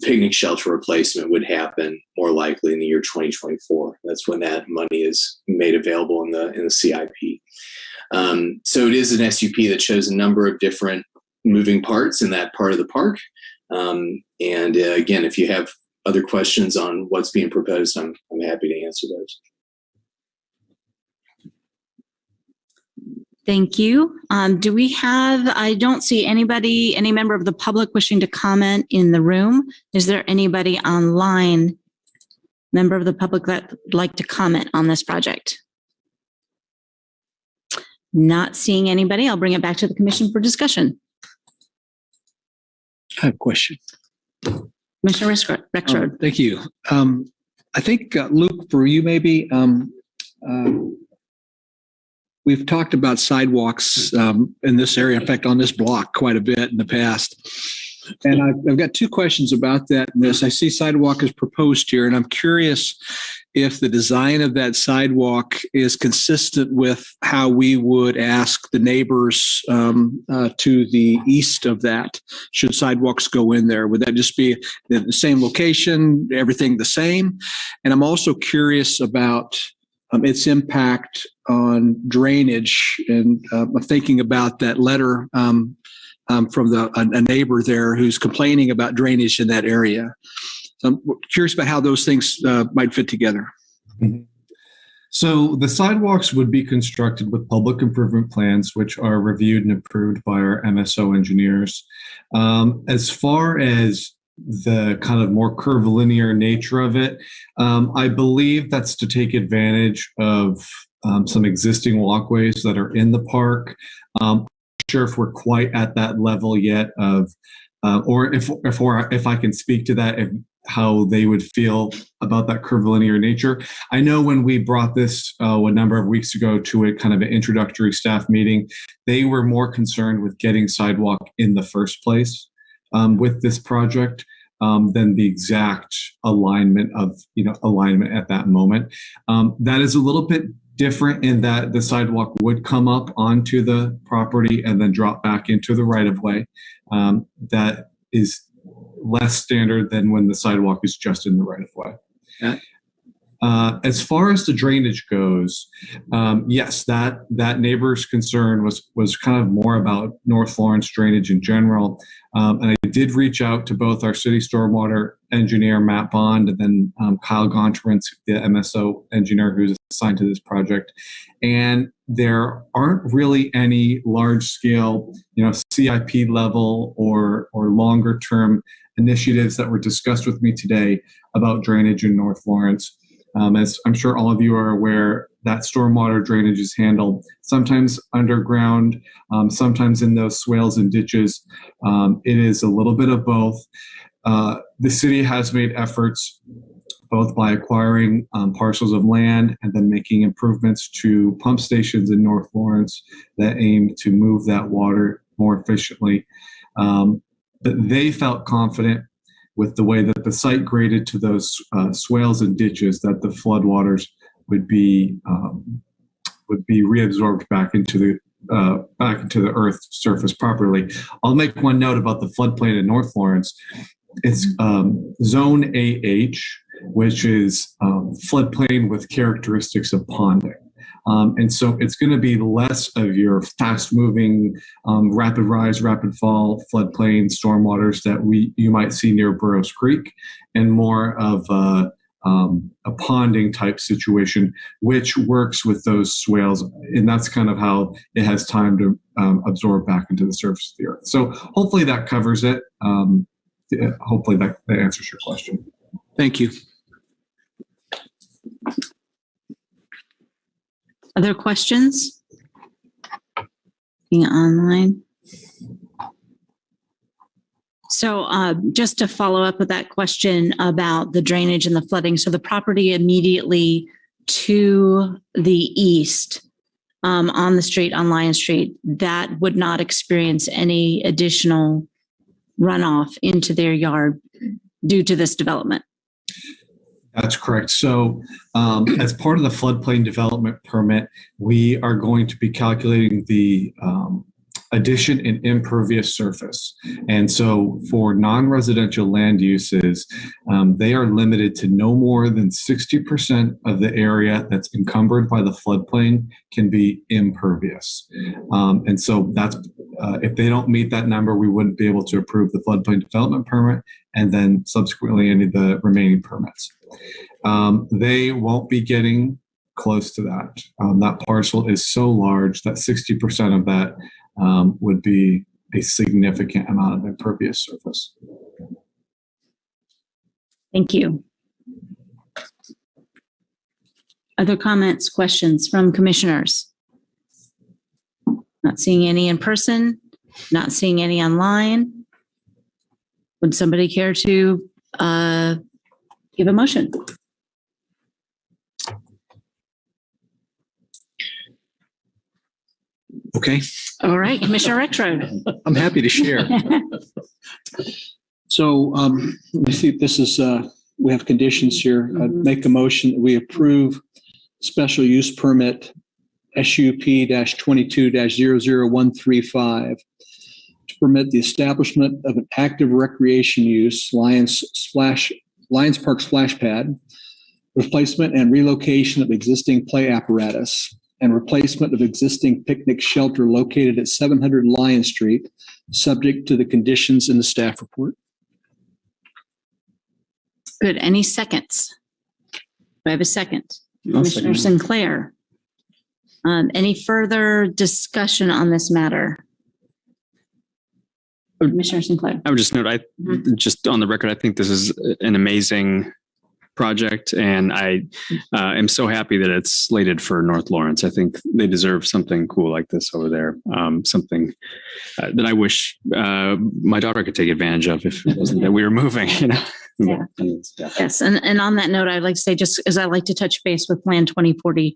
picnic shelter replacement would happen more likely in the year 2024. That's when that money is made available in the CIP. So it is an SUP that shows a number of different moving parts in that part of the park. And again, if you have other questions on what's being proposed, I'm happy to answer those. Thank you. Do we have, I don't see any member of the public wishing to comment in the room. Is there anybody online, member of the public, that would like to comment on this project? Not seeing anybody. I'll bring it back to the commission for discussion. I have a question. Commissioner Rexroad. Thank you. I think, Luke, for you maybe, we've talked about sidewalks in this area, in fact, on this block quite a bit in the past. And I've got two questions about that. I see sidewalk is proposed here, and I'm curious if the design of that sidewalk is consistent with how we would ask the neighbors to the east of that. Should sidewalks go in there? Would that just be the same location, everything the same? And I'm also curious about its impact on drainage. And I'm thinking about that letter from a neighbor there who's complaining about drainage in that area. So I'm curious about how those things might fit together. Mm-hmm. So the sidewalks would be constructed with public improvement plans, which are reviewed and approved by our MSO engineers. As far as the kind of more curvilinear nature of it, I believe that's to take advantage of some existing walkways that are in the park. I'm not sure if we're quite at that level yet of, or if I can speak to that, how they would feel about that curvilinear nature. I know when we brought this a number of weeks ago to a kind of an introductory staff meeting, they were more concerned with getting sidewalk in the first place with this project. than the exact alignment at that moment. That is a little bit different in that the sidewalk would come up onto the property and then drop back into the right of way. That is less standard than when the sidewalk is just in the right of way. Yeah. As far as the drainage goes, yes, that neighbor's concern was kind of more about North Lawrence drainage in general. And I did reach out to both our city stormwater engineer, Matt Bond, and then Kyle Gonterance, the MSO engineer who's assigned to this project. And there aren't really any large scale, CIP level or longer term initiatives that were discussed with me today about drainage in North Lawrence. As I'm sure all of you are aware, that stormwater drainage is handled sometimes underground, sometimes in those swales and ditches. It is a little bit of both. The city has made efforts both by acquiring parcels of land and then making improvements to pump stations in North Lawrence that aim to move that water more efficiently. But they felt confident with the way that the site graded to those swales and ditches that the floodwaters would be reabsorbed back into the earth's surface properly. I'll make one note about the floodplain in North Lawrence. It's zone AH, which is floodplain with characteristics of ponding. And so it's going to be less of your fast-moving, rapid rise, rapid fall floodplain stormwaters that you might see near Burroughs Creek, and more of a ponding type situation, which works with those swales, and that's kind of how it has time to absorb back into the surface of the earth. So hopefully that covers it. Hopefully that answers your question. Thank you. Other questions? Being online. So just to follow up with that question about the drainage and the flooding. So the property immediately to the east on the street, on Lion Street, that would not experience any additional runoff into their yard due to this development. That's correct. So as part of the floodplain development permit, we are going to be calculating the addition in impervious surface. And so for non-residential land uses, they are limited to no more than 60% of the area that's encumbered by the floodplain can be impervious. And so that's if they don't meet that number, we wouldn't be able to approve the floodplain development permit and then subsequently any of the remaining permits. They won't be getting close to that. That parcel is so large that 60% of that would be a significant amount of impervious surface. Thank you. Other comments, questions from commissioners? Not seeing any in person, not seeing any online. Would somebody care to give a motion? Okay. All right, Commissioner Rexroad. I'm happy to share. So let me see. This is we have conditions here. I'd make a motion that we approve special use permit SUP-22-00135 to permit the establishment of an active recreation use Lions Park splash pad, replacement and relocation of existing play apparatus, and replacement of existing picnic shelter located at 700 Lion Street, subject to the conditions in the staff report. Good. Any seconds? Do I have a second? Commissioner Sinclair. Any further discussion on this matter? Commissioner Sinclair. I would just note, just on the record, I think this is an amazing project, and I am so happy that it's slated for North Lawrence. I think they deserve something cool like this over there. Something that I wish my daughter could take advantage of if it wasn't that we were moving. Yeah. Yes. And on that note, I'd like to say, just as I like to touch base with Plan 2040,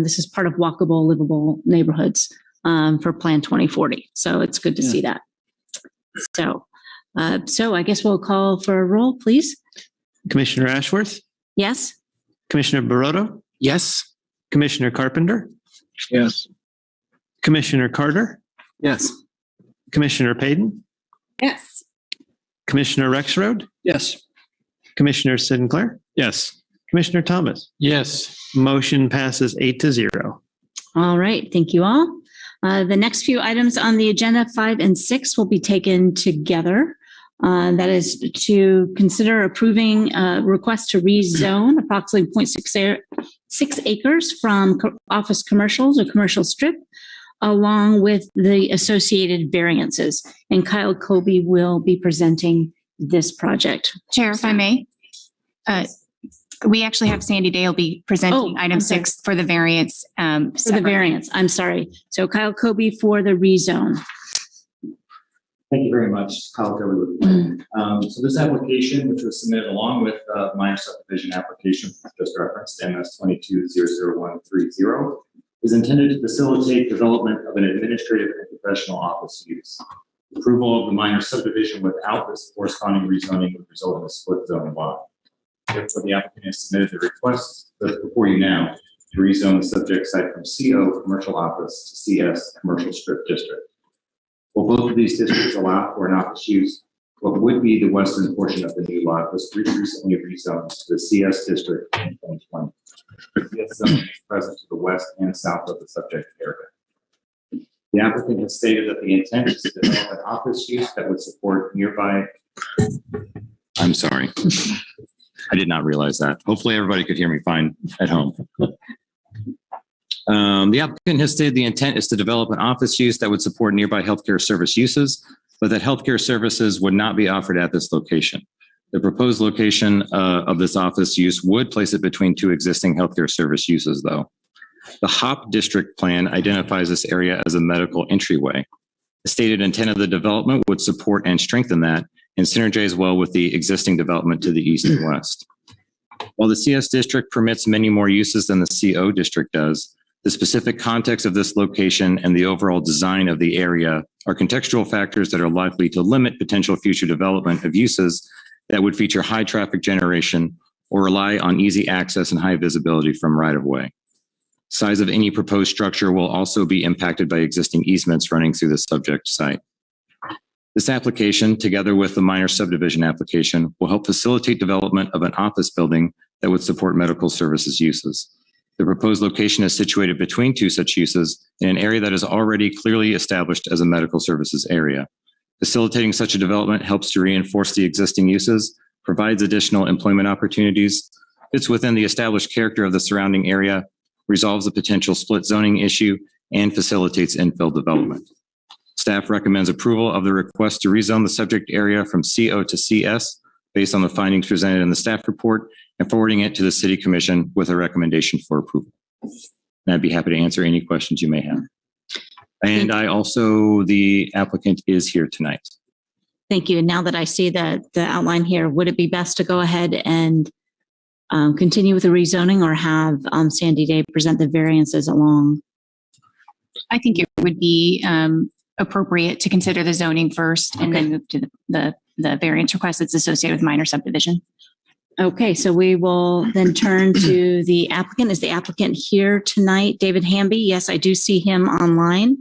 this is part of walkable, livable neighborhoods for Plan 2040. So it's good to see that. So So I guess we'll call for a roll, please. Commissioner Ashworth, Yes? Commissioner Baroto, Yes. Commissioner Carpenter, Yes. Commissioner Carter, Yes. Commissioner Payton, Yes. Commissioner Rexroad, Yes. Commissioner Sinclair, Yes. Commissioner Thomas. Yes. Motion passes 8-0. All right, thank you all. The next few items on the agenda, 5 and 6, will be taken together. That is to consider approving a request to rezone approximately 0.6 acres from office commercials or commercial strip, along with the associated variances. And Kyle Kobe will be presenting this project. Chair, if I may. We actually have Sandy Day will be presenting item 6 for the variance. For the variance, I'm sorry. So Kyle Kobe for the rezone. Thank you very much, Kyle Kobe with Plat. So this application, which was submitted along with minor subdivision application just referenced, MS 22-00130, is intended to facilitate development of an administrative and professional office use. Approval of the minor subdivision without this corresponding rezoning would result in a split zone lot. Therefore, the applicant has submitted the request that's before you now to rezone the subject site from CO commercial office to CS commercial strip district. While both of these districts allow for an office use, what would be the western portion of the new lot was recently rezoned to the CS district in 2020. The CS zone is present to the west and south of the subject area. The applicant has stated that the intent is to develop an office use that would support nearby. I'm sorry. I did not realize that. Hopefully everybody could hear me fine at home. The applicant has stated the intent is to develop an office use that would support nearby healthcare service uses, but that healthcare services would not be offered at this location. The proposed location of this office use would place it between two existing healthcare service uses, though. The HOP district plan identifies this area as a medical entryway. The stated intent of the development would support and strengthen that and synergize well with the existing development to the east and west. While the CS district permits many more uses than the CO district does, the specific context of this location and the overall design of the area are contextual factors that are likely to limit potential future development of uses that would feature high traffic generation or rely on easy access and high visibility from right-of-way. Size of any proposed structure will also be impacted by existing easements running through the subject site. This application, together with the minor subdivision application, will help facilitate development of an office building that would support medical services uses. The proposed location is situated between two such uses in an area that is already clearly established as a medical services area. Facilitating such a development helps to reinforce the existing uses, provides additional employment opportunities, fits within the established character of the surrounding area, resolves a potential split zoning issue, and facilitates infill development. Staff recommends approval of the request to rezone the subject area from CO to CS based on the findings presented in the staff report and forwarding it to the City Commission with a recommendation for approval. And I'd be happy to answer any questions you may have. And the applicant is here tonight. Thank you. And now that I see the outline here, would it be best to go ahead and continue with the rezoning or have Sandy Day present the variances along? I think it would be appropriate to consider the zoning first and then move to the variance request that's associated with minor subdivision. Okay, so we will then turn to the applicant. Is the applicant here tonight? David Hamby? Yes, I do see him online.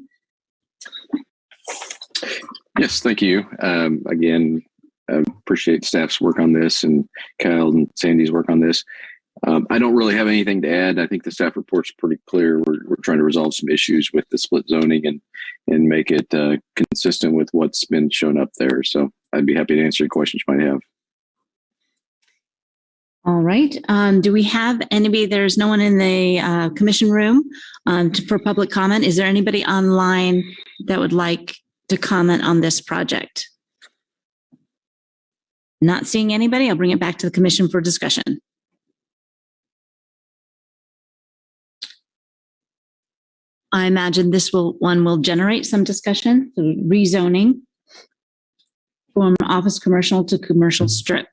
Yes, thank you. Again, I appreciate staff's work on this and Kyle and Sandy's work on this. I don't really have anything to add. I think the staff report's pretty clear. We're trying to resolve some issues with the split zoning and make it consistent with what's been shown up there. So I'd be happy to answer any questions you might have. All right. Do we have anybody? There's no one in the commission room for public comment. Is there anybody online that would like to comment on this project? Not seeing anybody. I'll bring it back to the commission for discussion. I imagine this one will generate some discussion. So rezoning from office commercial to commercial strip.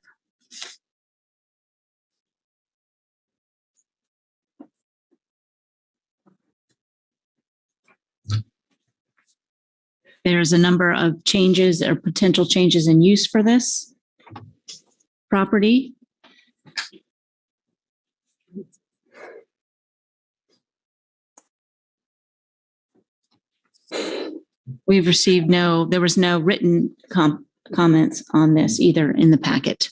There's a number of changes or potential changes in use for this property. We've received there was no written comments on this either in the packet.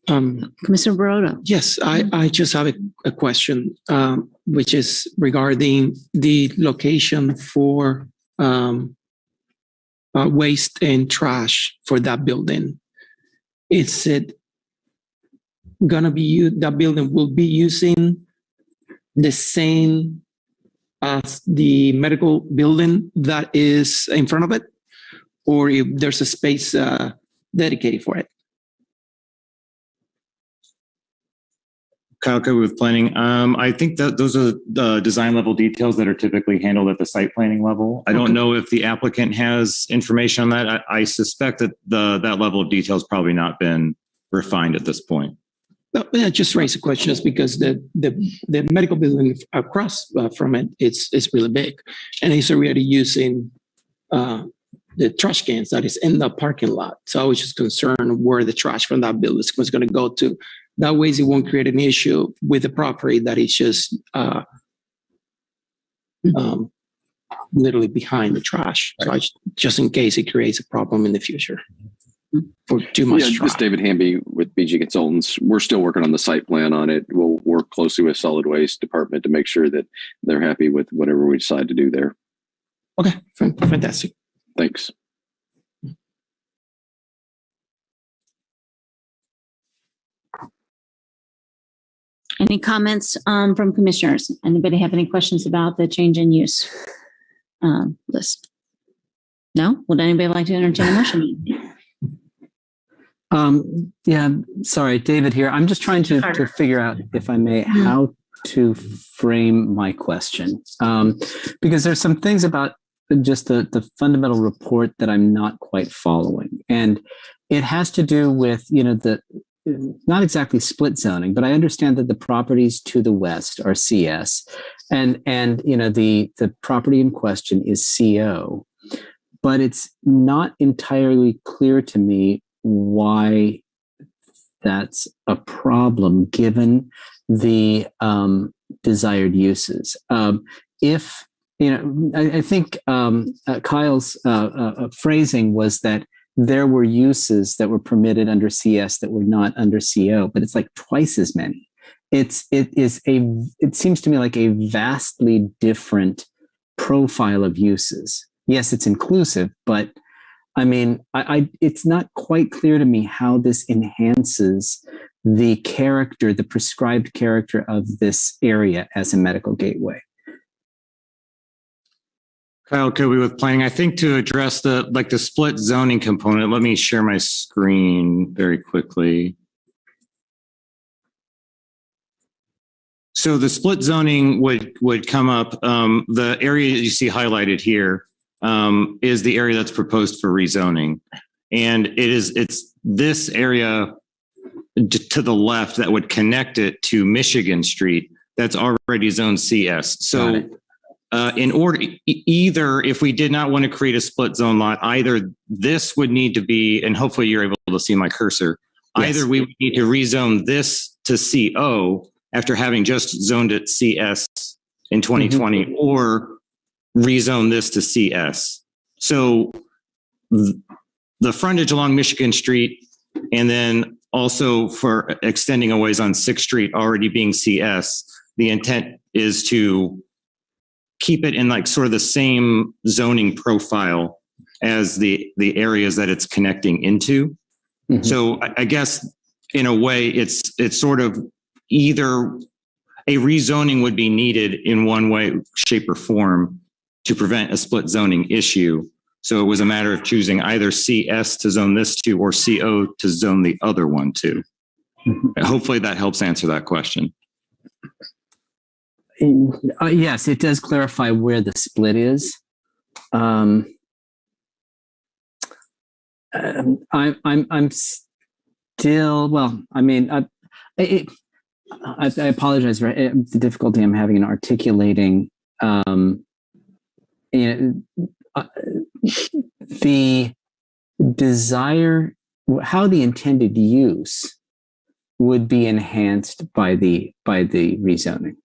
Commissioner Baroto. Yes, I just have a question, which is regarding the location for waste and trash for that building. Is it gonna be that building will be using the same as the medical building that is in front of it, or if there's a space dedicated for it? Kyle Kobe with planning. I think that those are the design level details that are typically handled at the site planning level. I don't know if the applicant has information on that. I suspect that that level of detail has probably not been refined at this point. Yeah, just raise a question just because the medical building across from it, it's really big, and it's already using the trash cans that is in the parking lot. So I was just concerned where the trash from that building was going to go to. That way, it won't create an issue with the property that is just literally behind the trash. So just in case it creates a problem in the future for too much trash. This is David Hamby with BG Consultants. We're still working on the site plan on it. We'll work closely with Solid Waste Department to make sure that they're happy with whatever we decide to do there. Okay, fantastic. Thanks. Any comments from commissioners? Anybody have any questions about the change in use list? No? Would anybody like to entertain a motion? Yeah, sorry, David here. I'm just trying to figure out, if I may, how to frame my question. Because there's some things about just the fundamental report that I'm not quite following. And it has to do with, not exactly split zoning, but I understand that the properties to the west are CS and the property in question is CO, but it's not entirely clear to me why that's a problem given the desired uses. I think Kyle's phrasing was that there were uses that were permitted under CS that were not under CO, but it's like twice as many. It seems to me like a vastly different profile of uses. Yes, it's inclusive, but I mean, it's not quite clear to me how this enhances the prescribed character of this area as a medical gateway. Kyle Kobe with planning. I think to address the split zoning component, let me share my screen very quickly. So the split zoning would come up. The area you see highlighted here is the area that's proposed for rezoning, and it's this area to the left that would connect it to Michigan Street that's already zone CS. So in order, either if we did not want to create a split zone lot, either this would need to be, and hopefully you're able to see my cursor, yes. Either we would need to rezone this to CO after having just zoned it CS in 2020, or rezone this to CS. So the frontage along Michigan Street, and then also for extending a ways on 6th Street already being CS, the intent is to keep it in like sort of the same zoning profile as the areas that it's connecting into. So I guess in a way it's sort of either a rezoning would be needed in one way, shape or form to prevent a split zoning issue. So it was a matter of choosing either CS to zone this to or CO to zone the other one to. Hopefully that helps answer that question. Yes, it does clarify where the split is. I'm still, well, I mean, I apologize for the difficulty I'm having in articulating the desire, how the intended use would be enhanced by the rezoning.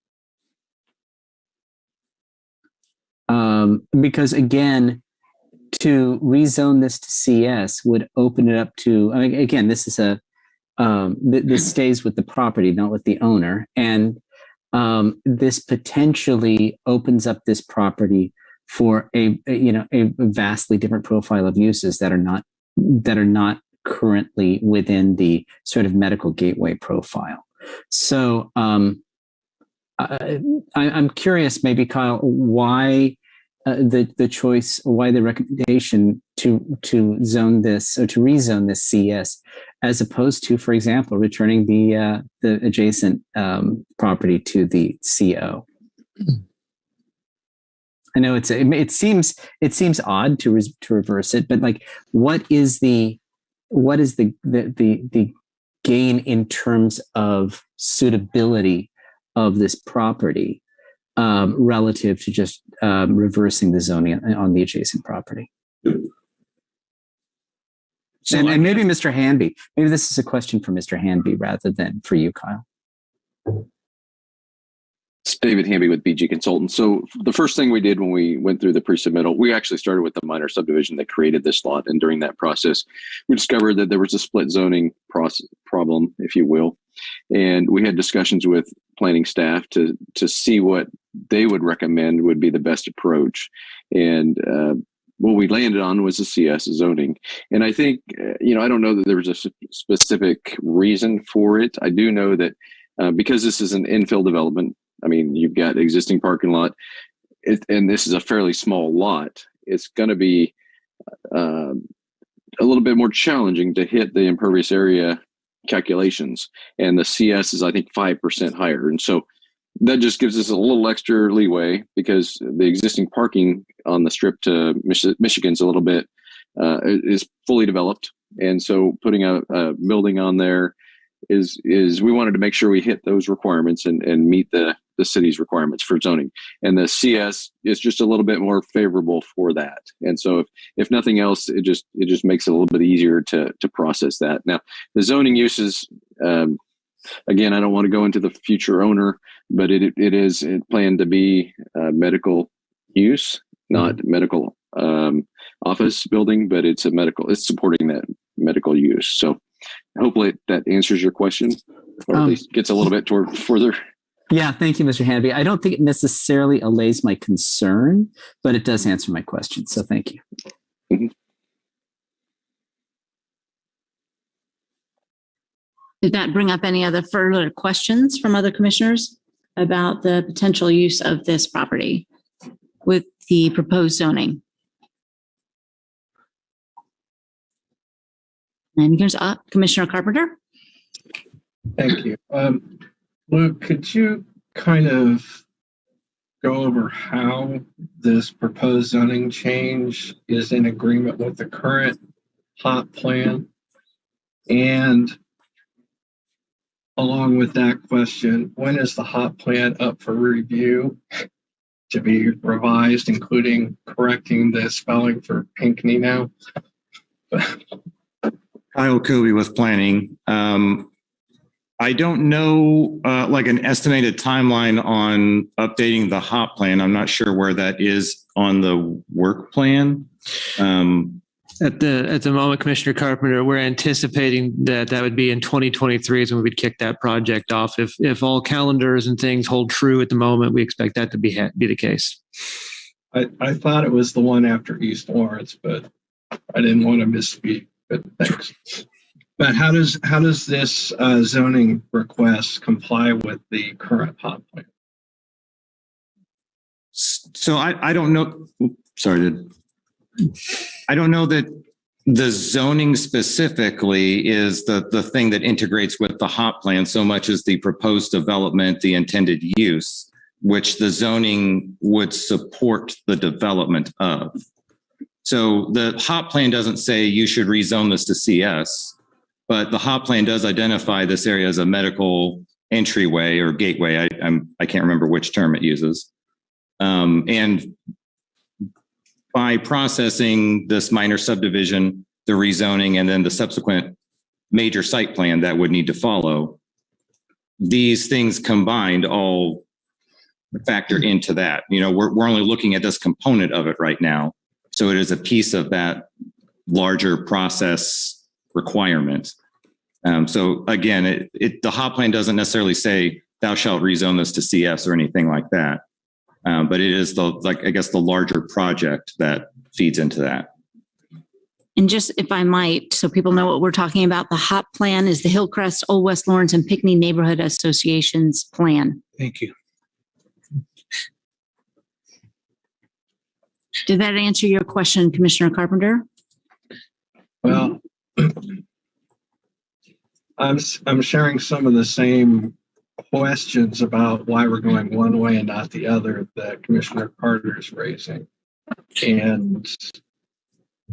Because again, to rezone this to CS would open it up to, I mean, again, this is this stays with the property, not with the owner. And this potentially opens up this property for a vastly different profile of uses that are not currently within the sort of medical gateway profile. So I'm curious, maybe Kyle, why the choice, why the recommendation to zone this or to rezone this CS, as opposed to, for example, returning the adjacent property to the CO. I know it seems odd to reverse it, but like, what is the gain in terms of suitability of this property relative to just reversing the zoning on the adjacent property? So, and maybe Mr. Hanby, maybe this is a question for Mr. Hanby rather than for you, Kyle. It's David Hamby with BG Consultants. So the first thing we did when we went through the pre-submittal, we actually started with the minor subdivision that created this lot. And during that process, we discovered that there was a split zoning problem, if you will. And we had discussions with planning staff to see what they would recommend would be the best approach. And what we landed on was the CS zoning. And I think, I don't know that there was a specific reason for it. I do know that because this is an infill development, I mean, you've got existing parking lot, and this is a fairly small lot. It's going to be a little bit more challenging to hit the impervious area calculations. And the CS is, I think, 5% higher. And so that just gives us a little extra leeway because the existing parking on the strip to Michigan's a little bit is fully developed. And so putting a building on there is we wanted to make sure we hit those requirements and meet the city's requirements for zoning. And the CS is just a little bit more favorable for that. And so if nothing else, it just makes it a little bit easier to process that. Now, the zoning uses, again, I don't want to go into the future owner, but it is planned to be medical use, not medical office building, but it's supporting that medical use. So hopefully that answers your question, or at least gets a little bit further. Yeah, thank you, Mr. Hanby. I don't think it necessarily allays my concern, but it does answer my question. So thank you. Mm-hmm. Did that bring up any other further questions from other commissioners about the potential use of this property with the proposed zoning? And here's Commissioner Carpenter. Thank you. Luke, could you kind of go over how this proposed zoning change is in agreement with the current HOP plan? And along with that question, when is the HOP plan up for review to be revised, including correcting the spelling for Pinckney now? Kyle Kobe with planning. I don't know like an estimated timeline on updating the HOP plan. I'm not sure where that is on the work plan. At the moment, Commissioner Carpenter, we're anticipating that would be in 2023 is when we'd kick that project off. If all calendars and things hold true at the moment, we expect that to be the case. I thought it was the one after East Lawrence, but I didn't want to misspeak. But thanks. But how does this zoning request comply with the current HOP plan? So I don't know. I don't know that the zoning specifically is the thing that integrates with the HOP plan so much as the proposed development, the intended use, which the zoning would support the development of. So the HOP plan doesn't say you should rezone this to CS, but the HOP plan does identify this area as a medical entryway or gateway. I can't remember which term it uses. And by processing this minor subdivision, the rezoning, and then the subsequent major site plan that would need to follow, these things combined all factor into that. You know, we're only looking at this component of it right now. So it is a piece of that larger process requirement. So again, the hot plan doesn't necessarily say thou shalt rezone this to CS or anything like that. But it is the larger project that feeds into that. And just if I might, so people know what we're talking about, the HOP plan is the Hillcrest, Old West Lawrence, and Pinckney Neighborhood Association's plan. Thank you. Did that answer your question, Commissioner Carpenter? Well, I'm sharing some of the same questions about why we're going one way and not the other that Commissioner Carter is raising. And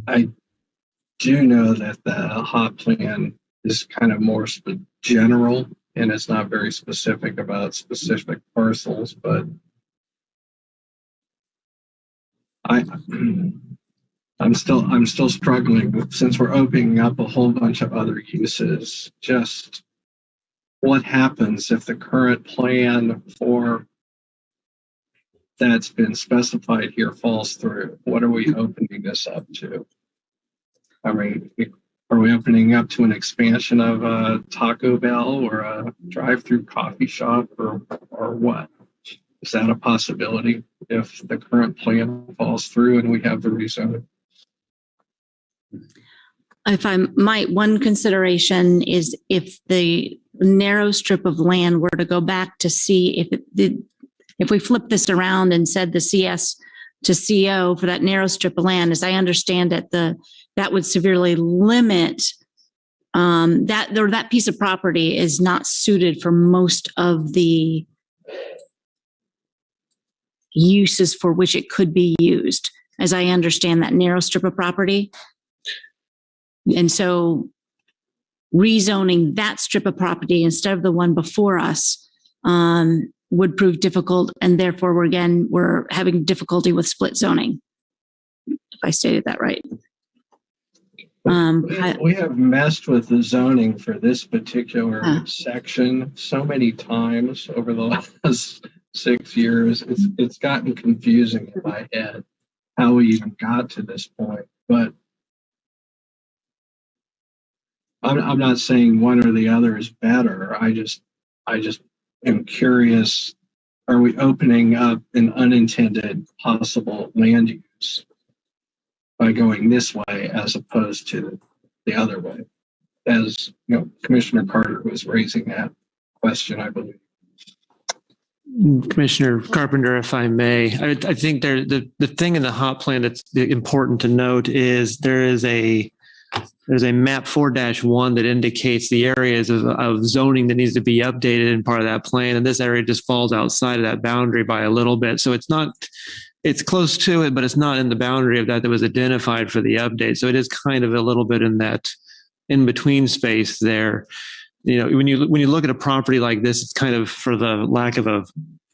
I do know that the HOP plan is kind of more general and it's not very specific about specific parcels, but I'm still struggling since we're opening up a whole bunch of other uses. Just what happens if the current plan for that's been specified here falls through? What are we opening this up to? I mean, are we opening up to an expansion of a Taco Bell or a drive-through coffee shop or what? Is that a possibility if the current plan falls through and we have the rezone? If I might, one consideration is if the narrow strip of land were to go back to see if we flip this around and said the CS to CO for that narrow strip of land, as I understand it, that would severely limit that piece of property is not suited for most of the uses for which it could be used, as I understand that narrow strip of property. And so rezoning that strip of property instead of the one before us would prove difficult. And therefore, we're having difficulty with split zoning, if I stated that right. We have messed with the zoning for this particular section so many times over the last 6 years. It's gotten confusing in my head how we even got to this point. But I'm not saying one or the other is better. I just am curious, are we opening up an unintended possible land use by going this way as opposed to the other way? As you know, Commissioner Carter was raising that question, I believe. Commissioner Carpenter, if I may, I think the thing in the HOP plan that's important to note is there's a map 4-1 that indicates the areas of zoning that needs to be updated in part of that plan. And this area just falls outside of that boundary by a little bit. So it's close to it, but it's not in the boundary of that was identified for the update. So it is kind of a little bit in that in between space there. You know, when you look at a property like this, it's kind of, for the lack of a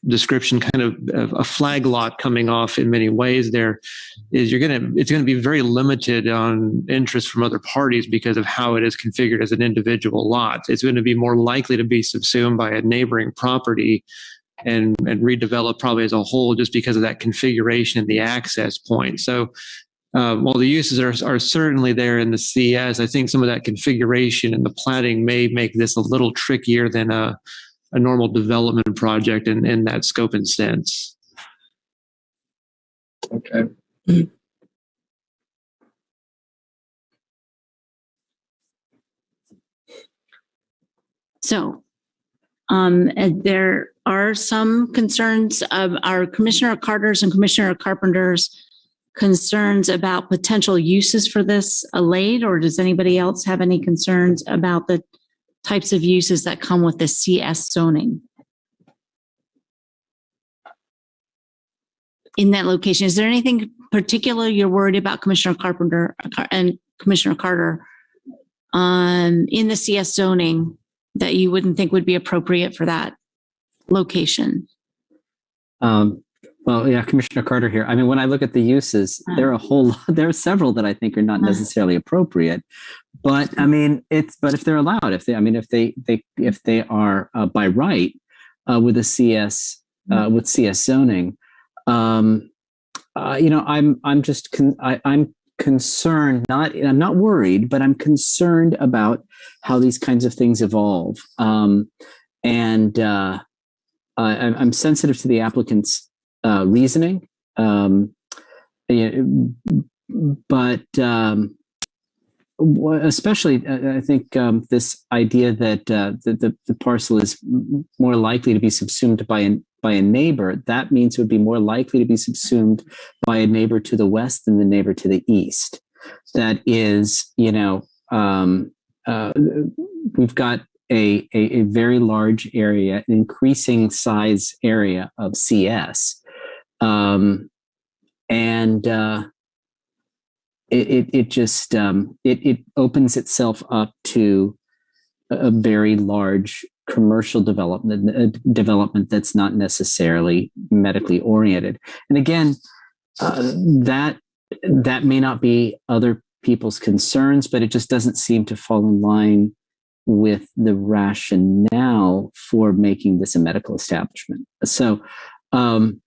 description, kind of a flag lot coming off in many ways. There is it's going to be very limited on interest from other parties because of how it is configured as an individual lot. It's going to be more likely to be subsumed by a neighboring property and redeveloped probably as a whole, just because of that configuration and the access point. So while the uses are certainly there in the CS, I think some of that configuration and the platting may make this a little trickier than a normal development project in that scope and sense. Okay. So there are some concerns of our Commissioner Carter's and Commissioner Carpenter's concerns about potential uses for this allayed, or does anybody else have any concerns about the types of uses that come with the CS zoning in that location? Is there anything particular you're worried about, Commissioner Carpenter and Commissioner Carter, in the CS zoning that you wouldn't think would be appropriate for that location? Well, yeah, Commissioner Carter here. I mean, when I look at the uses, there are a whole lot, there are several that I think are not necessarily appropriate. But I mean, but if they're allowed, if they are by right with a CS with CS zoning, I'm concerned. I'm not worried, but I'm concerned about how these kinds of things evolve. I'm sensitive to the applicant's reasoning, but especially I think this idea that the parcel is more likely to be subsumed by a neighbor. That means it would be more likely to be subsumed by a neighbor to the west than the neighbor to the east. That is, we've got a very large area, an increasing size area of CS. It opens itself up to a very large commercial development that's not necessarily medically oriented. And again, that may not be other people's concerns, but it just doesn't seem to fall in line with the rationale for making this a medical establishment. So, I'm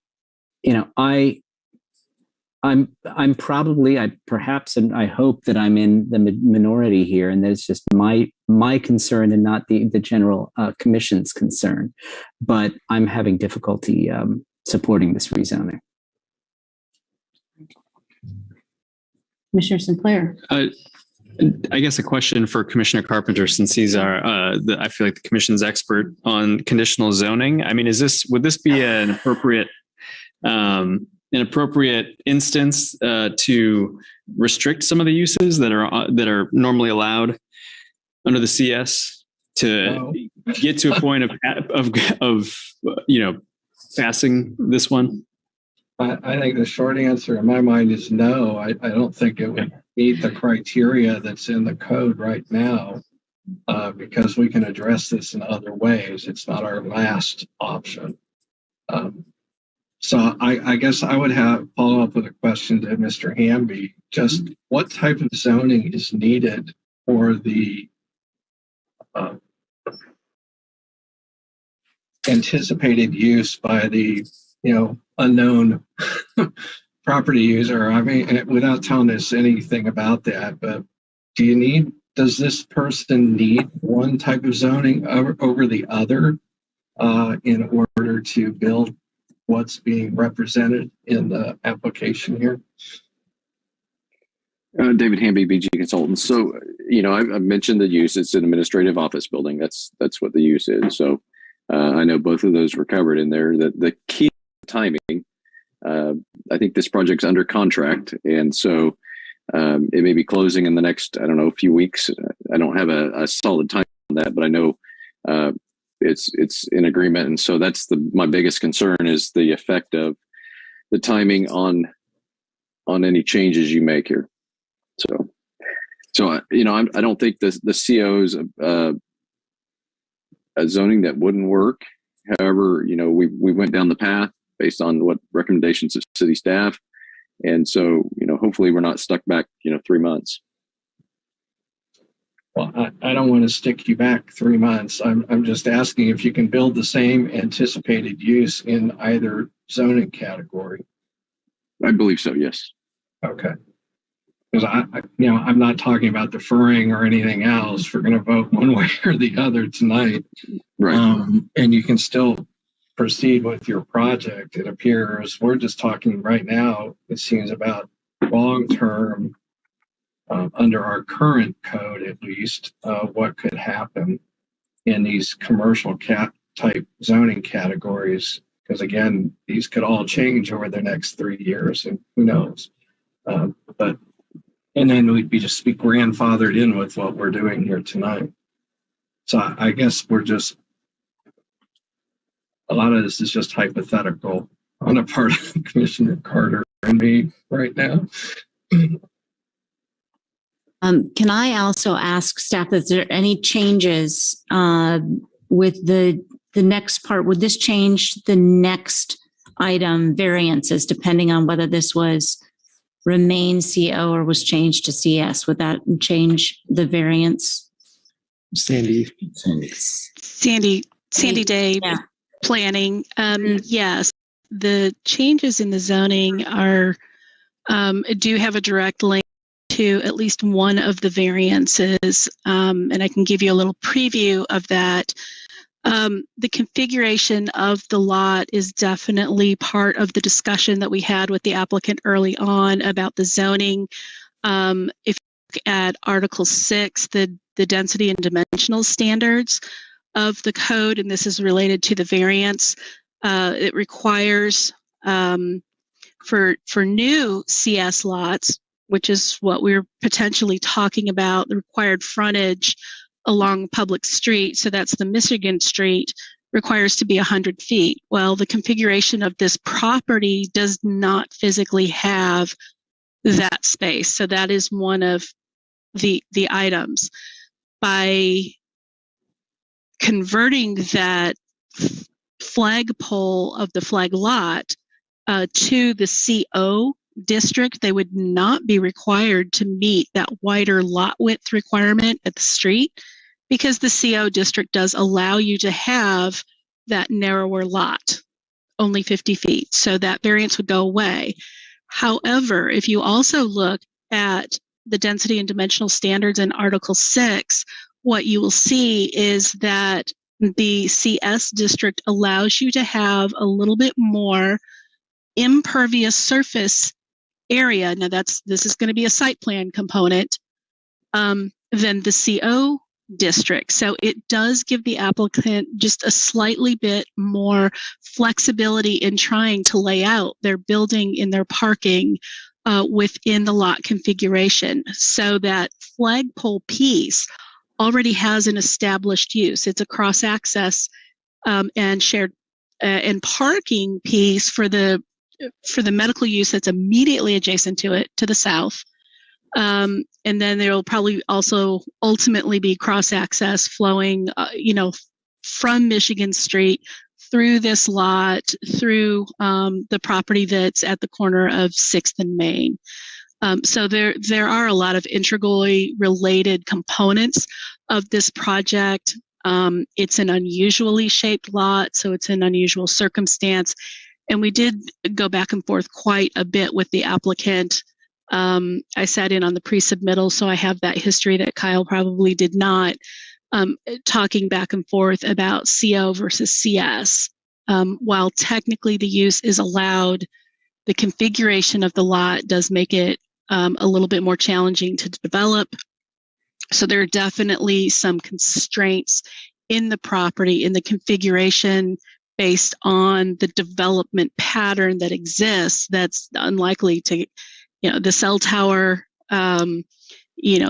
probably, perhaps, and I hope that I'm in the minority here, and that's just my concern and not the general commission's concern. But I'm having difficulty supporting this rezoning. Commissioner Sinclair. I guess a question for Commissioner Carpenter, since he's I feel like the commission's expert on conditional zoning. I mean, would this be an appropriate instance to restrict some of the uses that are normally allowed under the CS to get to a point of passing this one? I think the short answer in my mind is no. I don't think it would meet the criteria that's in the code right now, because we can address this in other ways. It's not our last option. So I guess I would follow up with a question to Mr. Hamby. Just what type of zoning is needed for the anticipated use by the unknown property user? I mean, without telling us anything about that, but does this person need one type of zoning over the other in order to build what's being represented in the application here? David Hamby, BG Consultants. So, I've mentioned the use. It's an administrative office building. That's what the use is. So I know both of those were covered in there. The key timing, I think this project's under contract. And so it may be closing in the next, few weeks. I don't have a solid time on that, but I know it's in agreement. And so that's my biggest concern is the effect of the timing on any changes you make here. So I don't think the CO's a zoning that wouldn't work. However, we went down the path based on what recommendations of city staff. And so, hopefully we're not stuck back, 3 months. Well, I don't want to stick you back 3 months. I'm just asking if you can build the same anticipated use in either zoning category. I believe so, yes. Okay. Because I'm not talking about deferring or anything else. We're going to vote one way or the other tonight. Right. And you can still proceed with your project. It appears we're just talking right now, it seems, about long-term, under our current code at least, what could happen in these commercial type zoning categories. Because again, these could all change over the next 3 years, and who knows. And then we'd be grandfathered in with what we're doing here tonight. So I guess a lot of this is just hypothetical on the part of Commissioner Carter and me right now. Can I also ask staff, is there any changes with the next part? Would this change the next item variances, depending on whether this was remain CO or was changed to CS. Would that change the variance? Sandy Day planning. Yes, the changes in the zoning are do have a direct link to at least one of the variances, and I can give you a little preview of that. The configuration of the lot is definitely part of the discussion that we had with the applicant early on about the zoning. If you look at Article 6, the density and dimensional standards of the code, and this is related to the variance, it requires for new CS lots, which is what we're potentially talking about, the required frontage along public street, so that's the Michigan Street, requires to be 100 feet. Well, the configuration of this property does not physically have that space. So that is one of the items. By converting that flagpole of the flag lot to the CO district, they would not be required to meet that wider lot width requirement at the street, because the CO district does allow you to have that narrower lot, only 50 feet. So that variance would go away. However, if you also look at the density and dimensional standards in Article 6, what you will see is that the CS district allows you to have a little bit more impervious surface area. Now this is going to be a site plan component than the CO district. So it does give the applicant just a slightly bit more flexibility in trying to lay out their building in their parking within the lot configuration. So that flagpole piece already has an established use. It's a cross access and shared and parking piece for the medical use that's immediately adjacent to it to the south. And then there will probably also ultimately be cross access flowing, from Michigan Street through this lot, through the property that's at the corner of 6th and Main. So there are a lot of integrally related components of this project. It's an unusually shaped lot, so it's an unusual circumstance. And we did go back and forth quite a bit with the applicant. I sat in on the pre-submittal, so I have that history that Kyle probably did not, talking back and forth about CO versus CS. While technically the use is allowed, the configuration of the lot does make it a little bit more challenging to develop. So there are definitely some constraints in the property, in the configuration, based on the development pattern that exists that's unlikely to, the cell tower, the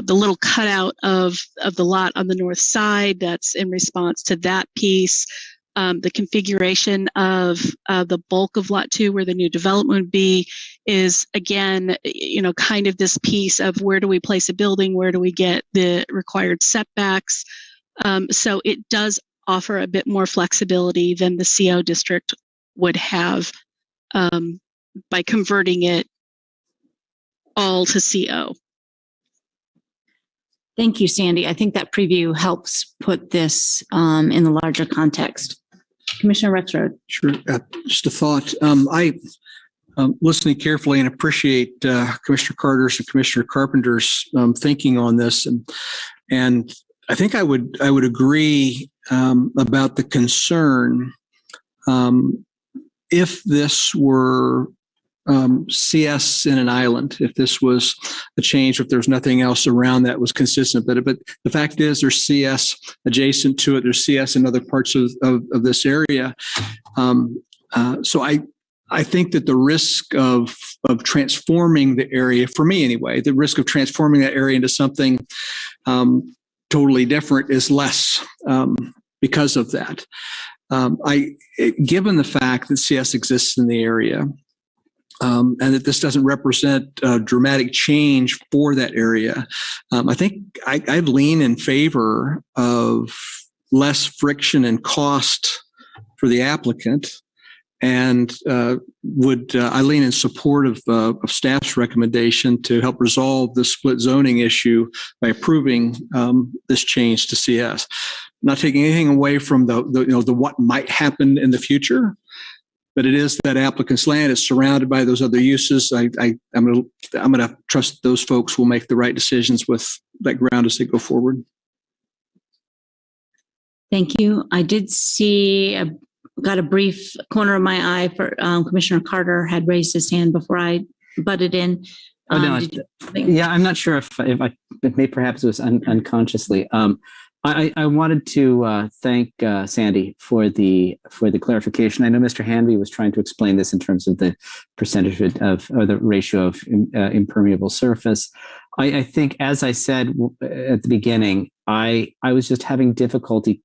little cutout of the lot on the north side, that's in response to that piece. The configuration of the bulk of lot 2 where the new development would be is, again, kind of this piece of where do we place a building, where do we get the required setbacks. So it does offer a bit more flexibility than the CO district would have by converting it all to CO. Thank you, Sandy. I think that preview helps put this in the larger context. Commissioner Rexroad. Sure. Just a thought. I listening carefully and appreciate Commissioner Carter's and Commissioner Carpenter's thinking on this, and I think I would agree about the concern if this were CS in an island, if this was a change, if there's nothing else around that was consistent. But the fact is there's CS adjacent to it. There's CS in other parts of this area. So I think that the risk of transforming the area, for me anyway, the risk of transforming that area into something totally different is less because of that. Given the fact that CS exists in the area, and that this doesn't represent a dramatic change for that area, I think I'd lean in favor of less friction and cost for the applicant and would I lean in support of staff's recommendation to help resolve the split zoning issue by approving this change to CS. Not taking anything away from the what might happen in the future, but it is that applicant's land is surrounded by those other uses. I'm going to trust those folks will make the right decisions with that ground as they go forward. Thank you. I did see, got a brief corner of my eye for Commissioner Carter had raised his hand before I butted in. Yeah, I'm not sure if perhaps it was unconsciously. I wanted to thank Sandy for the clarification. I know Mr. Hanby was trying to explain this in terms of the percentage or the ratio of impermeable surface. I think, as I said at the beginning, I was just having difficulty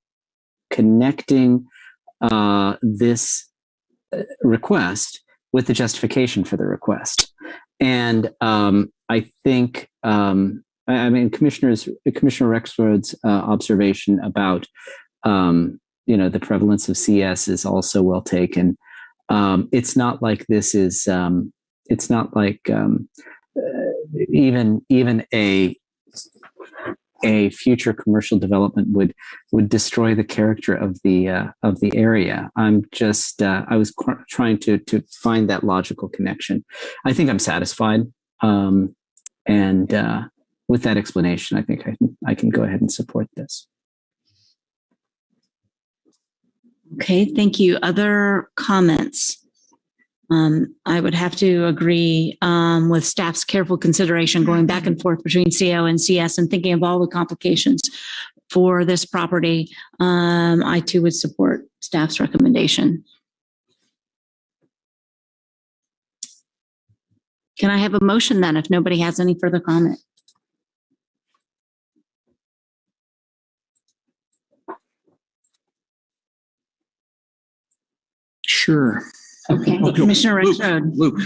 connecting this request with the justification for the request. And I think, Commissioner Rexford's observation about, the prevalence of CS is also well taken. It's not like this is, it's not like even a future commercial development would destroy the character of the area. I'm just I was trying to find that logical connection. I think I'm satisfied, and with that explanation, I think I can go ahead and support this. Okay, thank you. Other comments? I would have to agree with staff's careful consideration going back and forth between CO and CS and thinking of all the complications for this property. I too would support staff's recommendation. Can I have a motion then if nobody has any further comment? Sure. Okay, Commissioner Rexford. Luke.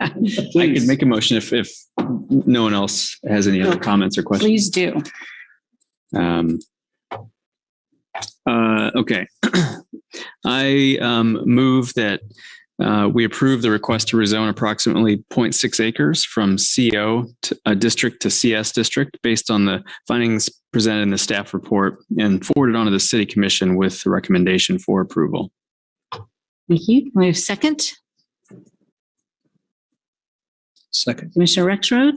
I could make a motion if no one else has any other comments or questions. Please do. Okay. I move that we approve the request to rezone approximately 0.6 acres from CO district to CS district based on the findings presented in the staff report and forwarded on to the City Commission with the recommendation for approval. Thank you. We have second. Second. Commissioner Rexroad.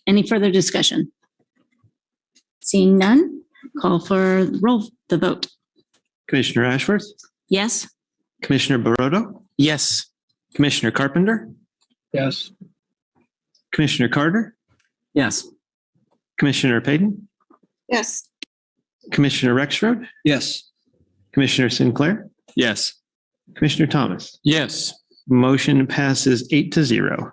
Any further discussion? Seeing none, call for the vote. Commissioner Ashworth? Yes. Commissioner Baroto? Yes. Commissioner Carpenter? Yes. Commissioner Carter? Yes. Commissioner Payton? Yes. Commissioner Rexroad? Yes. Commissioner Sinclair? Yes. Commissioner Thomas? Yes. Motion passes 8-0.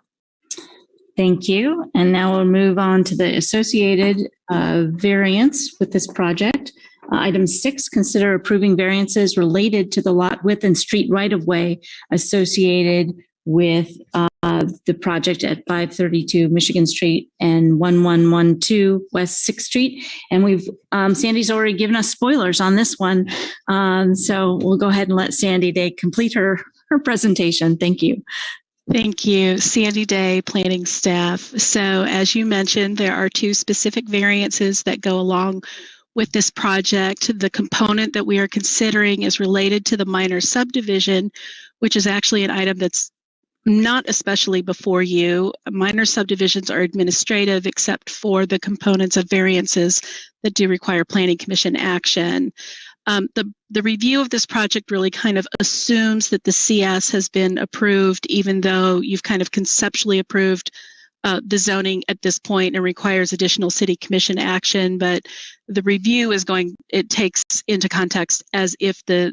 Thank you. And now we'll move on to the associated variance with this project. Item 6, consider approving variances related to the lot width and street right-of-way associated with the project at 532 Michigan Street and 1112 West 6th Street. And we've Sandy's already given us spoilers on this one. So we'll go ahead and let Sandy Day complete her presentation. Thank you. Thank you, Sandy Day, planning staff. So as you mentioned, there are 2 specific variances that go along with this project. The component that we are considering is related to the minor subdivision, which is actually an item that's not especially before you. Minor subdivisions are administrative except for the components of variances that do require planning commission action. The review of this project really kind of assumes that the CS has been approved, even though you've kind of conceptually approved the zoning at this point and requires additional city commission action. But the review it takes into context as if the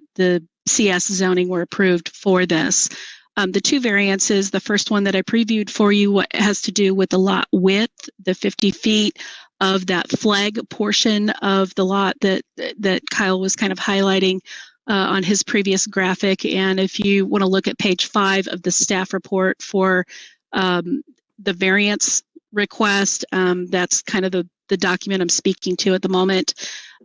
CS zoning were approved for this. The 2 variances, the first one that I previewed for you, what has to do with the lot width, the 50 feet of that flag portion of the lot that Kyle was kind of highlighting on his previous graphic. And if you want to look at page 5 of the staff report for the variance request, that's kind of the document I'm speaking to at the moment.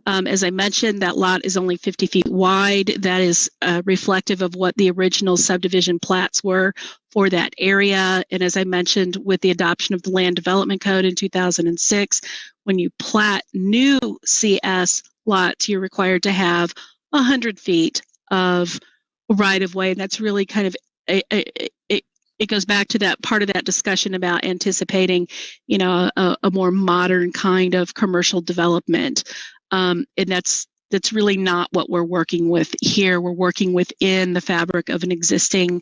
As I mentioned, that lot is only 50 feet wide. That is reflective of what the original subdivision plats were for that area. And as I mentioned, with the adoption of the Land Development Code in 2006, when you plat new CS lots, you're required to have 100 feet of right-of-way. And that's really kind of it goes back to that part of that discussion about anticipating, a more modern kind of commercial development. And that's really not what we're working with here. We're working within the fabric of an existing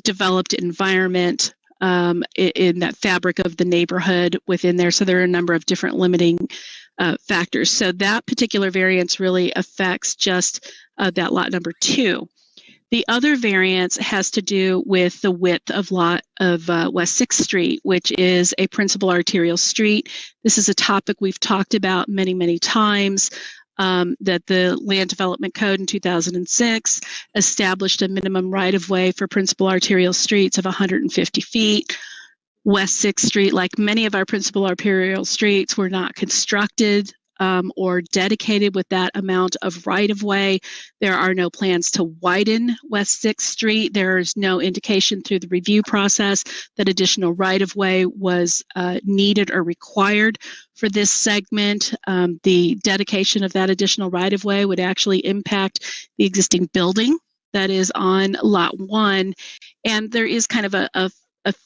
developed environment, in that fabric of the neighborhood within there. So there are a number of different limiting factors. So that particular variance really affects just that lot number 2. The other variance has to do with the width of West 6th Street, which is a principal arterial street. This is a topic we've talked about many, many times, that the Land Development Code in 2006 established a minimum right-of-way for principal arterial streets of 150 feet. West 6th Street, like many of our principal arterial streets, were not constructed or dedicated with that amount of right-of-way. There are no plans to widen West 6th Street. There is no indication through the review process that additional right-of-way was needed or required for this segment. The dedication of that additional right-of-way would actually impact the existing building that is on Lot 1. And there is kind of a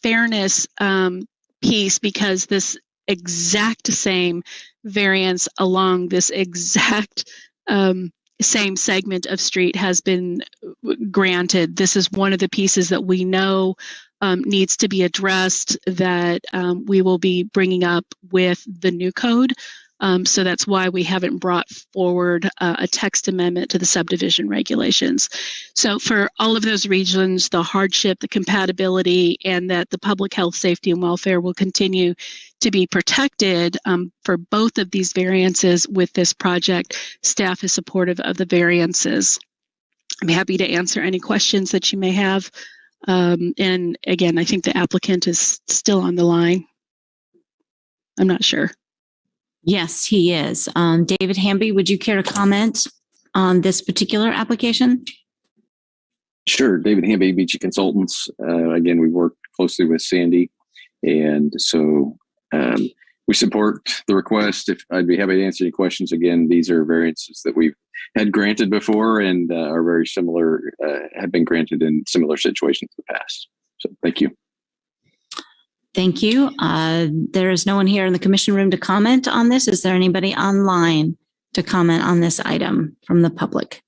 fairness piece, because this exact same variance along this exact same segment of street has been granted. This is one of the pieces that we know needs to be addressed, that we will be bringing up with the new code. So that's why we haven't brought forward a text amendment to the subdivision regulations. So for all of those reasons, the hardship, the compatibility, and that the public health, safety, and welfare will continue to be protected for both of these variances with this project, staff is supportive of the variances. I'm happy to answer any questions that you may have. And again, I think the applicant is still on the line. I'm not sure. Yes, he is. David Hamby, would you care to comment on this particular application? Sure. David Hamby, BG Consultants. Again, we work closely with Sandy, and so we support the request. If I'd be happy to answer any questions. Again, these are variances that we've had granted before and are very similar, have been granted in similar situations in the past. So thank you. Thank you. There is no one here in the commission room to comment on this. Is there anybody online to comment on this item from the public?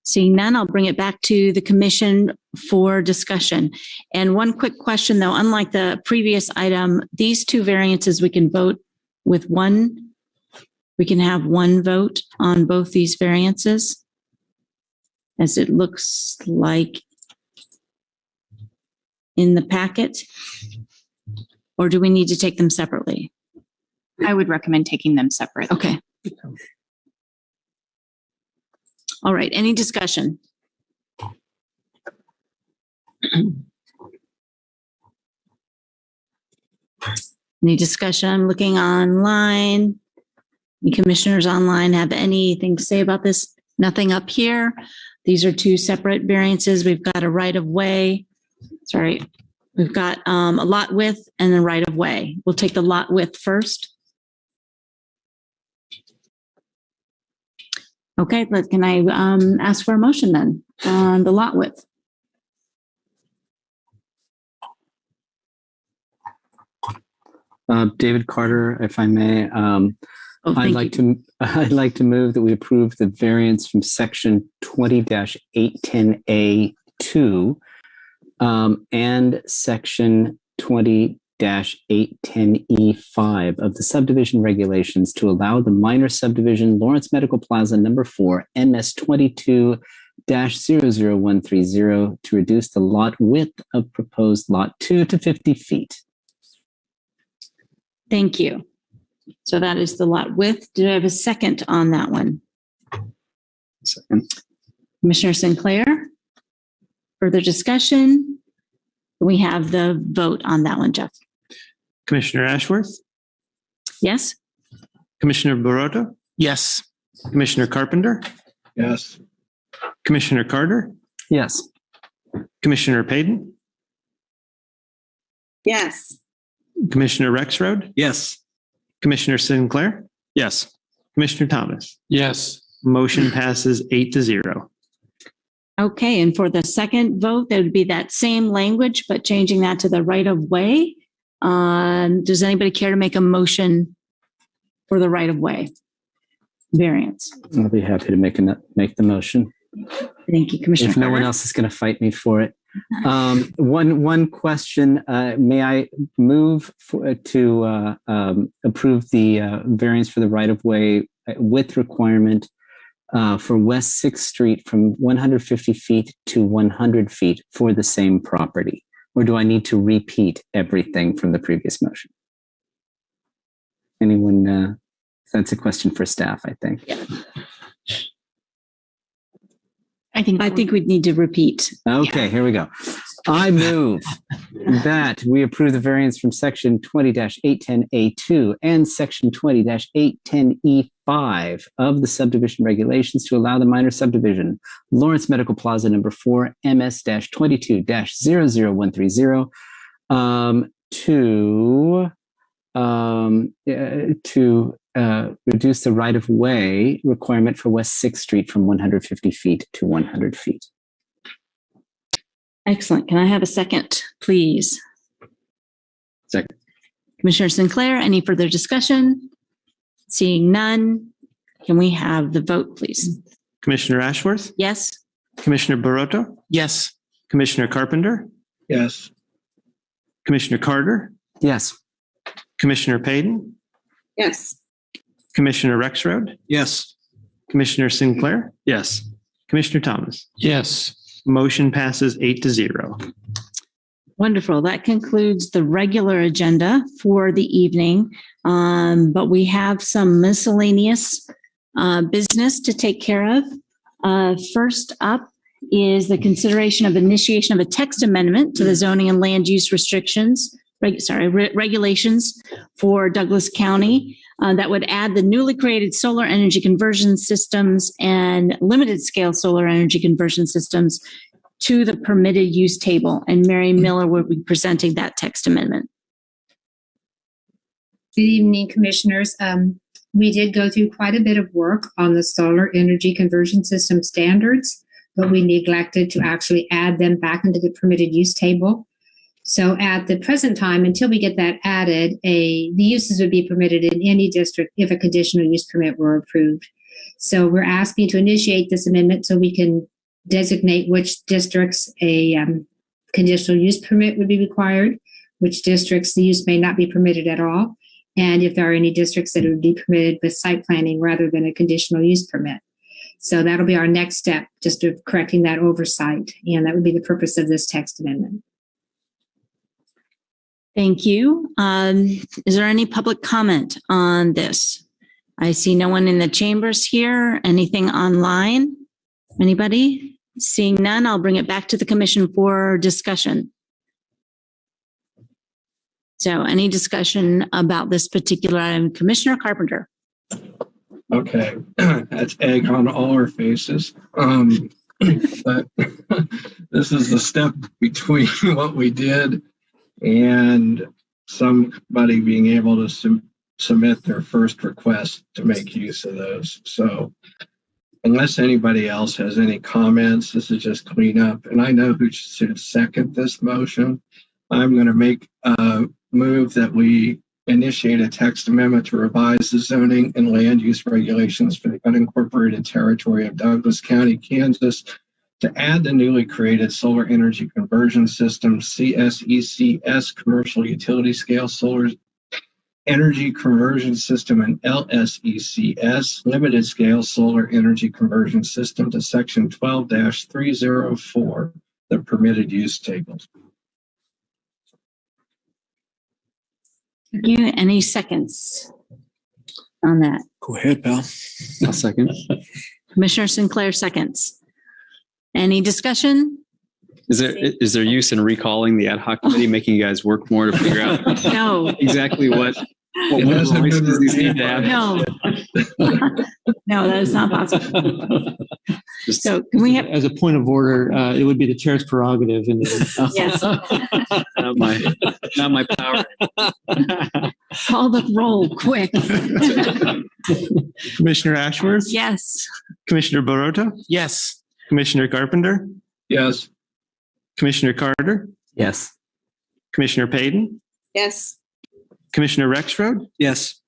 Seeing none, I'll bring it back to the commission for discussion. And one quick question though, unlike the previous item, these two variances we can vote with one. We can have one vote on both these variances, as it looks like in the packet. Or do we need to take them separately? I would recommend taking them separately. Okay. All right. Any discussion? Any discussion? I'm looking online. Any commissioners online have anything to say about this? Nothing up here. These are two separate variances. We've got a right of way. Sorry. We've got a lot width and a right of way. We'll take the lot width first. Okay, but can I ask for a motion then on the lot width? David Carter, if I may, I'd like to move that we approve the variance from section 20-810A2 and section 20-810E5 of the subdivision regulations to allow the minor subdivision Lawrence Medical Plaza number 4 MS 22-00130 to reduce the lot width of proposed lot 2 to 50 feet. Thank you. So that is the lot width. Do I have a second on that one? Second. Commissioner Sinclair? Further discussion? We have the vote on that one, Jeff. Commissioner Ashworth, Yes? Commissioner Barota, Yes. Commissioner Carpenter, Yes. Commissioner Carter, Yes. Commissioner Payton, Yes. Commissioner Rexroad, Yes. Commissioner Sinclair, Yes. Commissioner Thomas. Yes. Motion passes 8-0. Okay, and for the second vote, that would be that same language, but changing that to the right of way. Does anybody care to make a motion for the right of way variance? I'll be happy to make the motion. Thank you, Commissioner. If no one Carter. else is going to fight me for it. One question, may I move to approve the variance for the right of way with requirement for West 6th Street from 150 feet to 100 feet for the same property? Or do I need to repeat everything from the previous motion? Anyone? That's a question for staff, I think. Yeah. I think we'd need to repeat. Okay, Here we go. I move that we approve the variance from section 20-810A2 and section 20-810E5 of the subdivision regulations to allow the minor subdivision, Lawrence Medical Plaza number 4, MS-22-00130, to reduce the right-of-way requirement for West 6th Street from 150 feet to 100 feet. Excellent. Can I have a second, please? Second. Commissioner Sinclair, any further discussion? Seeing none, can we have the vote, please? Commissioner Ashworth, Yes? Commissioner Barota, Yes. Commissioner Carpenter, Yes. Commissioner Carter, Yes. Commissioner Payton, Yes. Commissioner Rexroad, Yes. Commissioner Sinclair, Yes. Commissioner Thomas. Yes. Motion passes 8-0. Wonderful. That concludes the regular agenda for the evening. But we have some miscellaneous business to take care of. First up is the consideration of initiation of a text amendment to the zoning and land use restrictions, regulations for Douglas County that would add the newly created solar energy conversion systems and limited scale solar energy conversion systems to the permitted use table. And Mary Miller will be presenting that text amendment. Good evening, commissioners. We did go through quite a bit of work on the solar energy conversion system standards, but we neglected to actually add them back into the permitted use table. So at the present time, until we get that added, the uses would be permitted in any district if a conditional use permit were approved. So we're asking to initiate this amendment so we can designate which districts a conditional use permit would be required, which districts the use may not be permitted at all, and if there are any districts that would be permitted with site planning rather than a conditional use permit. So that'll be our next step, just of correcting that oversight, and that would be the purpose of this text amendment. Thank you. Is there any public comment on this? I see no one in the chambers here. Anything online? Anybody? Seeing none, I'll bring it back to the commission for discussion. So any discussion about this particular item? Commissioner Carpenter. Okay, that's egg on all our faces. But this is the step between what we did and somebody being able to submit their first request to make use of those. So unless anybody else has any comments, this is just cleanup. And I know who should second this motion. I'm going to make a move that we initiate a text amendment to revise the zoning and land use regulations for the unincorporated territory of Douglas County, Kansas, to add the newly created solar energy conversion system, CSECS, commercial utility scale solar energy conversion system, and LSECS, limited scale solar energy conversion system, to section 12-304, the permitted use tables. Thank you. Any seconds on that? Go ahead, pal. I'll second. Commissioner Sinclair seconds. Any discussion? Is there use in recalling the ad hoc committee, making you guys work more to figure out No. exactly what What waiver rights does these need to have? No. No, that is not possible. So can we have, As a point of order, it would be the chair's prerogative. And yes, not my power. call the roll quick. Commissioner Ashworth? Yes. Commissioner Barota? Yes. Commissioner Carpenter? Yes. Commissioner Carter? Yes. Commissioner Payton? Yes. Commissioner Rexroad? Yes.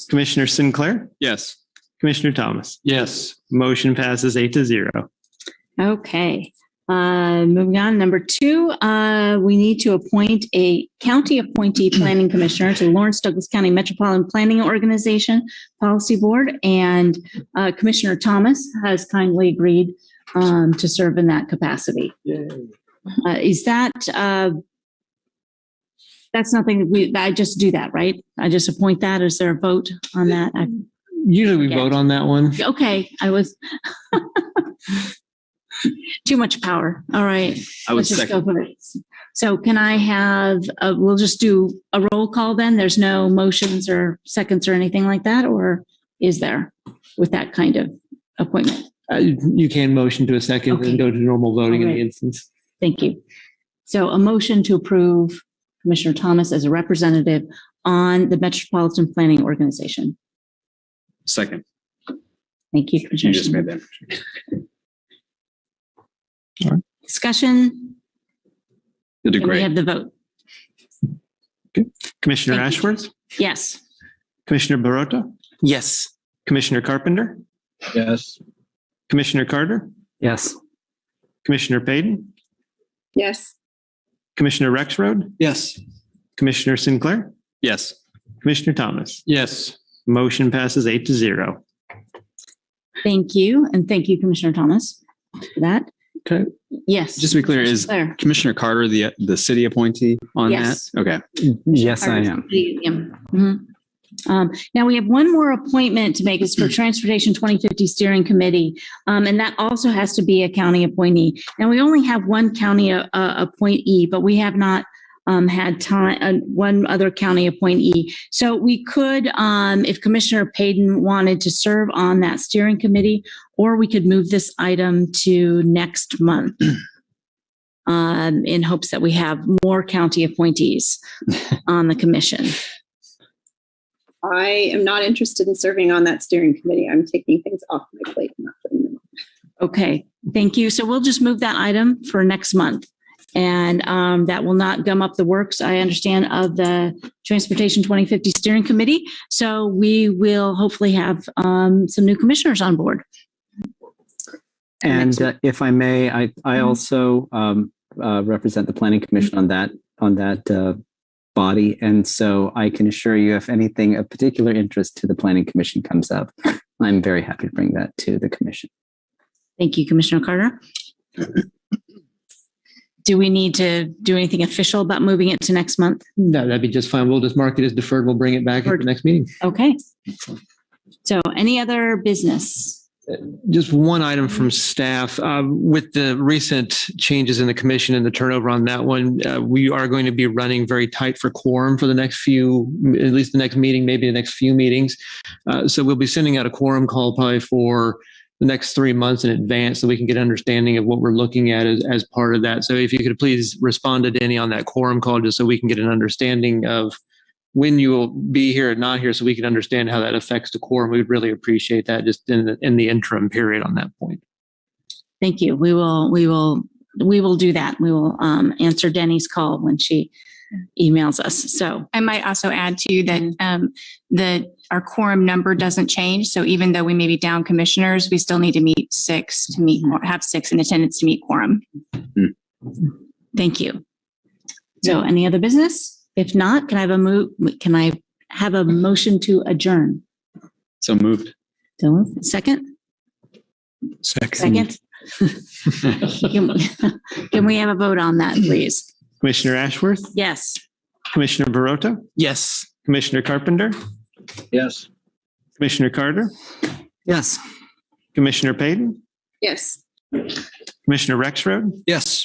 Commissioner Sinclair? Yes. Commissioner Thomas? Yes. Motion passes 8-0. Okay. Moving on, number 2, we need to appoint a county appointee planning commissioner to the Lawrence Douglas County Metropolitan Planning Organization Policy Board, and Commissioner Thomas has kindly agreed to serve in that capacity. Is that that's nothing I just do that, right? I just appoint that. Is there a vote on that? Usually we vote on that one. Okay, I was too much power. All right, I would let's just second. go for it. So can I have? We'll just do a roll call then. There's no motions or seconds or anything like that, or is there with that kind of appointment? You can motion to a second and go to normal voting in the instance. Thank you. So a motion to approve Commissioner Thomas as a representative on the Metropolitan Planning Organization. Second. Thank you, Commissioner. You just made that. All right. Discussion. You'll do Can we great. have the vote? Okay. Commissioner Ashworth? Yes. Commissioner Barota? Yes. Commissioner Carpenter? Yes. Commissioner Carter? Yes. Commissioner Payton? Yes. Commissioner Rexroad? Yes. Commissioner Sinclair? Yes. Commissioner Thomas? Yes. Motion passes 8-0. Thank you. And thank you, Commissioner Thomas, for that. Okay. Yes. Just to be clear, is Claire. Commissioner Carter the city appointee on Yes. that? Okay. Yes, I am. Mhm. Now we have one more appointment to make. It's for Transportation 2050 Steering Committee. And that also has to be a county appointee. Now we only have one county appointee, but we have not had time, one other county appointee. So we could, if Commissioner Payton wanted to serve on that steering committee, or we could move this item to next month in hopes that we have more county appointees on the commission. I am not interested in serving on that steering committee. I'm taking things off my plate. Not putting them on. Okay, thank you. So we'll just move that item for next month. And that will not gum up the works, I understand, of the Transportation 2050 Steering Committee. So we will hopefully have some new commissioners on board. And if I may, I also represent the Planning Commission on that body, and so I can assure you, if anything of particular interest to the Planning Commission comes up, I'm very happy to bring that to the Commission. Thank you, Commissioner Carter. Do we need to do anything official about moving it to next month? No, that'd be just fine. We'll just mark it as deferred. We'll bring it back at the next meeting. Okay. So any other business? Just one item from staff. With the recent changes in the commission and the turnover on that one, we are going to be running very tight for quorum for the next few, at least the next meeting, maybe the next few meetings. So we'll be sending out a quorum call probably for the next 3 months in advance so we can get an understanding of what we're looking at as part of that. So if you could please respond to Denny on that quorum call, just so we can get an understanding of when you will be here and not here, so we can understand how that affects the quorum. We'd really appreciate that just in the interim period on that point. Thank you. We will do that. We will answer Denny's call when she emails us. So I might also add to you that our quorum number doesn't change. So even though we may be down commissioners, we still need to meet six have 6 in attendance to meet quorum. Thank you. So any other business? If not, can I have a motion to adjourn? So moved. So moved. Second? Second. Can we have a vote on that, please? Commissioner Ashworth? Yes. Commissioner Barota? Yes. Commissioner Carpenter? Yes. Commissioner Carter? Yes. Commissioner Payton? Yes. Commissioner Rexroad? Yes.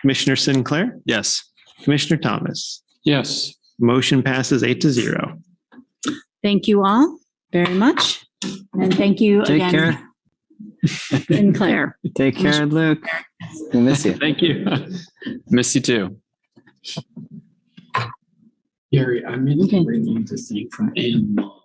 Commissioner Sinclair? Yes. Commissioner Thomas? Yes. Motion passes 8-0. Thank you all very much. And thank you Take again, care. and Claire. Take care, Luke. We miss you. Thank you. Miss you too. Gary, I meant to bring you the thing from Ann Mull.